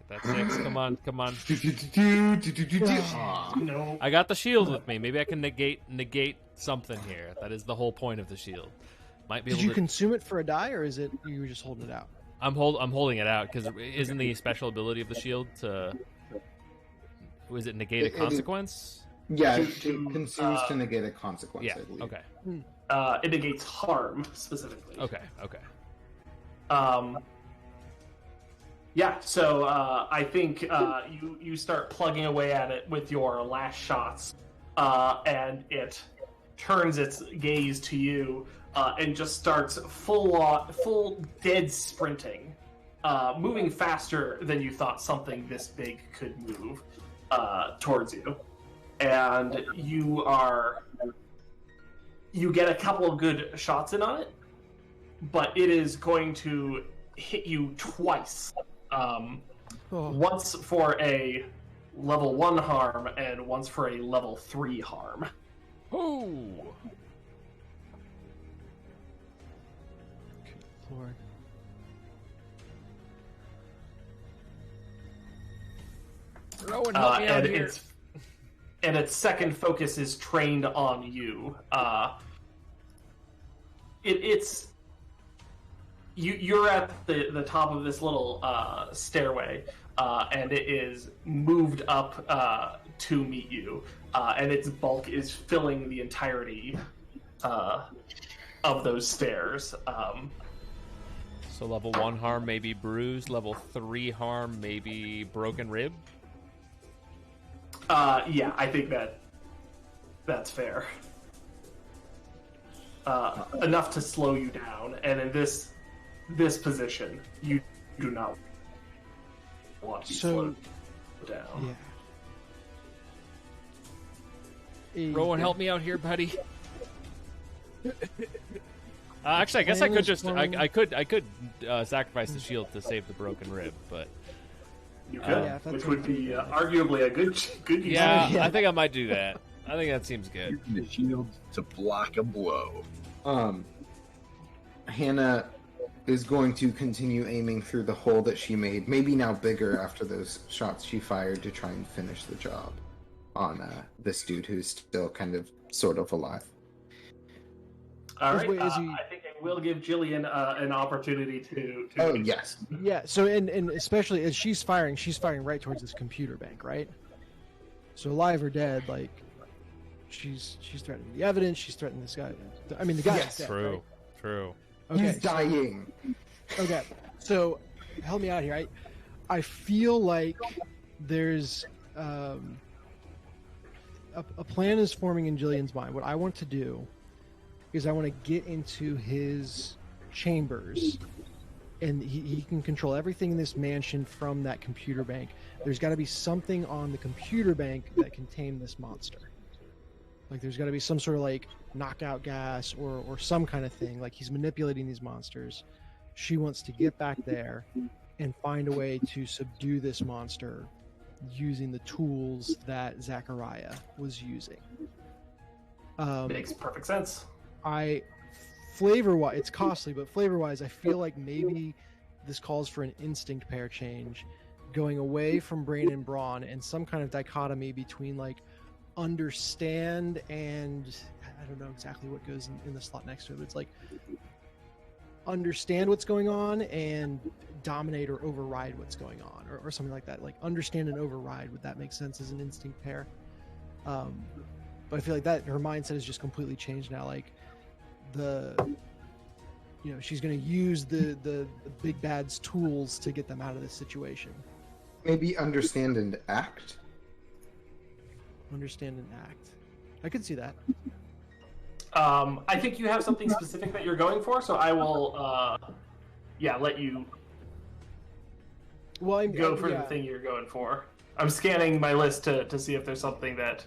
Get that 6. Come on, come on. Aw. No. I got the shield with me. Maybe I can negate something here. That is the whole point of the shield. Might be Did able you to. consume it for a die, or is it you were just holding it out? I'm holding it out because isn't the special ability of the shield to? Was it negate a It is- consequence? Yeah, To- it to, consumes to negate a consequence, Yeah. I believe. Okay. It negates harm, specifically. Okay. Okay. Yeah, so I think you start plugging away at it with your last shots, and it turns its gaze to you and just starts full dead sprinting, moving faster than you thought something this big could move towards you, and you get a couple of good shots in on it, but it is going to hit you twice. Once for a level 1 harm and once for a level 3 harm. Oh. Lord. Rowan, help me out And here. its second focus is trained on you. You're at the top of this little stairway, and it is moved up to meet you, and its bulk is filling the entirety of those stairs. So level 1 harm, maybe bruised. Level 3 harm, maybe broken rib. Yeah, I think that's fair. Enough to slow you down, and in this position, you do not want to be slowed down. Yeah. Rowan, help me out here, buddy. Actually, I guess I could just I could sacrifice the shield to save the broken rib, but You could, Yeah, if that's which what would you be do. arguably a good use. yeah, Yeah. I think I might do that. I think that seems good. Using the shield to block a blow. Hannah is going to continue aiming through the hole that she made, maybe now bigger after those shots she fired, to try and finish the job on this dude who's still kind of sort of alive. All right. Wait, is he- I think I will give Jillian an opportunity to. Oh, yes. Yeah. So and especially as she's firing right towards this computer bank, right? So alive or dead, like she's threatening the evidence. She's threatening this guy. I mean, the guy's Yes. dead. True, Right? true. Okay. He's dying. Okay, so help me out here. I feel like there's a plan is forming in Jillian's mind. What I want to do is I want to get into his chambers, and he can control everything in this mansion from that computer bank. There's got to be something on the computer bank that can tame this monster. Like there's got to be some sort of like knockout gas or some kind of thing. Like he's manipulating these monsters. She wants to get back there and find a way to subdue this monster using the tools that Zachariah was using. Makes perfect sense. Flavor-wise, it's costly, but flavor-wise, I feel like maybe this calls for an instinct pair change, going away from brain and brawn, and some kind of dichotomy between like understand and I don't know exactly what goes in the slot next to it, but it's like understand what's going on and dominate or override what's going on, or something like that. Like understand and override, would that make sense as an instinct pair? but I feel like that her mindset has just completely changed now. Like she's going to use the big bad's tools to get them out of this situation. Maybe understand and act. Understand and act. I could see that. I think you have something specific that you're going for, so I will, let you go for the thing you're going for. I'm scanning my list to see if there's something that...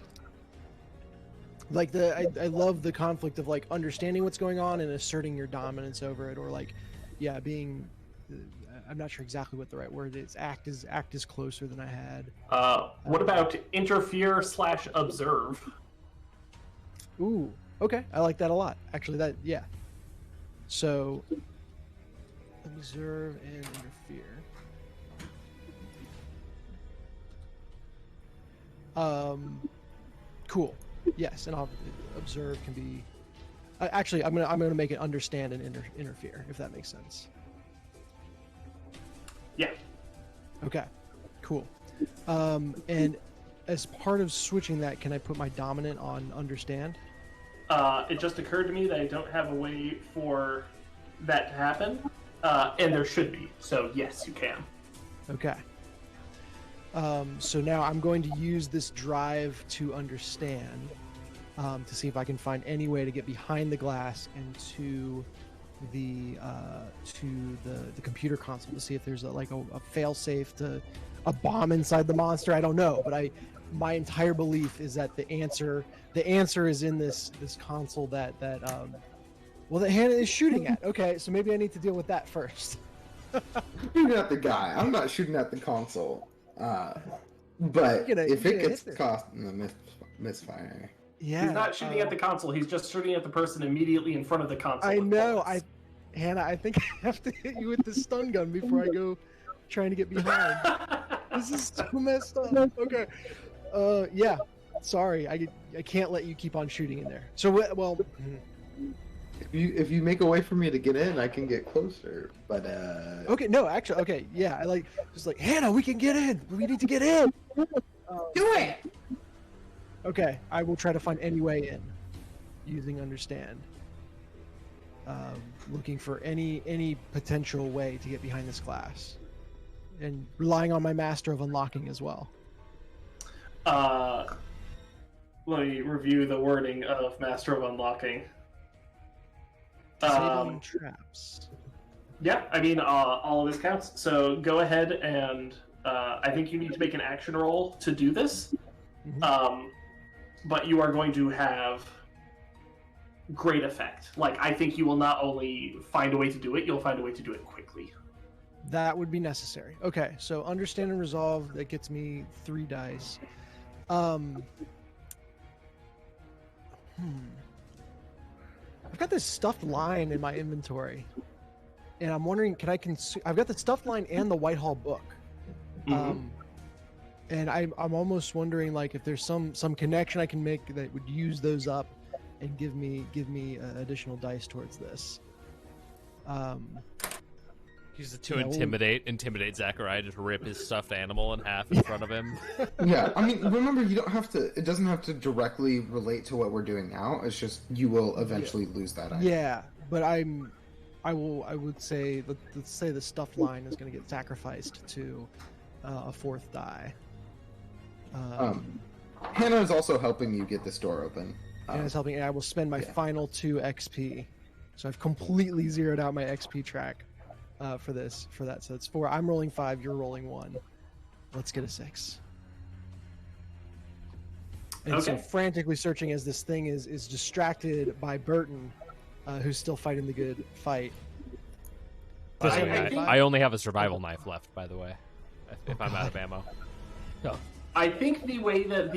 Like I love the conflict of like understanding what's going on and asserting your dominance over it, or like, being. I'm not sure exactly what the right word is. Act is closer than I had. What about interfere/observe? Ooh, okay, I like that a lot. Actually, So, observe and interfere. Cool. Yes, and I'll observe can be. Actually, I'm gonna make it understand and interfere, if that makes sense. Yeah. Okay. Cool. And as part of switching that, can I put my dominant on understand? It just occurred to me that I don't have a way for that to happen, and there should be. So yes, you can. Okay. So now I'm going to use this drive to understand, to see if I can find any way to get behind the glass and to the computer console to see if there's a fail-safe to a bomb inside the monster. I don't know, but my entire belief is that the answer is in this console that Hannah is shooting at. Okay, so maybe I need to deal with that first. Shooting at the guy. I'm not shooting at the console. But if it gets caught in the misfire. Yeah. He's not shooting at the console, he's just shooting at the person immediately in front of the console. I know. Hannah, I think I have to hit you with the stun gun before I go trying to get behind. This is so messed up. Okay. Yeah. Sorry, I can't let you keep on shooting in there. So, well... If you make a way for me to get in, I can get closer. But okay, no, actually, okay, yeah, I just Hannah, we can get in. We need to get in. Do it. Okay, I will try to find any way in, using understand. Looking for any potential way to get behind this glass, and relying on my master of unlocking as well. Let me review the wording of master of unlocking. Disabling traps. Yeah, I mean, all of this counts. So go ahead and I think you need to make an action roll to do this. Mm-hmm. But you are going to have great effect. I think you will not only find a way to do it, you'll find a way to do it quickly. That would be necessary. Okay, so understand and resolve, that gets me 3 dice. I've got this stuffed lion in my inventory, and I'm wondering, I've got the stuffed lion and the Whitehall book. Mm-hmm. And I'm almost wondering, if there's some connection I can make that would use those up and give me additional dice towards this. Use it to intimidate Zachariah, just rip his stuffed animal in half in front of him. Yeah, I mean, remember, it doesn't have to directly relate to what we're doing now. It's just you will eventually lose that item. Yeah, but I would say, let's say the stuffed lion is going to get sacrificed to a 4th die. Hannah is also helping you get this door open. Hannah's helping, and I will spend my final 2 XP. So I've completely zeroed out my XP track. For that. So it's 4. I'm rolling 5. You're rolling 1. Let's get a 6. And so frantically searching as this thing is distracted by Burton, who's still fighting the good fight. I only have a survival knife left, by the way, if I'm out of ammo. No. I think the way that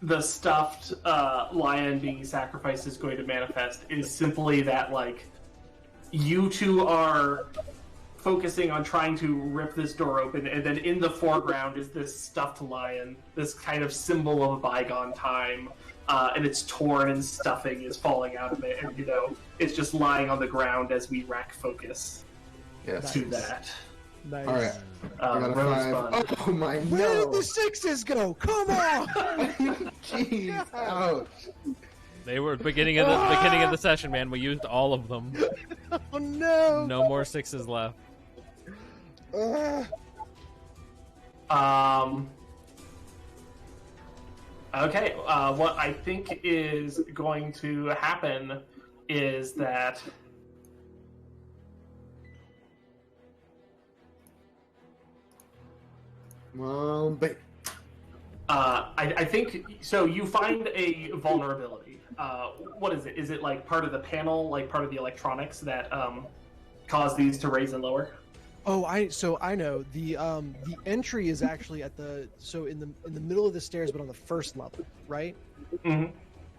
the stuffed lion being sacrificed is going to manifest is simply that, you two are focusing on trying to rip this door open, and then in the foreground is this stuffed lion, this kind of symbol of a bygone time, and it's torn and stuffing is falling out of it, and, it's just lying on the ground as we rack focus to that. Nice. All right. I got a Rosebud. 5. Oh my Where did no! the sixes go? Come on! Jeez, ouch. They were beginning of the session, man. We used all of them. Oh no! No more sixes left. Okay, what I think is going to happen is that Well, but I think so. You find a vulnerability. What is it? Is it like part of the panel, like part of the electronics that cause these to raise and lower? Oh, I know the entry is actually at the in the middle of the stairs, but on the first level, right? Mm-hmm.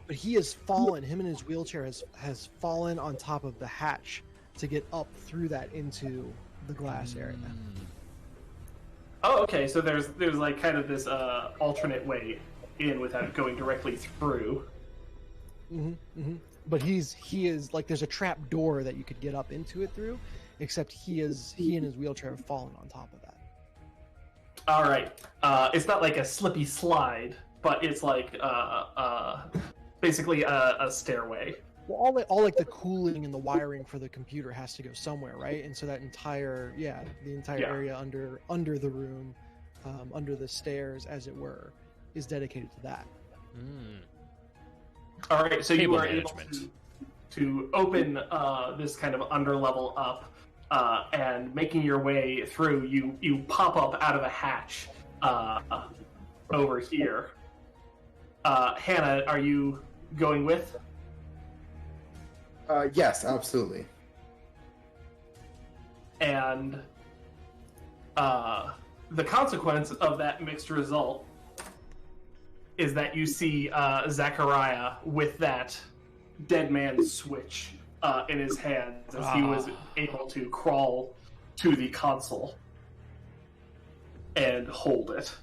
But he has fallen. Him and his wheelchair has fallen on top of the hatch to get up through that into the glass area. Oh, okay. So there's like kind of this alternate way in without going directly through. But he is like there's a trap door that you could get up into it through, except he and his wheelchair have fallen on top of that. All right. It's not like a slippy slide, but it's like basically a stairway. Well, all like the cooling and the wiring for the computer has to go somewhere, right? And so that entire area under the room, under the stairs, as it were, is dedicated to that. All right, so you Table are able to open this kind of underlevel up, and making your way through, you pop up out of a hatch over here. Hannah, are you going with? yes, absolutely. And the consequence of that mixed result is that you see Zachariah with that dead man switch in his hands as he was able to crawl to the console and hold it.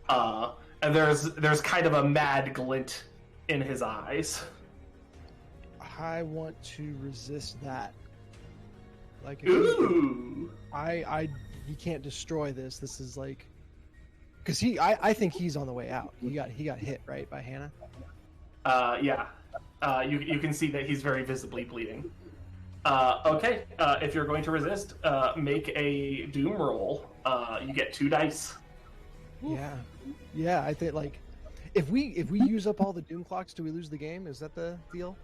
And there's kind of a mad glint in his eyes. I want to resist that. Like, Ooh! he can't destroy this. This is like, because I think he's on the way out. He got hit right by Hannah. Yeah. You can see that he's very visibly bleeding. Okay, if you're going to resist, make a doom roll. You get 2 dice. Yeah. I think like, if we use up all the doom clocks, do we lose the game? Is that the deal?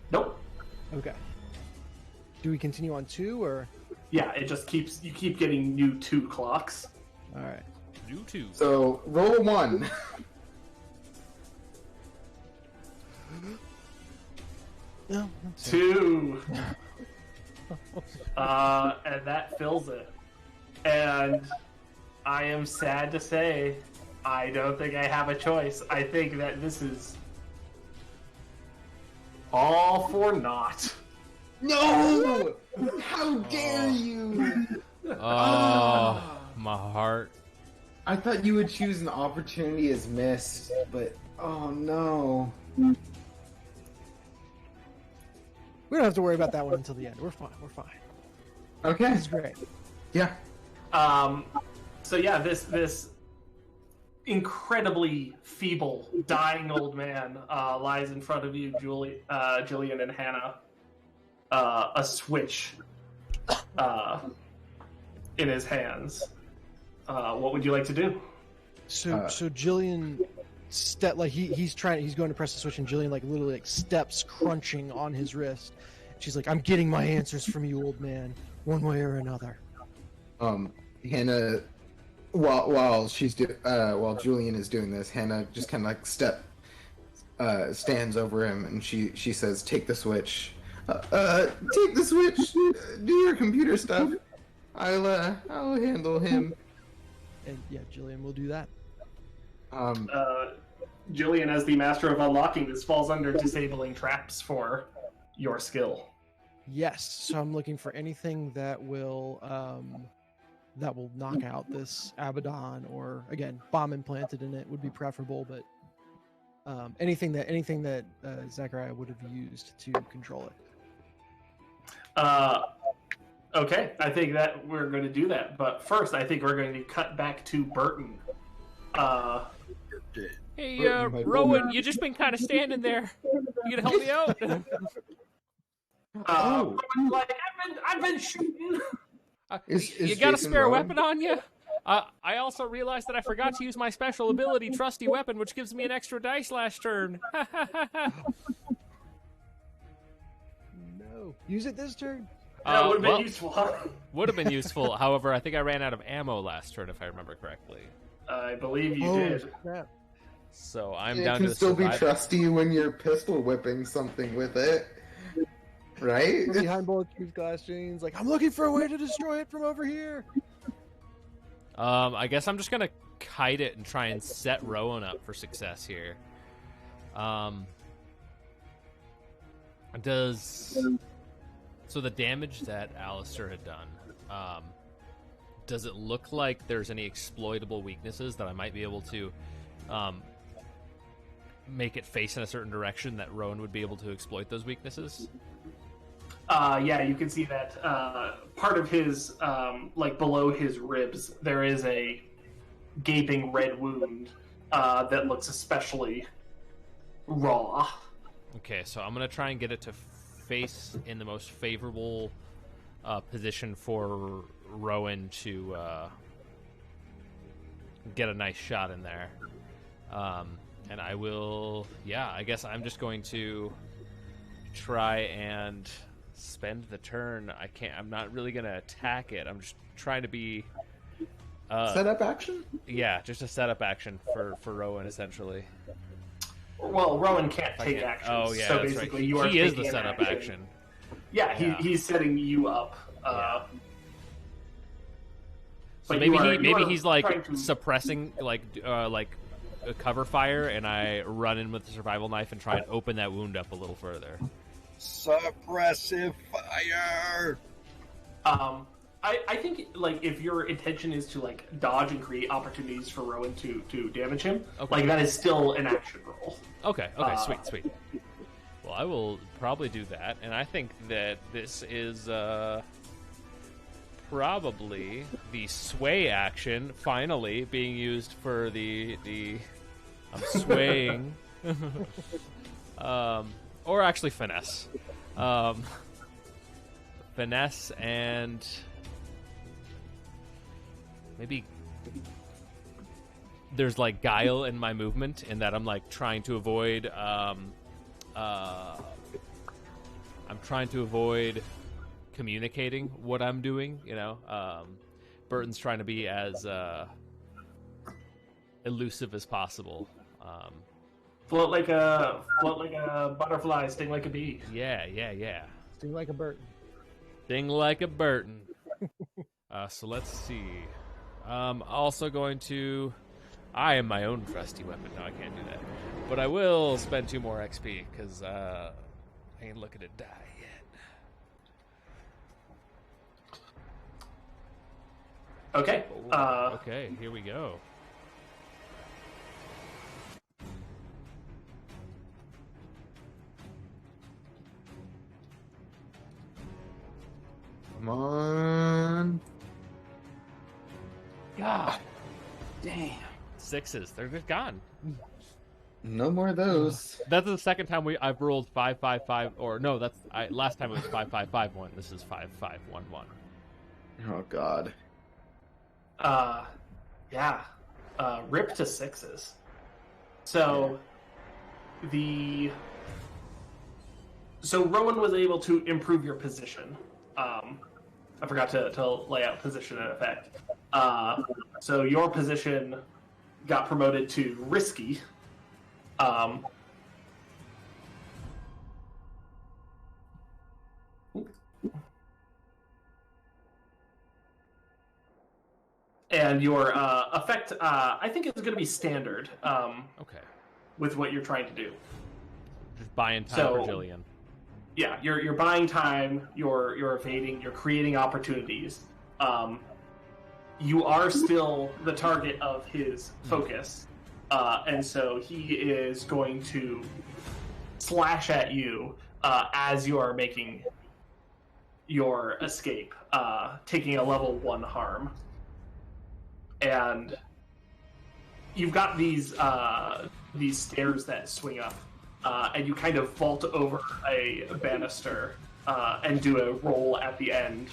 Nope. Okay. Do we continue on 2 or? Yeah, it just you keep getting new 2 clocks. All right. You too. So roll a 1. No. 2. And that fills it. And I am sad to say, I don't think I have a choice. I think that this is all for naught. No! How dare you! Oh, my heart. I thought you would choose an opportunity as missed, but oh no. We don't have to worry about that one until the end. We're fine. Okay. This is great. Yeah. So yeah, this incredibly feeble, dying old man lies in front of you, Jillian and Hannah. A switch in his hands. What would you like to do? So Jillian he's going to press the switch, and Jillian literally steps crunching on his wrist. She's like, "I'm getting my answers from you, old man, one way or another." Hannah, while Julian is doing this, Hannah just kind of stands over him, and she says, "Take the switch. Take the switch. Do your computer stuff. I'll handle him." And yeah, Jillian will do that. Jillian, as the master of unlocking this, falls under disabling traps for your skill. Yes, so I'm looking for anything that will knock out this Abaddon, or again, bomb implanted in it would be preferable, but anything that Zachariah would have used to control it. Okay, I think that we're going to do that. But first, I think we're going to cut back to Burton. Hey, Burton, my Rowan, boy. you just been kind of standing there. You gonna help me out? Rowan's like, I've been shooting. Is You got a Jason spare Rowan? weapon on you? I also realized that I forgot to use my special ability, Trusty Weapon, which gives me an extra dice last turn. No. Use it this turn. That would have been well, useful. Huh? would have been useful. However, I think I ran out of ammo last turn, if I remember correctly. I believe you Oh, did. crap. So I'm It down can to the still be survival. trusty when you're pistol whipping something with it, right? Behind bulletproof glass jeans, like, I'm looking for a way to destroy it from over here. I guess I'm just gonna kite it and try and set Rowan up for success here. So the damage that Alistair had done, does it look like there's any exploitable weaknesses that I might be able to make it face in a certain direction that Rowan would be able to exploit those weaknesses? Yeah, you can see that part of his, like below his ribs, there is a gaping red wound that looks especially raw. Okay, so I'm going to try and get it to face in the most favorable position for Rowan to get a nice shot in there. And I will, I guess I'm just going to try and spend the turn. I'm not really going to attack it. I'm just trying to be... Setup action? Yeah, just a setup action for Rowan, essentially. Well, Rowan can't take action. Oh, yeah, so that's basically right. you are He is taking the an setup action. Yeah, Yeah. he's setting you up. So But maybe he's like trying to- suppressing like a cover fire, and I run in with the survival knife and try and open that wound up a little further. Suppressive fire. I think like if your intention is to like dodge and create opportunities for Rowan to damage him, Okay. like that is still an action roll. Okay, sweet. Well, I will probably do that, and I think that this is probably the sway action finally being used for the I'm swaying, or actually finesse, finesse and maybe there's like guile in my movement in that I'm like trying to avoid communicating what I'm doing, you know. Burton's trying to be as elusive as possible. Float like a butterfly, sting like a bee. Yeah. Sting like a Burton. Thing like a Burton. So let's see. Also going to... I am my own trusty weapon. No, I can't do that. But I will spend 2 more XP, because I ain't looking to die yet. Okay. Okay, here we go. Come on. God. Damn. 6s. They're just gone. No more of those. That's the second time I've rolled 5-5-5, or no, last time it was 5-5-5-1. This is 5-5-1-1. Oh god. Yeah. Rip to 6s. So So Rowan was able to improve your position. I forgot to lay out position and effect. So your position got promoted to risky. And your effect, I think, is going to be standard Okay. with what you're trying to do. Just buying time So- for Jillian. Yeah, you're buying time. You're evading. You're creating opportunities. You are still the target of his focus, and so he is going to slash at you as you are making your escape, taking a level 1 harm. And you've got these stairs that swing up, and you kind of vault over a banister and do a roll at the end,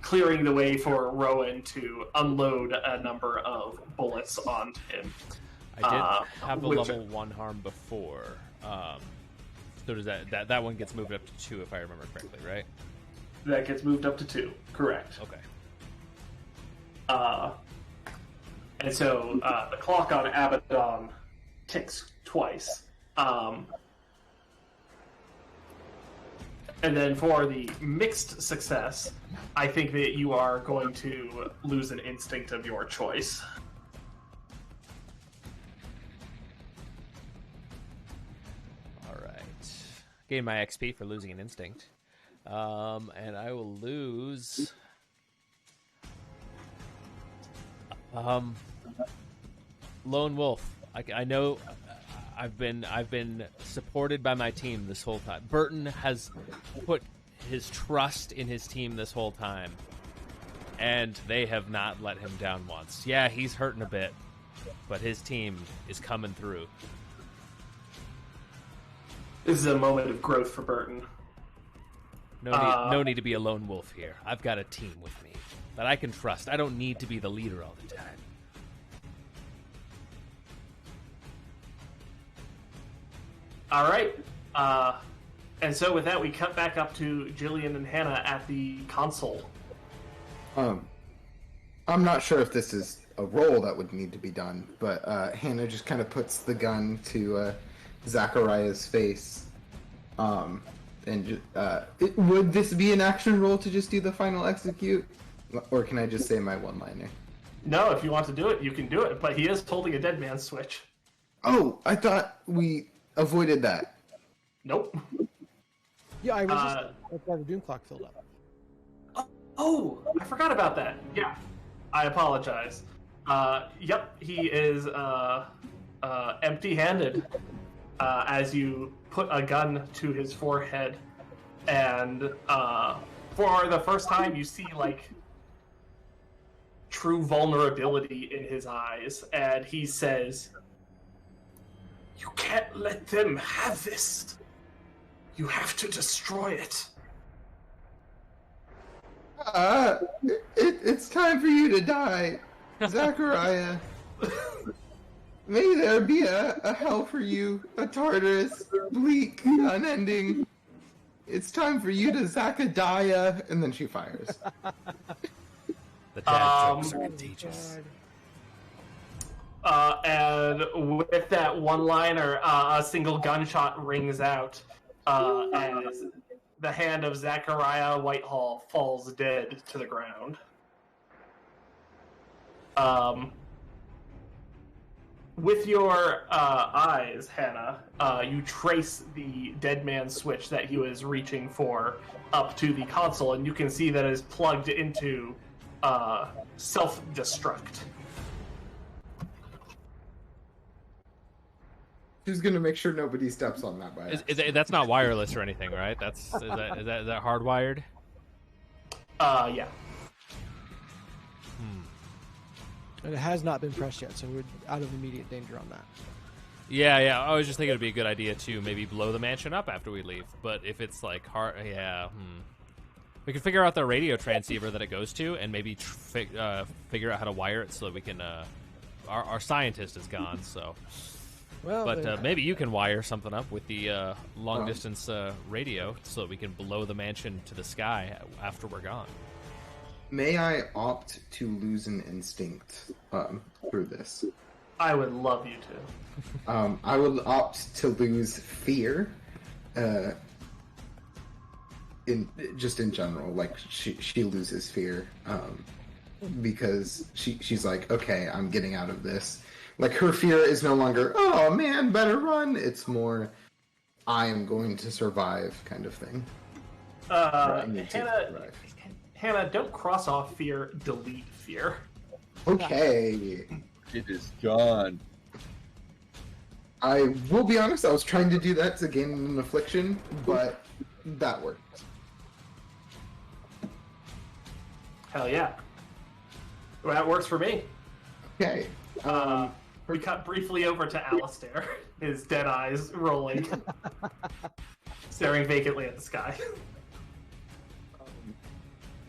clearing the way for Rowan to unload a number of bullets onto him. I did have a level 1 harm before. So does that one gets moved up to 2 if I remember correctly, right? That gets moved up to 2, correct. Okay. And so the clock on Abaddon ticks twice. And then for the mixed success, I think that you are going to lose an instinct of your choice. All right. Gain my XP for losing an instinct. And I will lose... Lone Wolf. I know I've been supported by my team this whole time. Burton has put his trust in his team this whole time, and they have not let him down once. Yeah, he's hurting a bit, but his team is coming through. This is a moment of growth for Burton. No need to be a lone wolf here. I've got a team with me that I can trust. I don't need to be the leader all the time. All right. And so with that, we cut back up to Jillian and Hannah at the console. I'm not sure if this is a roll that would need to be done, but Hannah just kind of puts the gun to Zachariah's face. Would this be an action roll to just do the final execute? Or can I just say my one-liner? No, if you want to do it, you can do it, but he is holding a dead man's switch. Oh, I thought we avoided that. Nope. Yeah, I was that's why the Doom Clock filled up. Oh, I forgot about that. Yeah, I apologize. Yep, he is empty-handed as you put a gun to his forehead, and for the first time you see, like, true vulnerability in his eyes, and he says, "You can't let them have this. You have to destroy it." It's time for you to die, Zachariah. May there be a hell for you, a Tartarus, bleak, unending. It's time for you to Zachadiah, and then she fires. The dad jokes are contagious. And with that one-liner, a single gunshot rings out as the hand of Zachariah Whitehall falls dead to the ground. With your eyes, Hannah, you trace the dead man's switch that he was reaching for up to the console, and you can see that it is plugged into self-destruct. Who's gonna make sure nobody steps on that by accident? That's not wireless or anything, right? Is that hardwired? Yeah. And it has not been pressed yet, so we're out of immediate danger on that. Yeah. I was just thinking it'd be a good idea to maybe blow the mansion up after we leave. But if it's like hard, we can figure out the radio transceiver that it goes to, and maybe figure out how to wire it so that we can. Our scientist is gone, so. Well, but maybe you can wire something up with the long distance radio so that we can blow the mansion to the sky after we're gone. May I opt to lose an instinct through this? I would love you to. I would opt to lose fear. In general, like she loses fear because she's like, okay, I'm getting out of this. Like, her fear is no longer, oh man, better run. It's more, I am going to survive kind of thing. Hannah, don't cross off fear, delete fear. Okay. It is gone. I will be honest, I was trying to do that to gain an affliction, but that worked. Hell yeah. Well, that works for me. Okay. We cut briefly over to Alistair, his dead eyes rolling, staring vacantly at the sky.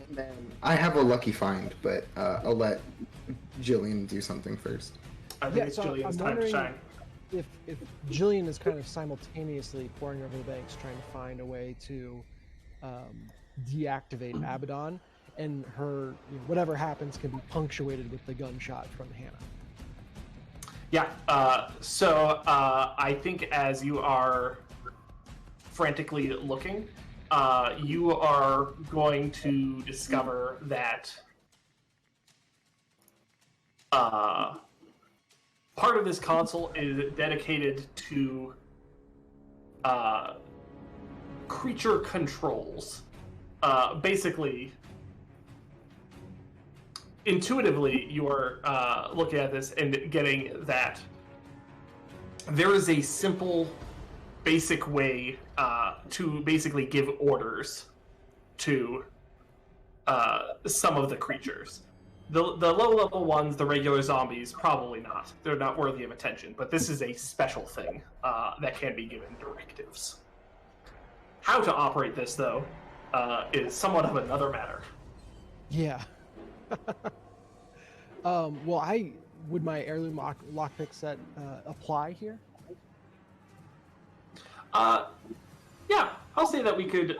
And then I have a lucky find, but I'll let Jillian do something first. I think it's Jillian's time to shine. If Jillian is kind of simultaneously pouring over the banks, trying to find a way to deactivate Abaddon, and her whatever happens can be punctuated with the gunshot from Hannah. Yeah. So I think as you are frantically looking, you are going to discover that part of this console is dedicated to creature controls. Basically, intuitively, you're looking at this and getting that there is a simple, basic way to basically give orders to some of the creatures. The low-level ones, the regular zombies, probably not. They're not worthy of attention. But this is a special thing that can be given directives. How to operate this, though, is somewhat of another matter. Yeah. Well, would my heirloom lockpick set apply here? Yeah, I'll say that we could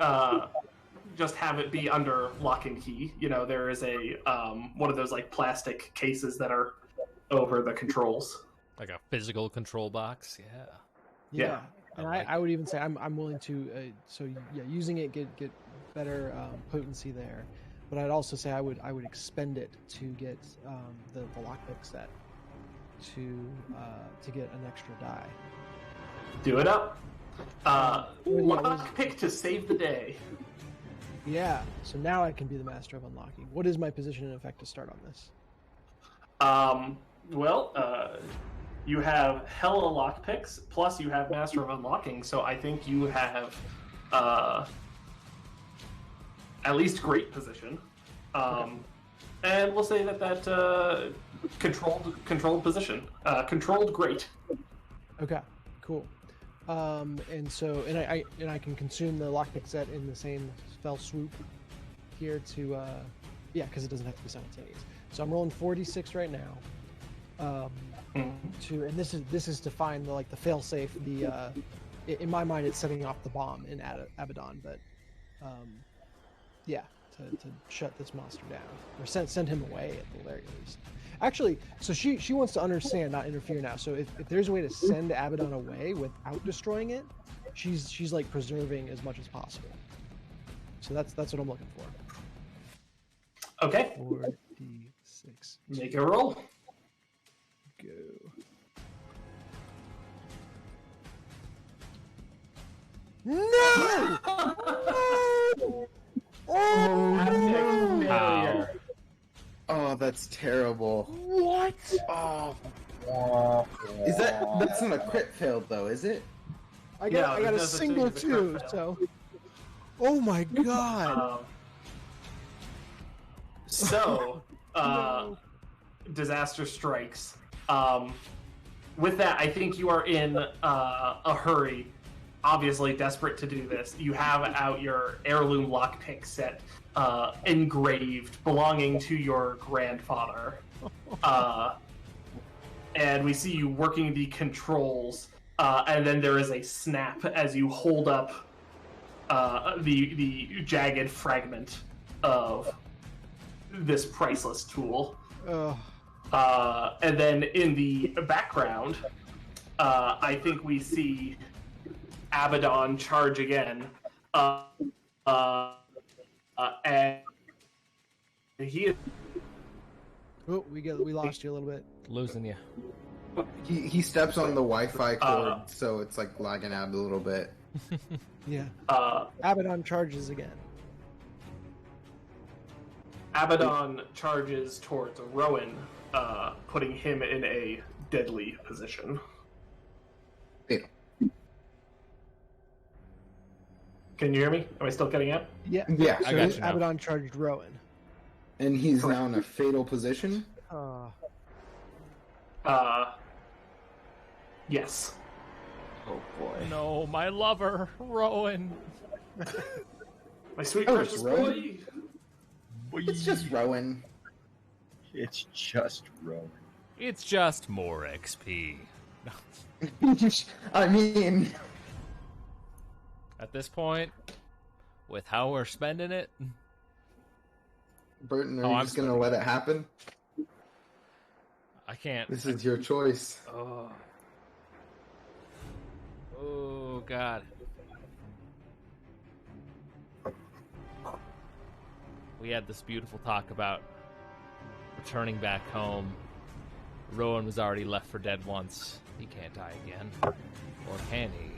just have it be under lock and key. There is a one of those like plastic cases that are over the controls. Like a physical control box. Yeah. And I would even say I'm willing to using it get better potency there, but I'd also say I would expend it to get the lockpick set to get an extra die. Do it up. Lockpick to save the day. Yeah. So now I can be the master of unlocking. What is my position in effect to start on this? You have hella lockpicks, plus you have Master of Unlocking, so I think you have at least great position. And we'll say that controlled position. Controlled great. Okay, cool. And I can consume the lockpick set in the same spell swoop here to because it doesn't have to be simultaneous. So I'm rolling 46 right now. And this is to find the fail safe. In my mind, it's setting off the bomb in Abaddon, but to shut this monster down or send him away at the very least. Actually, so she wants to understand, not interfere now. So if there's a way to send Abaddon away without destroying it, she's like preserving as much as possible. So that's what I'm looking for. Okay. 46. Make a roll. Go. No! Failure. Oh, that's terrible. What? Oh. That's not a crit failed though, is it? I got a single two, so. Oh my god. No. Disaster strikes. With that, I think you are in a hurry. Obviously, desperate to do this. You have out your heirloom lockpick set, engraved, belonging to your grandfather. And we see you working the controls, and then there is a snap as you hold up the jagged fragment of this priceless tool. And then in the background, I think we see Abaddon charge again, and he is... Oh, we lost you a little bit. Losing you. He steps on the Wi-Fi cord, so it's like lagging out a little bit. Yeah. Abaddon charges again. Abaddon charges towards Rowan, putting him in a deadly position. Fatal. Can you hear me? Am I still cutting out? Yeah. Yeah. So I got you now. Abaddon charged Rowan. And he's now in a fatal position? Yes. Oh boy. No, my lover, Rowan. My sweet Oh, precious Rowan? boy. It's just Rowan. It's just Rowan. It's just more XP. I mean... At this point, with how we're spending it, Burton, are Oh, you I'm just going to let it happen? I can't. This is your choice. Oh, God. We had this beautiful talk about returning back home. Rowan was already left for dead once. He can't die again. Or can he?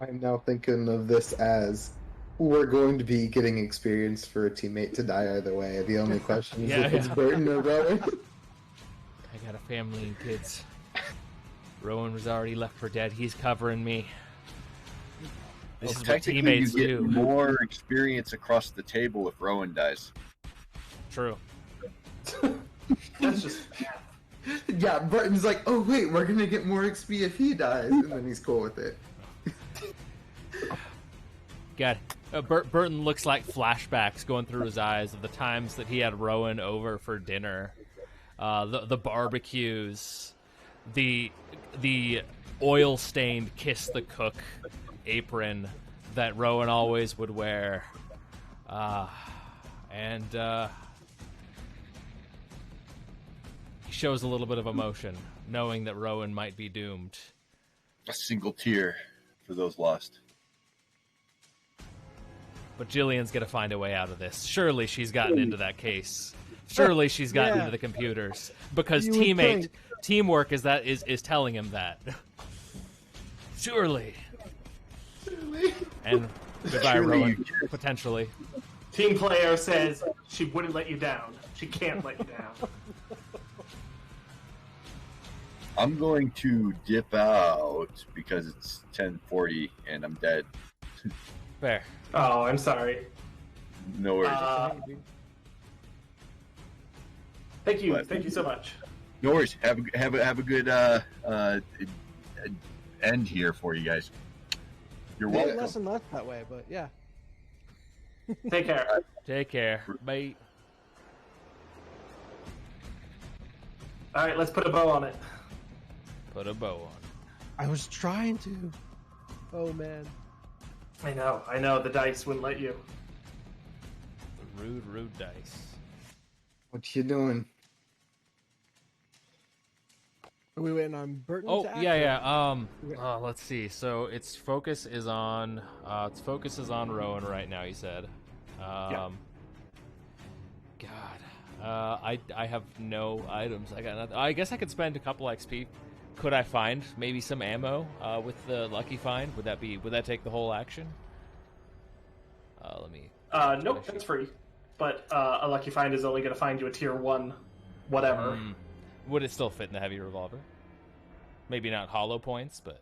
I'm now thinking of this as we're going to be getting experience for a teammate to die either way. The only question is if it's Burton or Rowan. I got a family and kids. Rowan was already left for dead. He's covering me. This is what Technically, teammates you get do. more experience across the table if Rowan dies. True. That's just math. Yeah, Burton's like, oh wait, we're gonna get more XP if he dies, and then he's cool with it. God, Burton looks like flashbacks going through his eyes of the times that he had Rowan over for dinner, the barbecues, the oil-stained kiss the cook apron that Rowan always would wear, and he shows a little bit of emotion, knowing that Rowan might be doomed. A single tear for those lost. But Jillian's gonna find a way out of this. Surely she's gotten into that case. Surely she's gotten into the computers because teamwork is telling him that. Surely. And goodbye, Surely Rowan. Potentially. Team player says she wouldn't let you down. She can't let you down. I'm going to dip out because it's 10:40 and I'm dead. Fair. Oh, I'm sorry. No worries. Thank you. What? Thank you so much. No worries. Have a good end here for you guys. You're welcome. Less and less that way, but yeah. Take care. Take care. Bye. All right, let's put a bow on it. Put a bow on. I was trying to. Oh man. I know. The dice wouldn't let you. The rude dice. What you doing? Are we waiting on Burton? Oh to act, yeah. or- Let's see. So its focus is on Rowan right now. He said. Yeah. God. I have no items. I got nothing. I guess I could spend a couple XP. Could I find maybe some ammo with the lucky find? Would that take the whole action? Let me. Nope, that's free. But a lucky find is only going to find you a tier 1 whatever. Would it still fit in the heavy revolver? Maybe not hollow points, but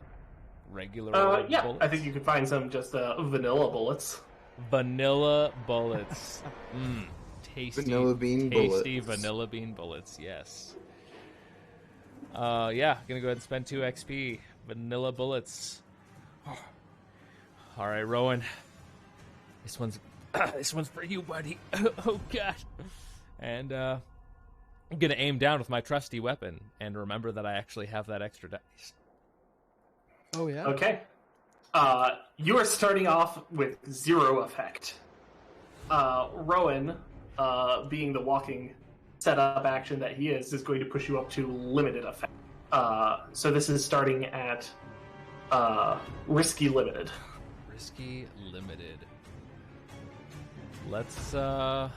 regular Yeah, bullets? I think you could find some just vanilla bullets. Vanilla bullets. Tasty. Vanilla bean tasty bullets. vanilla bean bullets, yes. Yeah, gonna go ahead and spend 2 XP. Vanilla bullets. Alright, Rowan. This one's for you, buddy. Oh god. And I'm gonna aim down with my trusty weapon and remember that I actually have that extra dice. Oh yeah. Okay. You are starting off with 0 effect. Rowan, being the walking setup action that he is going to push you up to limited effect. So this is starting at risky limited. Risky limited. Let's I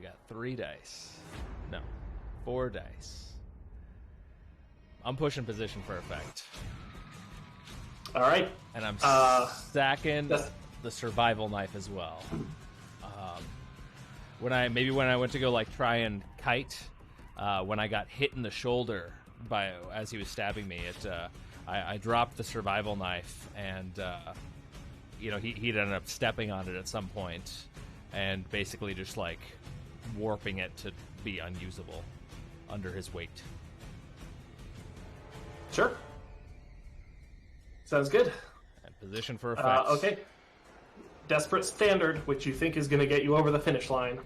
got 3 dice. No, 4 dice. I'm pushing position for effect. All right. And I'm stacking the survival knife as well. When I went to go like try and kite, when I got hit in the shoulder as he was stabbing me, I dropped the survival knife, and he'd ended up stepping on it at some point, and basically just like warping it to be unusable under his weight. Sure. Sounds good. And position for effects. Okay. Desperate Standard, which you think is going to get you over the finish line.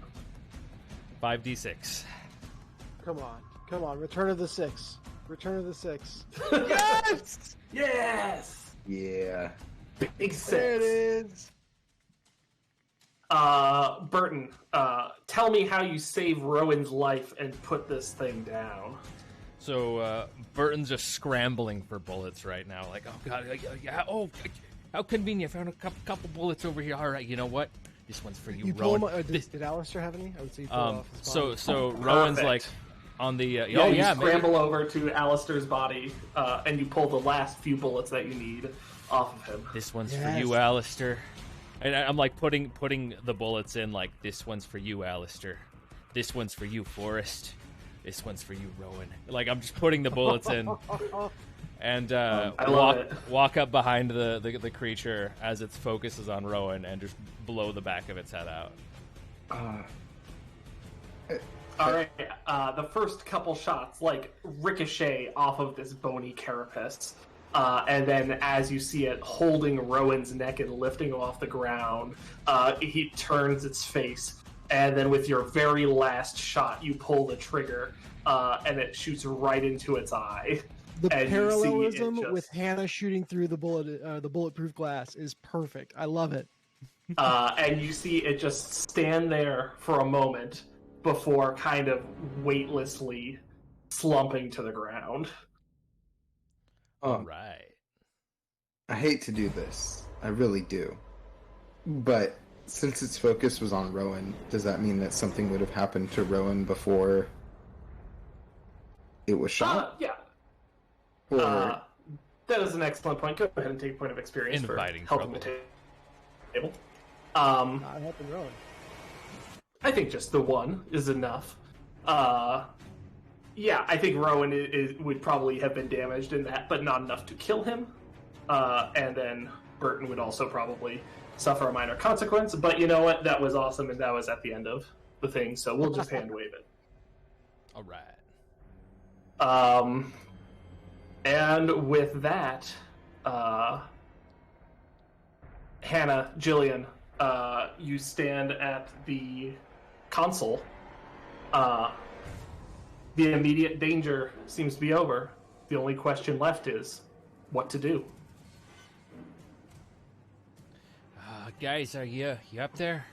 5d6. Come on. Return of the Six. Yes! Yes! Yeah. Big six. There it is. Burton, tell me how you save Rowan's life and put this thing down. So Burton's just scrambling for bullets right now. Like, oh god, how convenient! I found a couple bullets over here. All right, you know what? This one's for you, pull Rowan. him, did Alistair have any? I would say you pull off his body. So Rowan's Perfect. like on the You scramble over to Alistair's body, and you pull the last few bullets that you need off of him. This one's for you, Alistair. And I'm like putting the bullets in, like, this one's for you, Alistair. This one's for you, Forrest. This one's for you, Rowan. Like, I'm just putting the bullets in, and walk up behind the creature as its focus is on Rowan, and just blow the back of its head out. All right. The first couple shots, like, ricochet off of this bony carapace. And then as you see it holding Rowan's neck and lifting him off the ground, he turns its face. And then with your very last shot, you pull the trigger, and it shoots right into its eye. The and parallelism with Hannah shooting through the bulletproof glass is perfect. I love it. And you see it just stand there for a moment before kind of weightlessly slumping to the ground. All right. I hate to do this. I really do. But since its focus was on Rowan, does that mean that something would have happened to Rowan before it was shot? Yeah. Or... that is an excellent point. Go ahead and take a point of experience Inviting for helping trouble. the table. Not helping Rowan. I think just the one is enough. Yeah, I think Rowan would probably have been damaged in that, but not enough to kill him. And then Burton would also probably suffer a minor consequence. But you know what? That was awesome, and that was at the end of the thing, so we'll just hand wave it. All right. And with that, Hannah, Jillian, you stand at the console. The immediate danger seems to be over. The only question left is what to do. Guys, are you up there?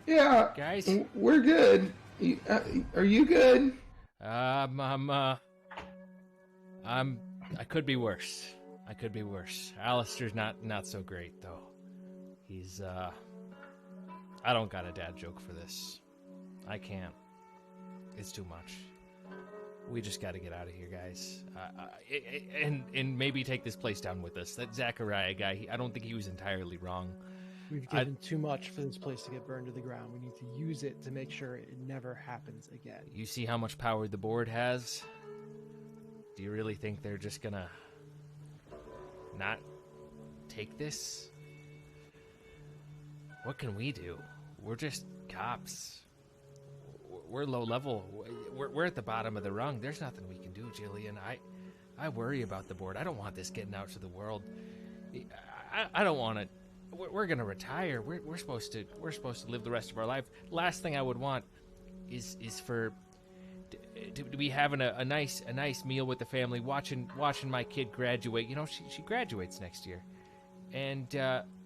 Yeah, Guys? we're good. Are you good? I could be worse. Alistair's not so great though. He's I don't got a dad joke for this. I can't. It's too much. We just got to get out of here, guys. And maybe take this place down with us. That Zachariah guy, I don't think he was entirely wrong. We've given too much for this place to get burned to the ground. We need to use it to make sure it never happens again. You see how much power the board has? Do you really think they're just gonna not take this? What can we do? We're just cops. We're low level. We're at the bottom of the rung. There's nothing we can do, Jillian. I worry about the board. I don't want this getting out to the world. I don't want it. We're gonna retire. We're supposed to live the rest of our life. Last thing I would want is for to be having a nice meal with the family, watching my kid graduate. You know, she graduates next year, and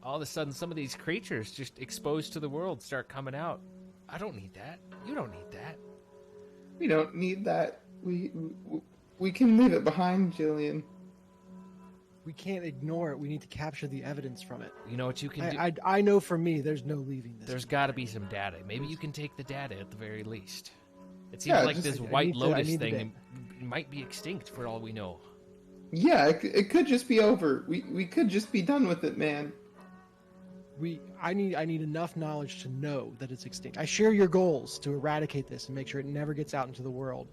all of a sudden some of these creatures just exposed to the world start coming out. I don't need that. You don't need that. We don't need that. We can leave it behind, Jillian. We can't ignore it. We need to capture the evidence from it. You know what you can do? I know for me, there's no leaving this. There's got to be some data. Maybe you can take the data at the very least. It seems like this I White need Lotus the thing might be extinct for all we know. Yeah, it could just be over. We could just be done with it, man. I need enough knowledge to know that it's extinct. I share your goals to eradicate this and make sure it never gets out into the world.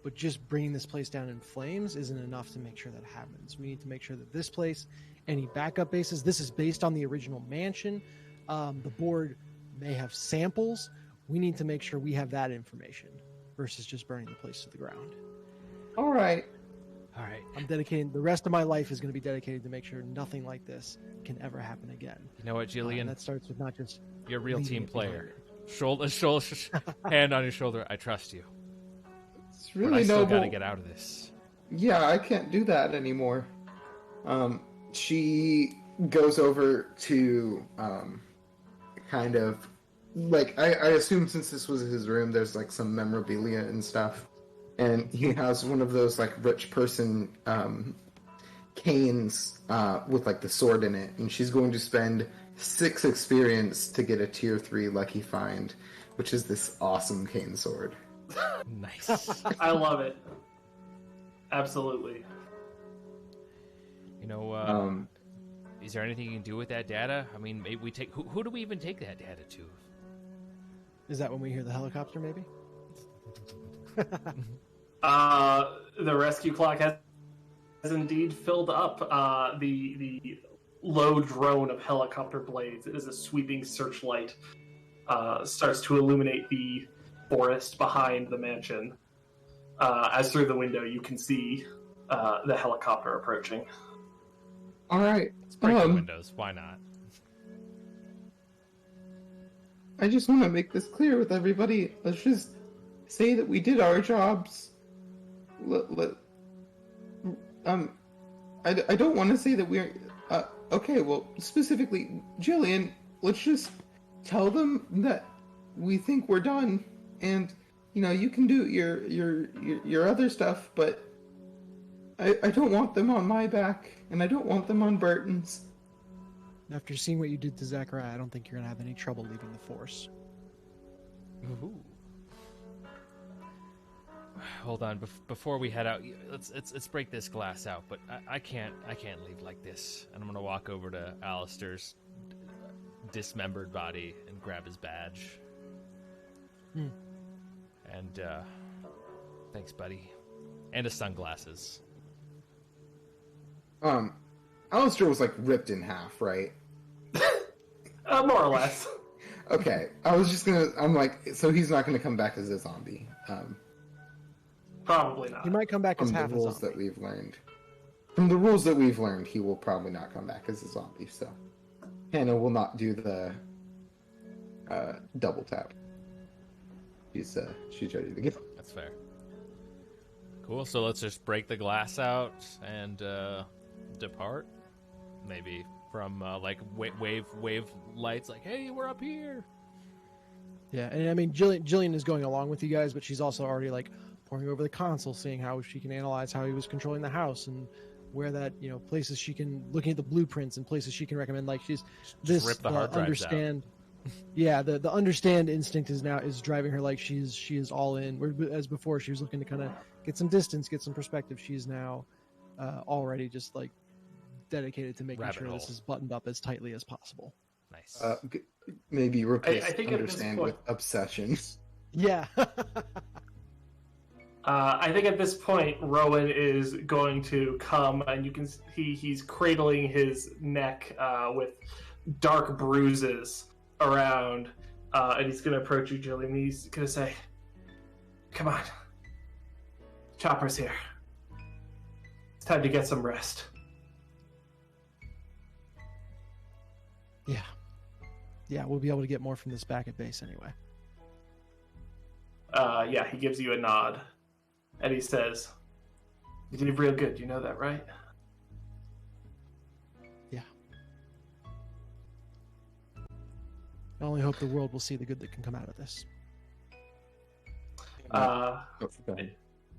but just bringing this place down in flames isn't enough to make sure that happens. We need to make sure that this place, any backup bases, this is based on the original mansion. The board may have samples. We need to make sure we have that information versus just burning the place to the ground. All right. All right. I'm dedicating the rest of my life is going to be dedicated to make sure nothing like this can ever happen again. You know what, Jillian? That starts with not just You're a real leaving team it player. behind. Shoulder, hand on your shoulder. I trust you. It's But really I still noble. got to get out of this. Yeah, I can't do that anymore. She goes over to kind of like I assume since this was his room, there's like some memorabilia and stuff, and he has one of those like rich person canes with like the sword in it, and she's going to spend 6 experience to get a tier 3 lucky find, which is this awesome cane sword. Nice. I love it. Absolutely. You know, is there anything you can do with that data? I mean, maybe we take... Who do we even take that data to? Is that when we hear the helicopter, maybe? The rescue clock has indeed filled up. The low drone of helicopter blades as a sweeping searchlight starts to illuminate the forest behind the mansion. As through the window, you can see the helicopter approaching. All right. Let's break the windows. Why not? I just want to make this clear with everybody. Let's just say that we did our jobs. I don't want to say that we're okay. Well, specifically, Jillian, let's just tell them that we think we're done, and you know you can do your other stuff, but I don't want them on my back, and I don't want them on Burton's. After seeing what you did to Zachariah, I don't think you're going to have any trouble leaving the Force. Ooh. Hold on, before we head out, let's break this glass out. But I can't leave like this. And I'm gonna walk over to Alistair's dismembered body and grab his badge. And thanks, buddy, and his sunglasses. Alistair was like ripped in half, right? More or less. Okay, I'm like, so he's not gonna come back as a zombie. Probably not. He might come back as From the half a rules zombie. that we've learned. From the rules that we've learned, he will probably not come back as a zombie, so Hannah will not do the double tap. She's ready to get. That's fair. Cool. So let's just break the glass out and depart. Maybe from like wave lights, like, hey, we're up here. Yeah, and I mean, Jillian is going along with you guys, but she's also already like poring over the console, seeing how she can analyze how he was controlling the house and where that, you know, places she can, looking at the blueprints and places she can recommend. Like she's this rip the hard drives understand. Yeah, the understand instinct is driving her. Like she is all in. As before, she was looking to kind of get some distance, get some perspective. She's now already just like dedicated to making Rabbit sure hole. this is buttoned up as tightly as possible. Nice. Maybe replace I think at this understand point- with obsession. Yeah. I think at this point, Rowan is going to come, and you can he's cradling his neck with dark bruises around, and he's going to approach you, Jillian. And he's going to say, "Come on, Chopper's here. It's time to get some rest." Yeah, we'll be able to get more from this back at base anyway. Yeah, he gives you a nod, and he says, "You did real good. You know that, right?" Yeah. I only hope the world will see the good that can come out of this. And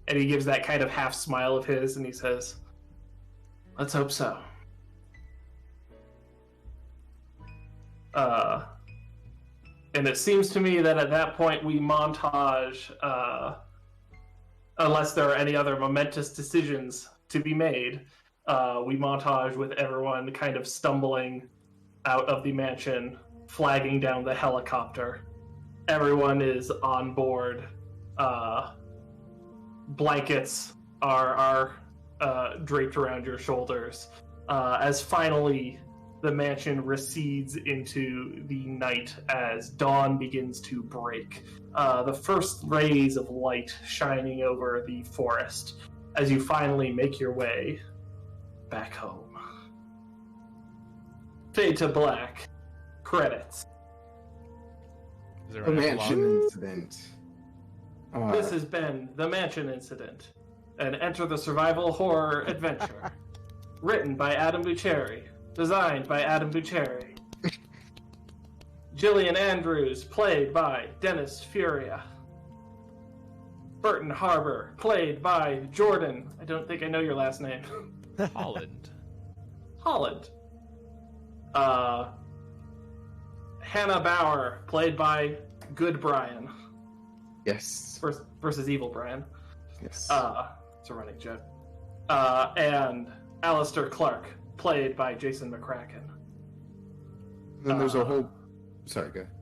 he gives that kind of half smile of his, and he says, "Let's hope so." And it seems to me that at that point we montage, unless there are any other momentous decisions to be made, we montage with everyone kind of stumbling out of the mansion, flagging down the helicopter. Everyone is on board, blankets are draped around your shoulders as finally the mansion recedes into the night as dawn begins to break. The first rays of light shining over the forest as you finally make your way back home. Fade to black. Credits. Is there A an mansion epilogue? incident. This has been The Mansion Incident, an Enter the Survival horror adventure. Written by Adam Bucheri. Designed by Adam Bucheri. Gillian Andrews, played by Dennis Furia. Burton Harbor, played by Jordan. I don't think I know your last name. Holland. Holland. Hannah Bauer, played by Good Brian. Yes. Versus Evil Brian. Yes. It's a running joke. And Alistair Clark, played by Jason McCracken. then there's a whole. Sorry, go ahead.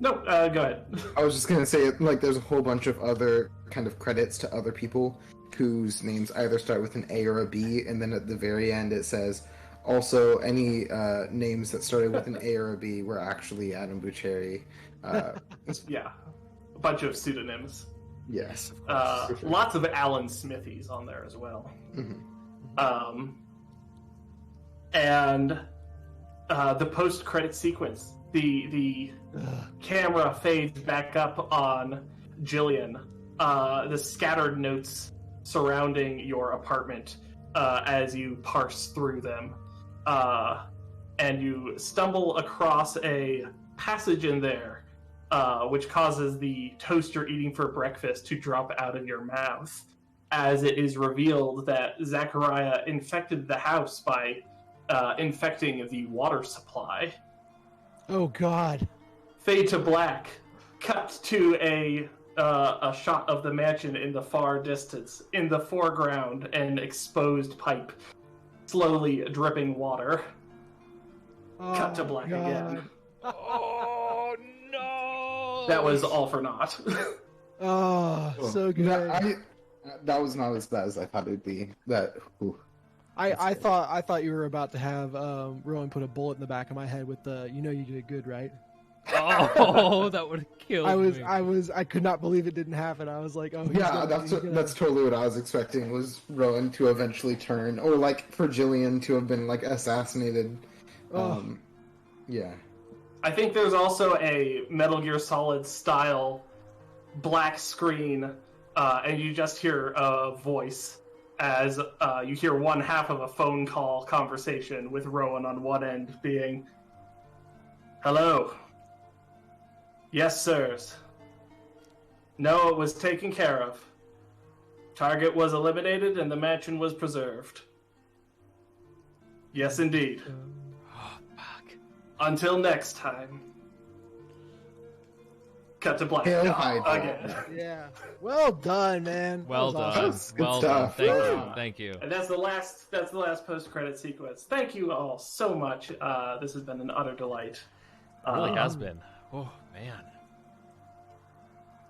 No, go ahead. I was just gonna say, like, there's a whole bunch of other kind of credits to other people whose names either start with an A or a B, and then at the very end it says, also any names that started with an A or a B were actually Adam Bucheri. Yeah, a bunch of pseudonyms. Yes. For sure. Lots of Alan Smithies on there as well. Mhm. And the post-credit sequence, the camera fades back up on Jillian. The scattered notes surrounding your apartment as you parse through them. And you stumble across a passage in there, which causes the toast you're eating for breakfast to drop out of your mouth, as it is revealed that Zachariah infected the house by infecting the water supply. Oh God. Fade to black. Cut to a shot of the mansion in the far distance. In the foreground, an exposed pipe, slowly dripping water. Cut to Oh, black God. again. Oh no! That was all for naught. Oh, so good. That was not as bad as I thought it'd be. I thought you were about to have Rowan put a bullet in the back of my head with the you did good, right? Oh, that would have killed me. I could not believe it didn't happen. I was like, oh he's Yeah, gonna- that's he's gonna- that's totally what I was expecting, was Rowan to eventually turn, or like for Jillian to have been like assassinated. Oh. Yeah. I think there's also a Metal Gear Solid style black screen, and you just hear a voice as you hear one half of a phone call conversation with Rowan on one end being, "Hello. Yes, sirs. No, it was taken care of. Target was eliminated and the mansion was preserved. Yes, indeed. Oh, fuck. Until next time." Cut to black. Hail Hydra. Again. Yeah. Well done, man. Well That was done. That's good Well stuff. done. Thank Yeah. you. Thank you. And that's the last post-credit sequence. Thank you all so much. This has been an utter delight. It really has been. Oh man.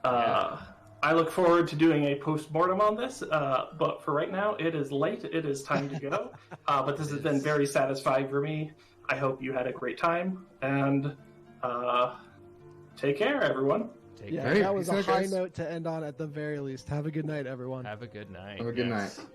I look forward to doing a post-mortem on this, but for right now, it is late. It is time to go. But this has been very satisfying for me. I hope you had a great time, and take care, everyone. Take Yeah, care. Hey, that was a thanks, high guys. note to end on at the very least. Have a good night, everyone. Have a good night. Have a good Yes. night.